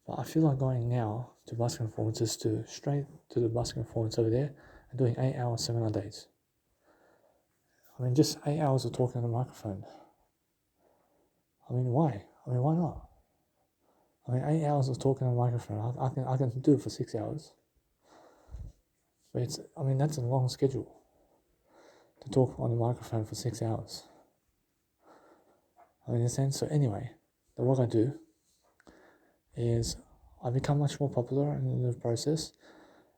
But I feel like going now to busking performances, straight to the busking performance over there, and doing 8-hour seminar days. Just 8 hours of talking on the microphone. Why? Why not? 8 hours of talking on the microphone, I can do it for 6 hours. But that's a long schedule to talk on the microphone for 6 hours. In a sense, so anyway, what I do is I become much more popular in the process,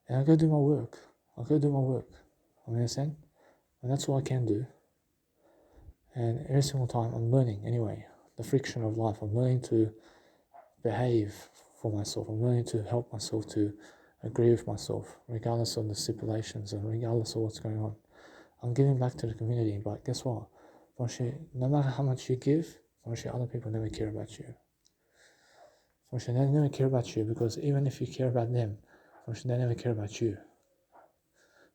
and I go do my work. In a sense, and that's all I can do. And every single time I'm learning anyway, the friction of life. I'm learning to behave for myself. I'm learning to help myself to agree with myself, regardless of the stipulations and regardless of what's going on. I'm giving back to the community, but guess what? No matter how much you give, other people never care about you. They never care about you, because even if you care about them, they never care about you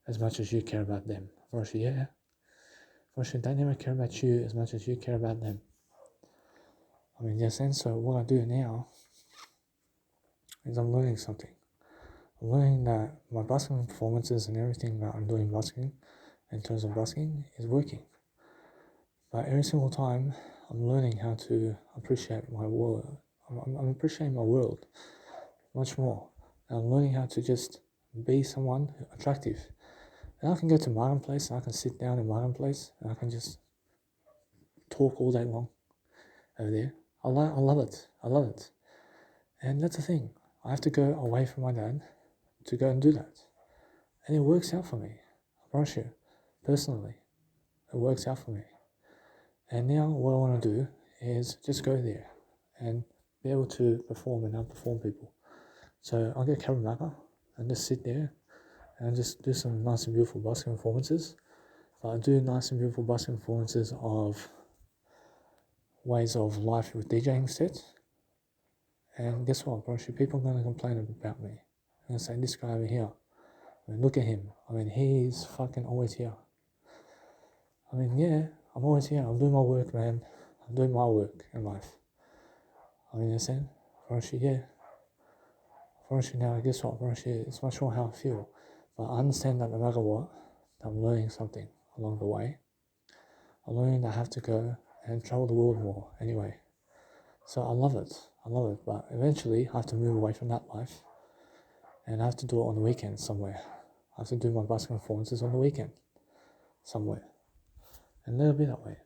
as much as you care about them. They never care about you as much as you care about them. In a sense, so what I do now is I'm learning something. I'm learning that my busking performances and everything that I'm doing busking, in terms of busking, is working. But every single time, I'm learning how to appreciate my world. I'm appreciating my world much more. And I'm learning how to just be someone attractive. And I can go to Marketplace, and I can sit down in Marketplace, and I can just talk all day long over there. I love it. And that's the thing. I have to go away from my dad to go and do that. And it works out for me. I promise you. Personally, it works out for me. And now what I want to do is just go there and be able to perform and outperform people. So I'll get camera mapper and just sit there and just do some nice and beautiful busking performances. But I do nice and beautiful busking performances of ways of life with DJing sets. And guess what? People are going to complain about me. They're going to say, this guy over here, look at him. He's fucking always here. Yeah, I'm always here. I'm doing my work, man. I'm doing my work in life. You understand? Yeah. Now, guess what? It's much more how I feel. But I understand that no matter what, I'm learning something along the way. I'm learning that I have to go and travel the world more anyway. So I love it. But eventually I have to move away from that life. And I have to do it on the weekend somewhere. I have to do my busking performances on the weekend somewhere. And let it be that way.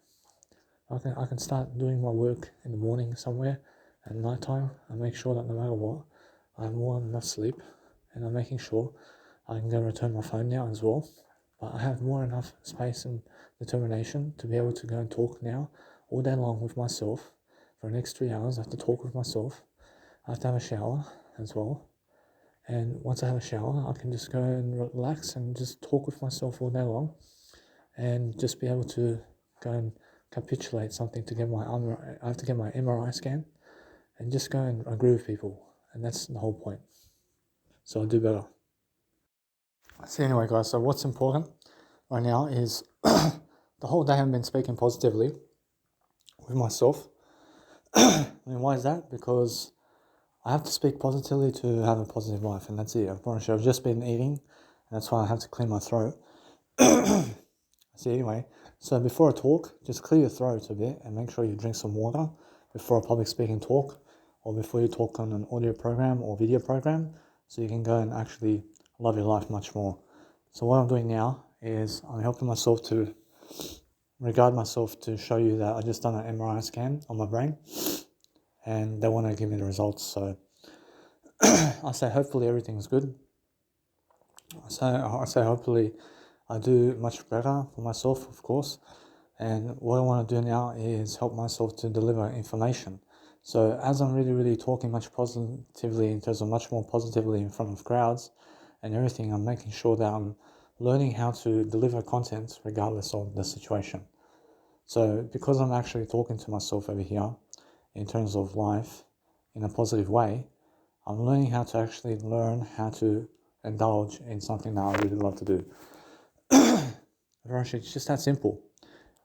I can start doing my work in the morning somewhere, and nighttime I make sure that no matter what, I have more than enough sleep, and I'm making sure I can go return my phone now as well. But I have more than enough space and determination to be able to go and talk now all day long with myself. For the next 3 hours I have to talk with myself. I have to have a shower as well. And once I have a shower, I can just go and relax and just talk with myself all day long, and just be able to go and capitulate something to get I have to get my MRI scan, and just go and agree with people. And that's the whole point. So I'll do better. So anyway, guys, so what's important right now is the whole day I've been speaking positively with myself. Why is that? Because I have to speak positively to have a positive life, and that's it. I've just been eating, and that's why I have to clear my throat. Anyway, so before I talk, just clear your throat a bit and make sure you drink some water before a public speaking talk, or before you talk on an audio program or video program, so you can go and actually love your life much more. So what I'm doing now is I'm helping myself to regard myself to show you that I just done an MRI scan on my brain, and they want to give me the results. So I say hopefully everything's good. I say hopefully I do much better for myself, of course. And what I want to do now is help myself to deliver information. So as I'm really talking much positively, in terms of much more positively in front of crowds and everything, I'm making sure that I'm learning how to deliver content regardless of the situation. So because I'm actually talking to myself over here in terms of life in a positive way, I'm learning how to actually learn how to indulge in something that I really love to do. It's just that simple.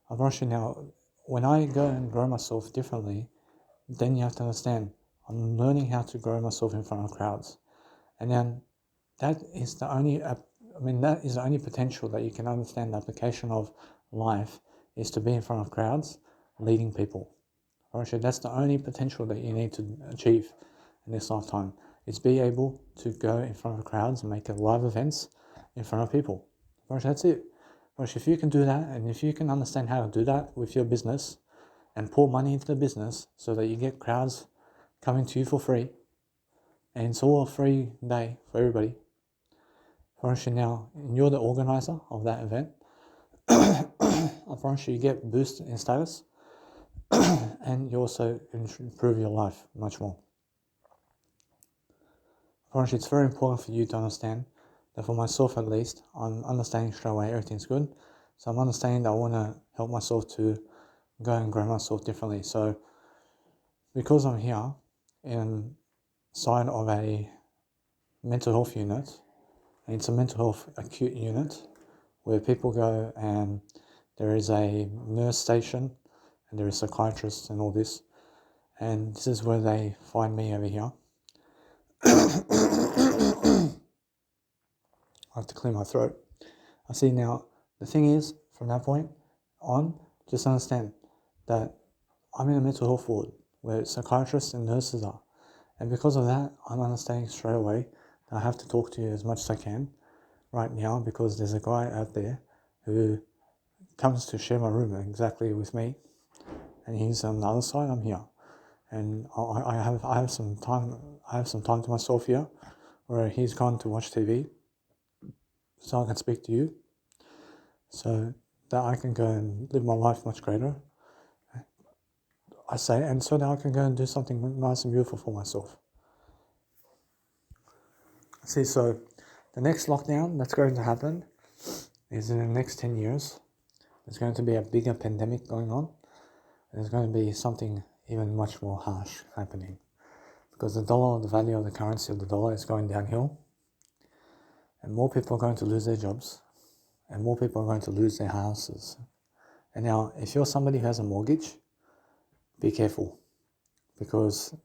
Now, when I go and grow myself differently, then you have to understand I'm learning how to grow myself in front of crowds. And then that is the only potential that you can understand the application of life is to be in front of crowds, leading people. That's the only potential that you need to achieve in this lifetime, is be able to go in front of crowds and make live events in front of people. That's it. If you can do that, and if you can understand how to do that with your business and pour money into the business so that you get crowds coming to you for free, and it's all a free day for everybody. Now, and you're the organizer of that event. You get boost in status, and you also improve your life much more. It's very important for you to understand that, for myself at least, I'm understanding straight away everything's good. So I'm understanding that I want to help myself to go and grow myself differently. So because I'm here inside of a mental health unit, and it's a mental health acute unit where people go and there is a nurse station and there is psychiatrists and all this, and this is where they find me over here. I have to clear my throat. I see now, the thing is, from that point on, just understand that I'm in a mental health ward where psychiatrists and nurses are. And because of that, I'm understanding straight away that I have to talk to you as much as I can right now, because there's a guy out there who comes to share my room exactly with me, and he's on the other side, I'm here. And I have some time to myself here, where he's gone to watch TV, so I can speak to you, so that I can go and live my life much greater. I say, and so that I can go and do something nice and beautiful for myself. See, so the next lockdown that's going to happen is in the next 10 years. There's going to be a bigger pandemic going on. There's going to be something even much more harsh happening, because the value of the currency of the dollar is going downhill, and more people are going to lose their jobs, and more people are going to lose their houses. And now, if you're somebody who has a mortgage, be careful, because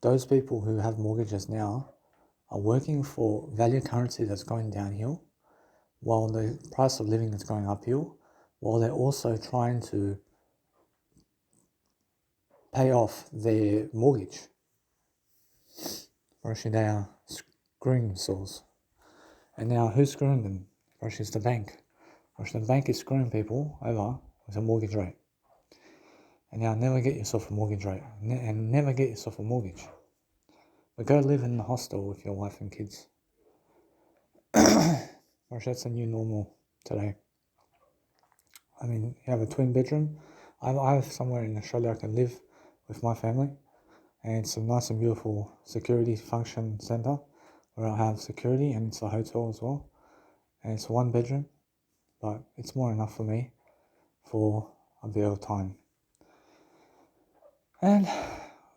those people who have mortgages now are working for value currency that's going downhill, while the price of living is going uphill, while they're also trying to pay off their mortgage. Actually, they are screwing themselves. And now, who's screwing them? Actually, it's the bank. Actually, the bank is screwing people over with a mortgage rate. And now, never get yourself a mortgage rate, and never get yourself a mortgage. But go live in the hostel with your wife and kids. That's a new normal today. I mean, you have a twin bedroom. I have somewhere in Australia I can live with my family, and it's a nice and beautiful security function centre where I have security, and it's a hotel as well, and it's 1 bedroom, but it's more enough for me for a bit of time. And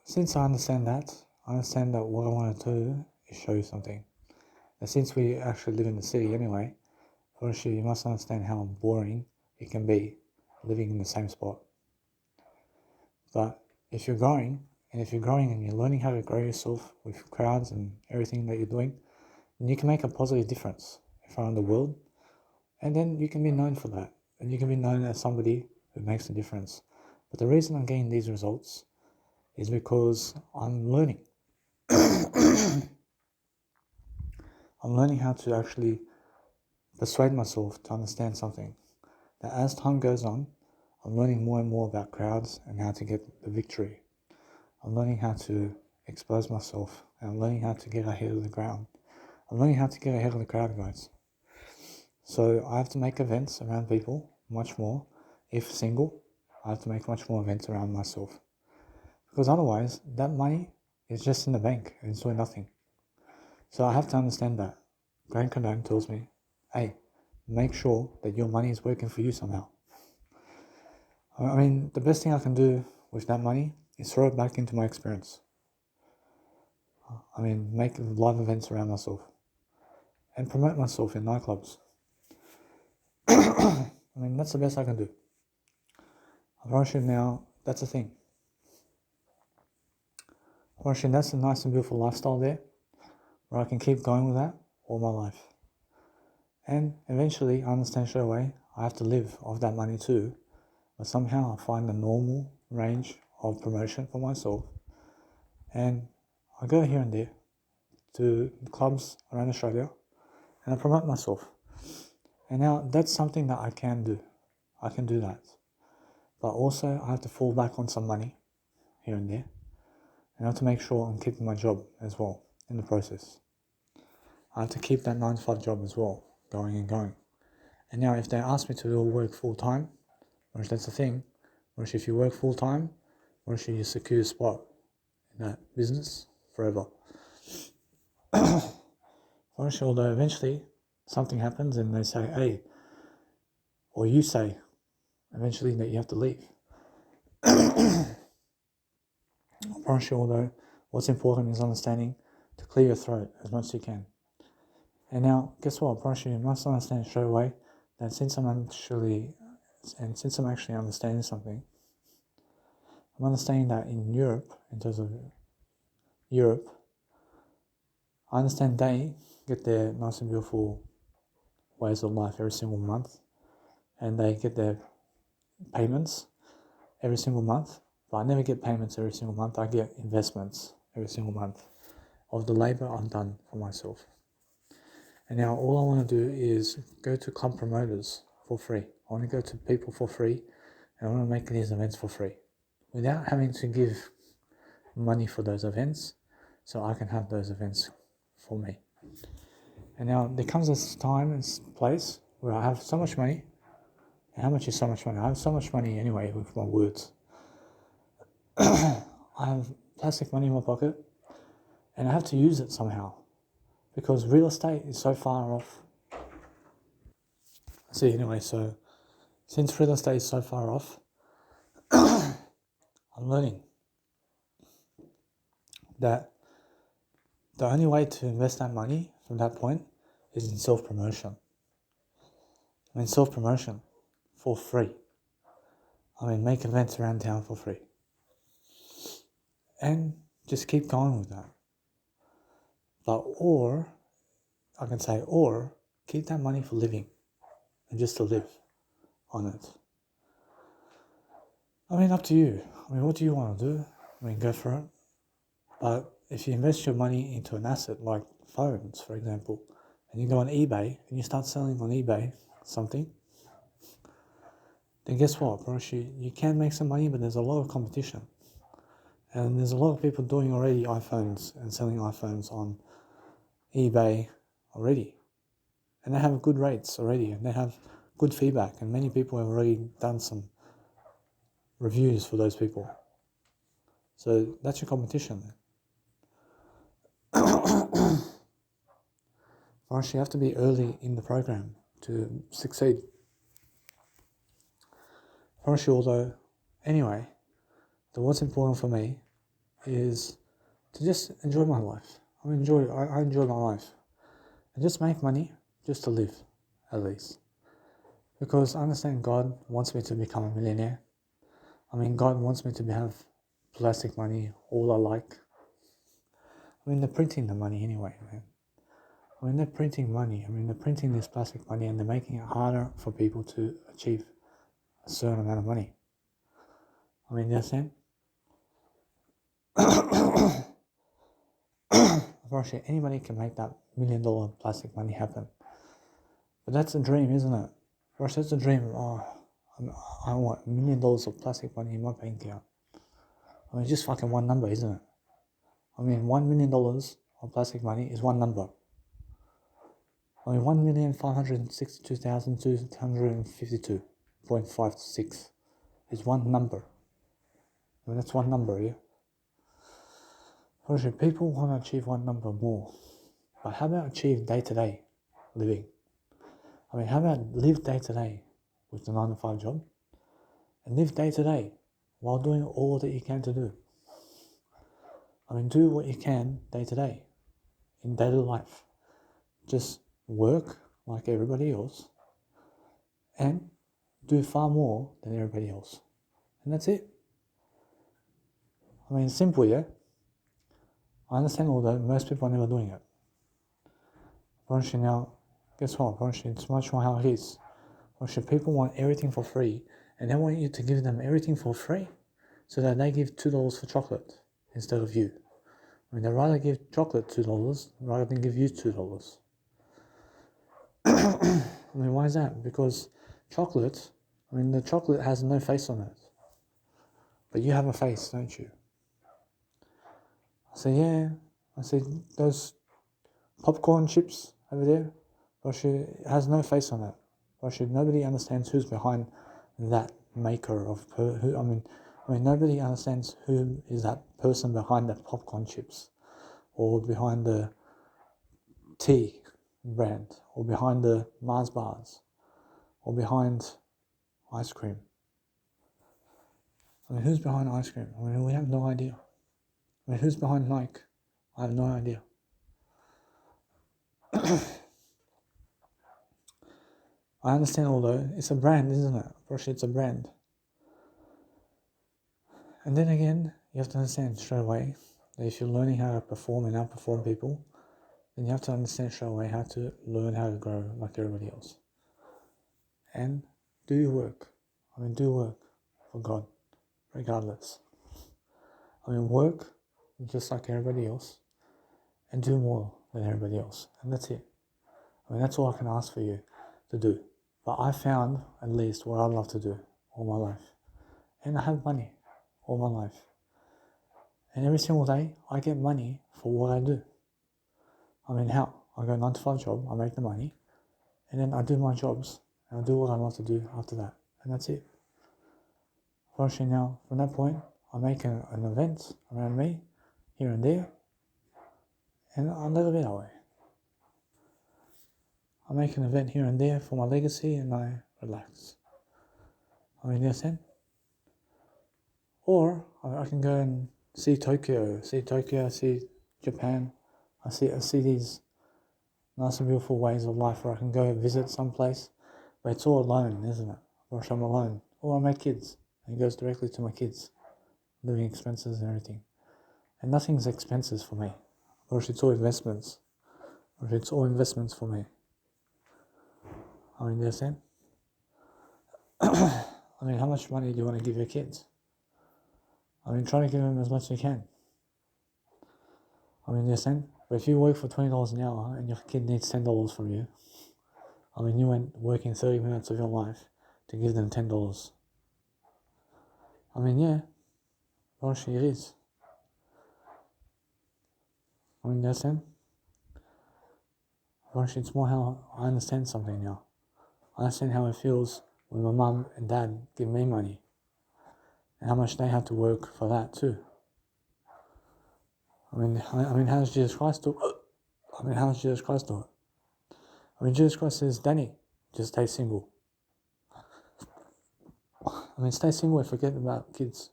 since I understand that what I want to do is show you something. And since we actually live in the city anyway, firstly, you must understand how boring it can be living in the same spot. But if you're growing and you're learning how to grow yourself with crowds and everything that you're doing, then you can make a positive difference in front of the world, and then you can be known for that, and you can be known as somebody who makes a difference. But the reason I'm getting these results is because I'm learning. I'm learning how to actually persuade myself to understand something. That as time goes on, I'm learning more and more about crowds and how to get the victory. I'm learning how to expose myself, and I'm learning how to get ahead of the ground. I'm learning how to get ahead of the crowd, guys. So I have to make events around people much more. If single, I have to make much more events around myself. Because otherwise, that money is just in the bank and it's doing nothing. So I have to understand that. Grant Cardone tells me, hey, make sure that your money is working for you somehow. I mean, the best thing I can do with that money is throw it back into my experience. I mean, make live events around myself and promote myself in nightclubs. I mean, that's the best I can do. I promise you now, that's the thing. I promise you that's a nice and beautiful lifestyle there, where I can keep going with that all my life. And eventually, I understand straight away, I have to live off that money too, but somehow I find a normal range of promotion for myself, and I go here and there to clubs around Australia, and I promote myself. And now that's something that I can do. I can do that. But also, I have to fall back on some money here and there, and I have to make sure I'm keeping my job as well in the process. I have to keep that 9 to 5 job as well, going and going. And now if they ask me to work full time, which that's the thing, which if you work full time, which you secure a spot in that business forever. Which although eventually something happens and they say, hey, or you say eventually that you have to leave. Although what's important is understanding to clear your throat as much as you can. And now, guess what? You must understand straight away that since I'm actually understanding something, I'm understanding that in Europe, in terms of Europe, I understand they get their nice and beautiful ways of life every single month, and they get their payments every single month, but I never get payments every single month. I get investments every single month of the labor I've done for myself. And now all I want to do is go to club promoters for free. I want to go to people for free, and I want to make these events for free without having to give money for those events, so I can have those events for me. And now there comes this time and place where I have so much money. And how much is so much money? I have so much money anyway with my words. I have plastic money in my pocket, and I have to use it somehow, because real estate is so far off. See, anyway, so since real estate is so far off, I'm learning that the only way to invest that money from that point is in self-promotion. I mean, self-promotion for free. I mean, make events around town for free. And just keep going with that. But, or keep that money for living and just to live on it. I mean, up to you. I mean, what do you want to do? I mean, go for it. But if you invest your money into an asset like phones, for example, and you go on eBay and you start selling on eBay something, then guess what? You can make some money, but there's a lot of competition. And there's a lot of people doing already iPhones and selling iPhones on eBay already. And they have good rates already, and they have good feedback, and many people have already done some reviews for those people. So that's your competition. First, you have to be early in the program to succeed. First, although, anyway, what's important for me is to just enjoy my life. I enjoy my life. And just make money just to live, at least. Because I understand God wants me to become a millionaire. I mean, God wants me to have plastic money, all I like. I mean, they're printing the money anyway, man. I mean, they're printing money. I mean, they're printing this plastic money and they're making it harder for people to achieve a certain amount of money. I mean, you understand? Unfortunately, anybody can make that $1 million plastic money happen. But that's a dream, isn't it? First, that's a dream. I want $1 million of plastic money in my bank account. I mean, it's just fucking one number, isn't it? I mean, $1 million of plastic money is one number. I mean, 1,562,252.56 is one number. I mean, that's one number, yeah? Obviously, people want to achieve one number more. But how about achieve day-to-day living? I mean, how about live day-to-day with the 9-to-5 job? And live day-to-day while doing all that you can to do. I mean, do what you can day-to-day in daily life. Just work like everybody else and do far more than everybody else. And that's it. I mean, it's simple, yeah? I understand all that. Most people are never doing it. Honestly, now, guess what? Honestly, it's much more how it is. Honestly, people want everything for free, and they want you to give them everything for free so that they give $2 for chocolate instead of you. I mean, they'd rather give chocolate $2 rather than give you $2. I mean, why is that? Because chocolate, the chocolate has no face on it. But you have a face, don't you? I say, yeah. I say, those popcorn chips over there, it has no face on it. Nobody understands who's behind that maker of nobody understands who is that person behind that popcorn chips, or behind the tea brand, or behind the Mars bars, or behind ice cream. I mean, who's behind ice cream? I mean, we have no idea. I mean, who's behind Nike? I have no idea. I understand, although it's a brand, isn't it? Actually, it's a brand. And then again, you have to understand straight away that if you're learning how to perform and outperform people, then you have to understand straight away how to learn how to grow like everybody else. And do your work. I mean, do work for God, regardless. I mean, work just like everybody else and do more than everybody else. And that's it. I mean, that's all I can ask for you to do. But I found at least what I love to do all my life. And I have money all my life. And every single day, I get money for what I do. I mean, how? I go 9-to-5 job, I make the money, and then I do my jobs, and I do what I love to do after that. And that's it. Fortunately now, from that point, I make an event around me, here and there, and I live it that way. I make an event here and there for my legacy, and I relax. I mean, you understand? Or I can go and see Tokyo, see Japan. I see these nice and beautiful ways of life where I can go visit someplace, but it's all alone, isn't it? Or I'm alone. Or I make kids, and it goes directly to my kids, living expenses and everything. And nothing's expenses for me. Or it's all investments. Or it's all investments for me. I mean, you understand? I mean, how much money do you want to give your kids? I mean, try to give them as much as you can. I mean, you understand? But if you work for $20 an hour and your kid needs $10 from you, I mean, you went working 30 minutes of your life to give them $10. I mean, yeah, actually it is. I mean, you understand? Actually, it's more how I understand something now. I understand how it feels when my mum and dad give me money, and how much they have to work for that too. I mean, how does Jesus Christ do it? I mean, how does Jesus Christ do it? I mean, Jesus Christ says, Danny, just stay single. I mean, stay single and forget about kids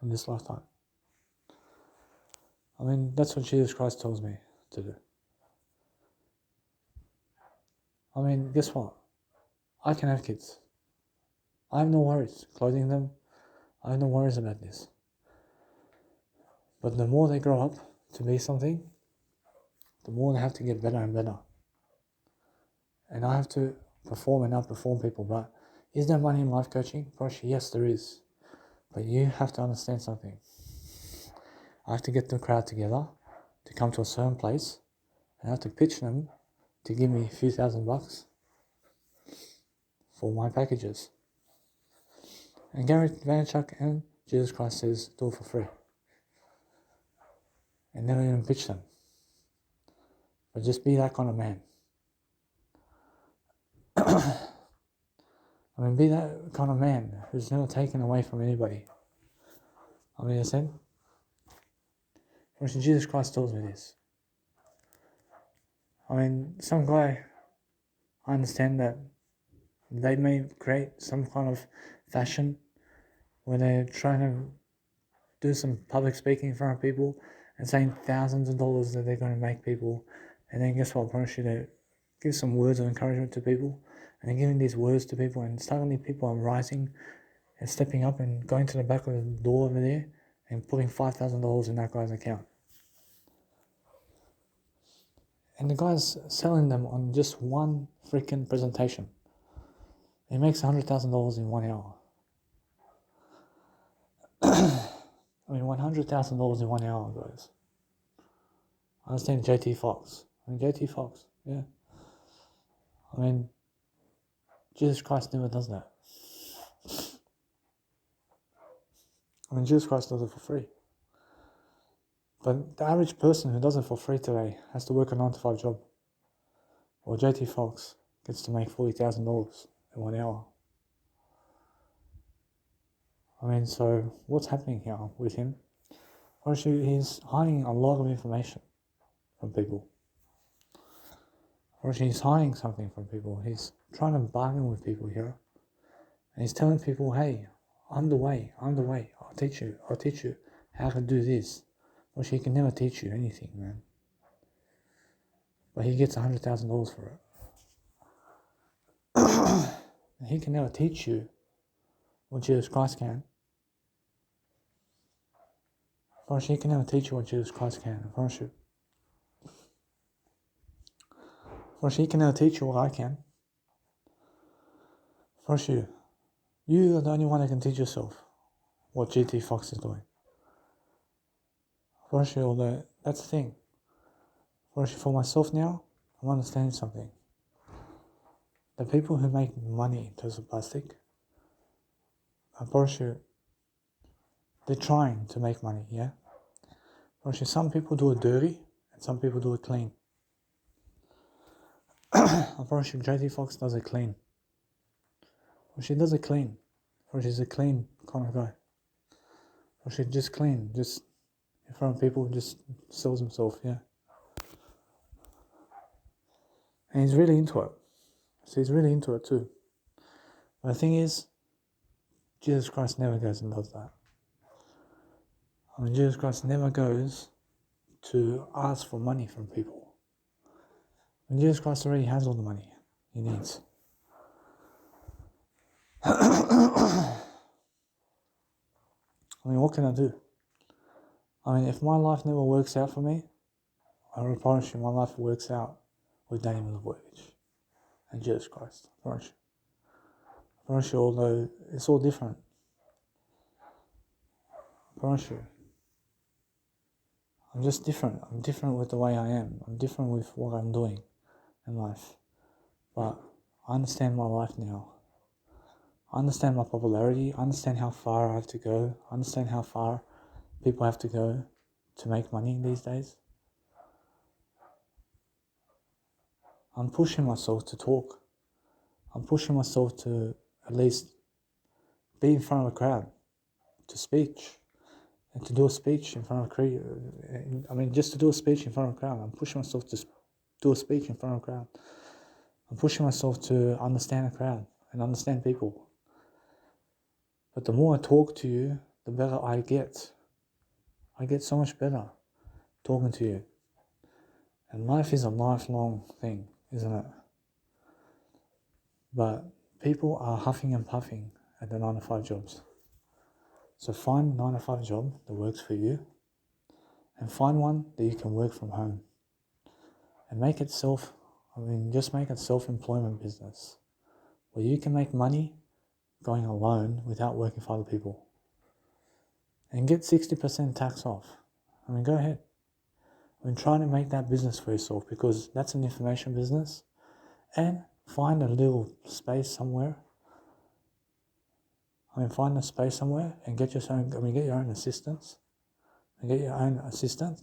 in this lifetime. I mean, that's what Jesus Christ tells me to do. I mean, guess what? I can have kids. I have no worries clothing them. I have no worries about this. But the more they grow up to be something, the more they have to get better and better. And I have to perform and outperform people. But is there money in life coaching? Gosh, yes, there is. But you have to understand something. I have to get the crowd together to come to a certain place, and I have to pitch them to give me a few $1,000 for my packages. And Gary Vaynerchuk and Jesus Christ says, do it for free. And never even pitch them. But just be that kind of man. I mean, be that kind of man who's never taken away from anybody. I mean, I said, for instance, Jesus Christ tells me this. I mean, some guy, I understand that they may create some kind of fashion where they're trying to do some public speaking in front of people and saying thousands of dollars that they're going to make people. And then guess what? I promise you, they give some words of encouragement to people. And they're giving these words to people, and suddenly people are rising and stepping up and going to the back of the door over there and putting $5,000 in that guy's account. And the guy's selling them on just one freaking presentation. He makes $100,000 in 1 hour. I mean, $100,000 in 1 hour, guys. I understand JT Fox. Yeah. I mean, Jesus Christ never does that. I mean, Jesus Christ does it for free. But the average person who does it for free today has to work a 9-to-5 job. Well, JT Fox gets to make $40,000 in 1 hour. I mean, so what's happening here with him? Actually, he's hiding a lot of information from people. Or he's hiding something from people. He's trying to bargain with people here. And he's telling people, hey, I'm the way. I'll teach you how to do this. Or he can never teach you anything, man. But he gets $100,000 for it. And he can never teach you what Jesus Christ can. Or he can never teach you what Jesus Christ can, I promise you. Or he can never teach you what I can. For sure. You are the only one that can teach yourself what JT Fox is doing. For sure, although that's the thing. For myself now, I'm understanding something. The people who make money in terms of plastic, I'm pretty sure they're trying to make money, yeah? For sure, some people do it dirty and some people do it clean. I'm pretty sure JT Fox does it clean. Or she does it clean. Or she's a clean kind of guy. Or she's just clean, just in front of people, just sells himself, yeah. And he's really into it. So he's really into it too. But the thing is, Jesus Christ never goes and does that. I mean, Jesus Christ never goes to ask for money from people. And Jesus Christ already has all the money he needs. I mean, what can I do? I mean, if my life never works out for me, I promise you my life works out with Danny Milivojevic and Jesus Christ. I promise you, although it's all different. I promise you. I'm just different. I'm different with the way I am. I'm different with what I'm doing in life. But I understand my life now. I understand my popularity. I understand how far I have to go. I understand how far people have to go to make money these days. I'm pushing myself to talk. I'm pushing myself to at least be in front of a crowd, to speech, and to do a speech in front of a crowd. Just to do a speech in front of a crowd. I'm pushing myself to do a speech in front of a crowd. I'm pushing myself to understand a crowd and understand people. But the more I talk to you, the better I get. I get so much better talking to you. And life is a lifelong thing, isn't it? But people are huffing and puffing at the 9-to-5 jobs. So find a 9-to-5 job that works for you, and find one that you can work from home. And just make it self-employment business, where you can make money going alone without working for other people. And get 60% tax off. Go ahead. Try to make that business for yourself, because that's an information business. And find a little space somewhere. Find a space somewhere and get your own assistants. And get your own assistant.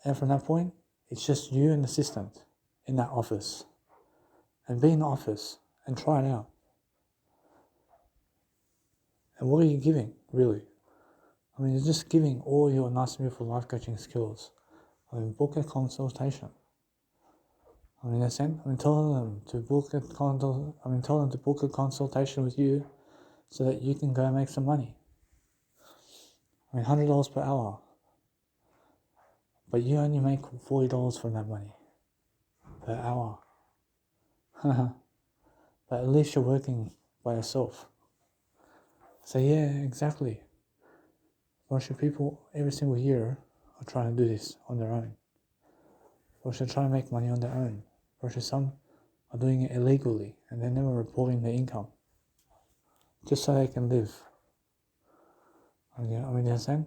And from that point, it's just you and the assistant in that office. and be in the office and try it out. And what are you giving, really? I mean, you're just giving all your nice and beautiful life coaching skills. I mean, book a consultation. I mean, tell them to book a consultation with you so that you can go and make some money. I mean, $100 per hour. But you only make $40 from that money per hour. But at least you're working by yourself. So yeah, exactly. Most people every single year are trying to do this on their own. Or they're trying to make money on their own. Or some are doing it illegally and they're never reporting their income. Just so they can live. I mean, you understand?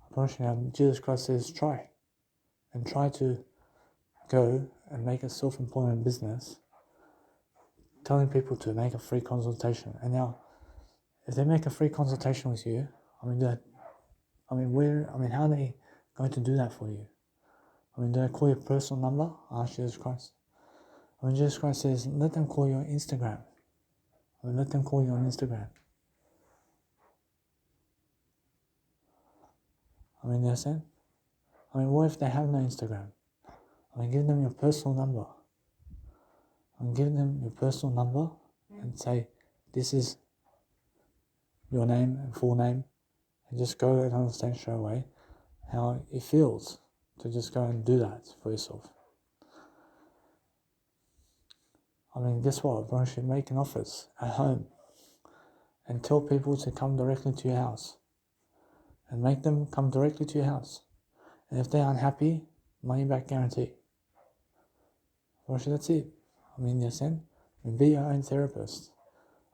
Unfortunately, Jesus Christ says try. And try to go and make a self-employment business, telling people to make a free consultation. And now, if they make a free consultation with you, how are they going to do that for you? I mean, do they call your personal number? Ask Jesus Christ. I mean, Jesus Christ says, let them call you on Instagram. I mean, let them call you on Instagram. I mean, you understand? I mean, what if they have no Instagram? I mean, give them your personal number. And give them your personal number and say, this is your name and full name, and just go and understand straight away how it feels to just go and do that for yourself. I mean, guess what? You should make an office at home and tell people to come directly to your house and make them come directly to your house. And if they're unhappy, money back guarantee. That's it. I mean, you understand? I mean, be your own therapist.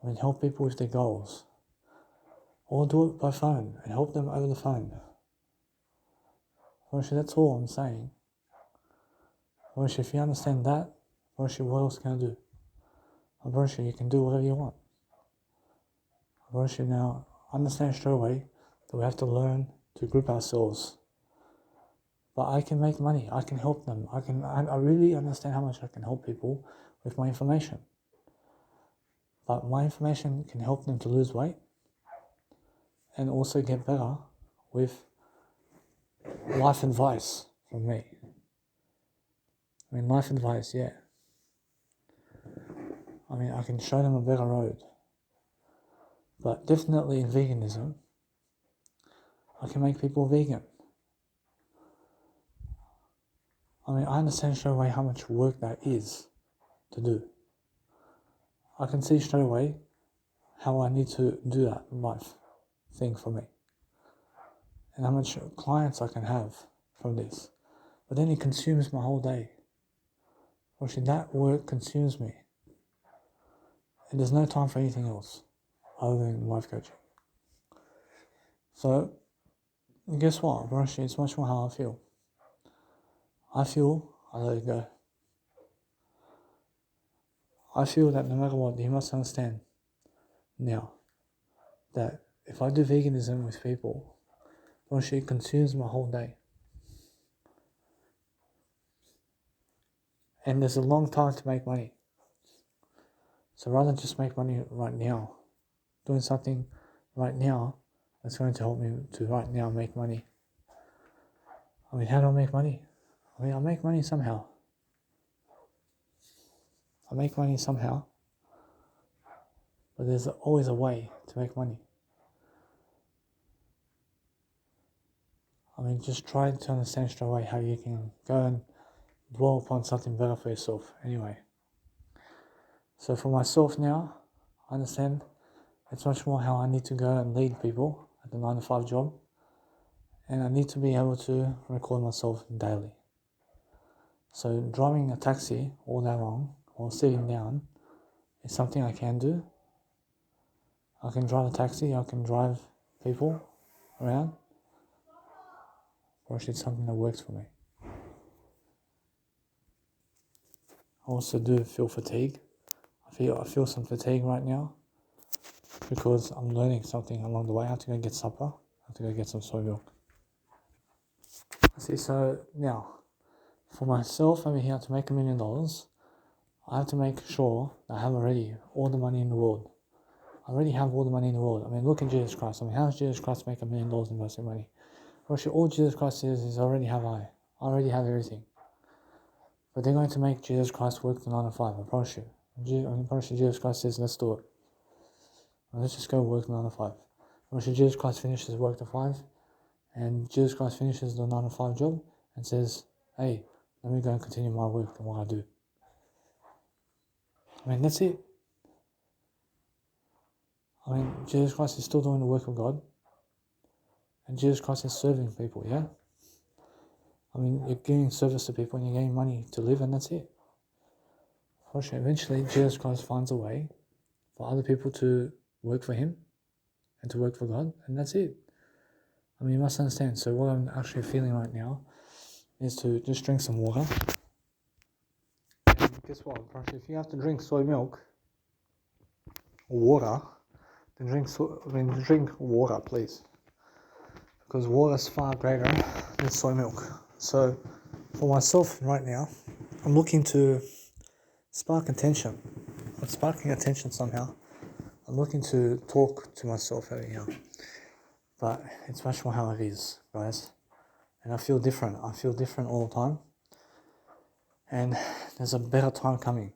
I mean, help people with their goals. Or do it by phone and help them over the phone. That's all I'm saying. If you understand that, what else can I do? You can do whatever you want. Now understand straight away that we have to learn to group ourselves. But I can make money. I can help them. I really understand how much I can help people with my information. But my information can help them to lose weight and also get better with life advice from me. I mean, life advice, yeah. I mean, I can show them a better road. But definitely in veganism, I can make people vegan. I mean, I understand straight away how much work that is to do. I can see straight away how I need to do that life thing for me. And how much clients I can have from this. But then it consumes my whole day. That work consumes me. And there's no time for anything else other than life coaching. So, guess what? It's much more how I feel. I let it go. I feel that no matter what, you must understand now that if I do veganism with people, it consumes my whole day. And there's a long time to make money. So rather than just make money right now, doing something right now that's going to help me to right now make money. I mean, how do I make money? I mean, I make money somehow. But there's always a way to make money. I mean, just try to understand straight away how you can go and dwell upon something better for yourself anyway. So for myself now, I understand it's much more how I need to go and lead people at the 9-to-5 job. And I need to be able to record myself daily. So driving a taxi all day long or sitting down is something I can do. I can drive a taxi, I can drive people around. Or it's something that works for me. I also do feel fatigue. I feel some fatigue right now because I'm learning something along the way. I have to go get supper. I have to go get some soy milk. See, so now, for myself over here to make $1 million, I have to make sure that I have already all the money in the world. I already have all the money in the world. I mean, look at Jesus Christ. I mean, how does Jesus Christ make $1 million investing money? Actually, all Jesus Christ is already have I already have everything. But they're going to make Jesus Christ work the 9 to 5, I promise you. I promise you Jesus Christ says, let's do it. Let's just go work 9 to 5. Actually, Jesus Christ finishes work to 5, and Jesus Christ finishes the 9 to 5 job and says, hey, let me go and continue my work and what I do. I mean, that's it. I mean, Jesus Christ is still doing the work of God, and Jesus Christ is serving people, yeah? I mean, you're giving service to people and you're getting money to live, and that's it. Eventually, Jesus Christ finds a way for other people to work for him and to work for God, and that's it. I mean, you must understand. So what I'm actually feeling right now is to just drink some water. And guess what? If you have to drink soy milk or water, then drink water, please. Because water is far greater than soy milk. So for myself right now, I'm looking to spark attention. I'm sparking attention somehow. I'm looking to talk to myself anyhow. But it's much more how it is, guys. And I feel different. I feel different all the time. And there's a better time coming.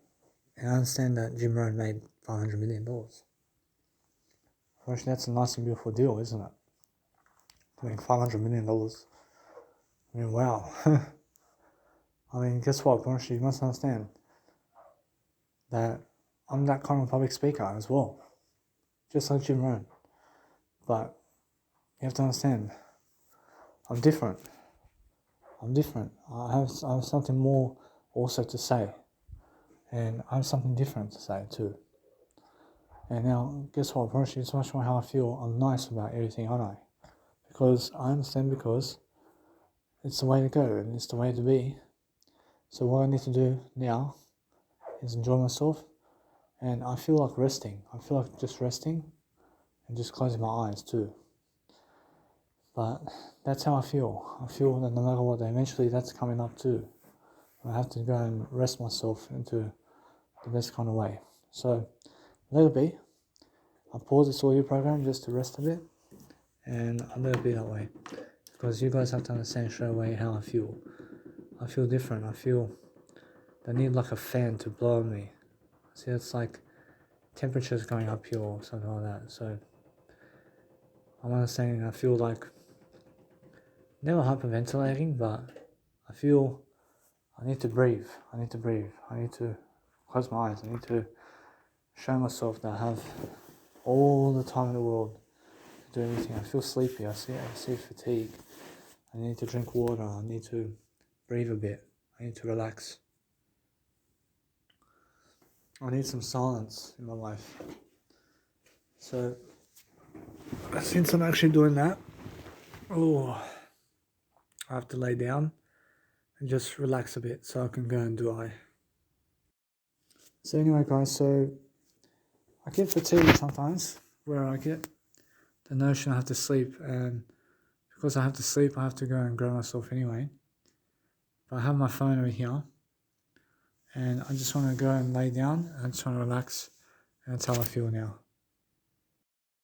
And I understand that Jim Rohn made $500 million. Actually, that's a nice and beautiful deal, isn't it? I mean, $500 million. I mean, wow. I mean, guess what, Actually, you must understand that I'm that kind of public speaker as well. Just like Jim Rohn. But you have to understand, I'm different. I have something more also to say. And I have something different to say too. And now, guess what? Actually, it's much more how I feel. I'm nice about everything, aren't I? Because I understand, because it's the way to go and it's the way to be. So what I need to do now is enjoy myself, and I feel like resting. I feel like just resting and just closing my eyes too. But that's how I feel. I feel that no matter what, eventually that's coming up too. I have to go and rest myself into the best kind of way. So let it be. I'll pause this audio program just to rest a bit, and I'll let it be that way. Because you guys have to understand straight away how I feel. I feel different. I feel I need like a fan to blow on me. See, it's like temperatures going up here or something like that. So I'm understanding. I feel like never hyperventilating, but I feel I need to breathe. I need to close my eyes. I need to show myself that I have all the time in the world to do anything. I feel sleepy. I see fatigue. I need to drink water. I need to breathe a bit. I need to relax. I need some silence in my life. So since I'm actually doing that, I have to lay down and just relax a bit so I can go and do I. So anyway, guys, so I get fatigued sometimes, where I get the notion I have to sleep, and because I have to sleep, I have to go and grow myself anyway. But I have my phone over here, and I just want to go and lay down, and I just want to relax, and that's how I feel now.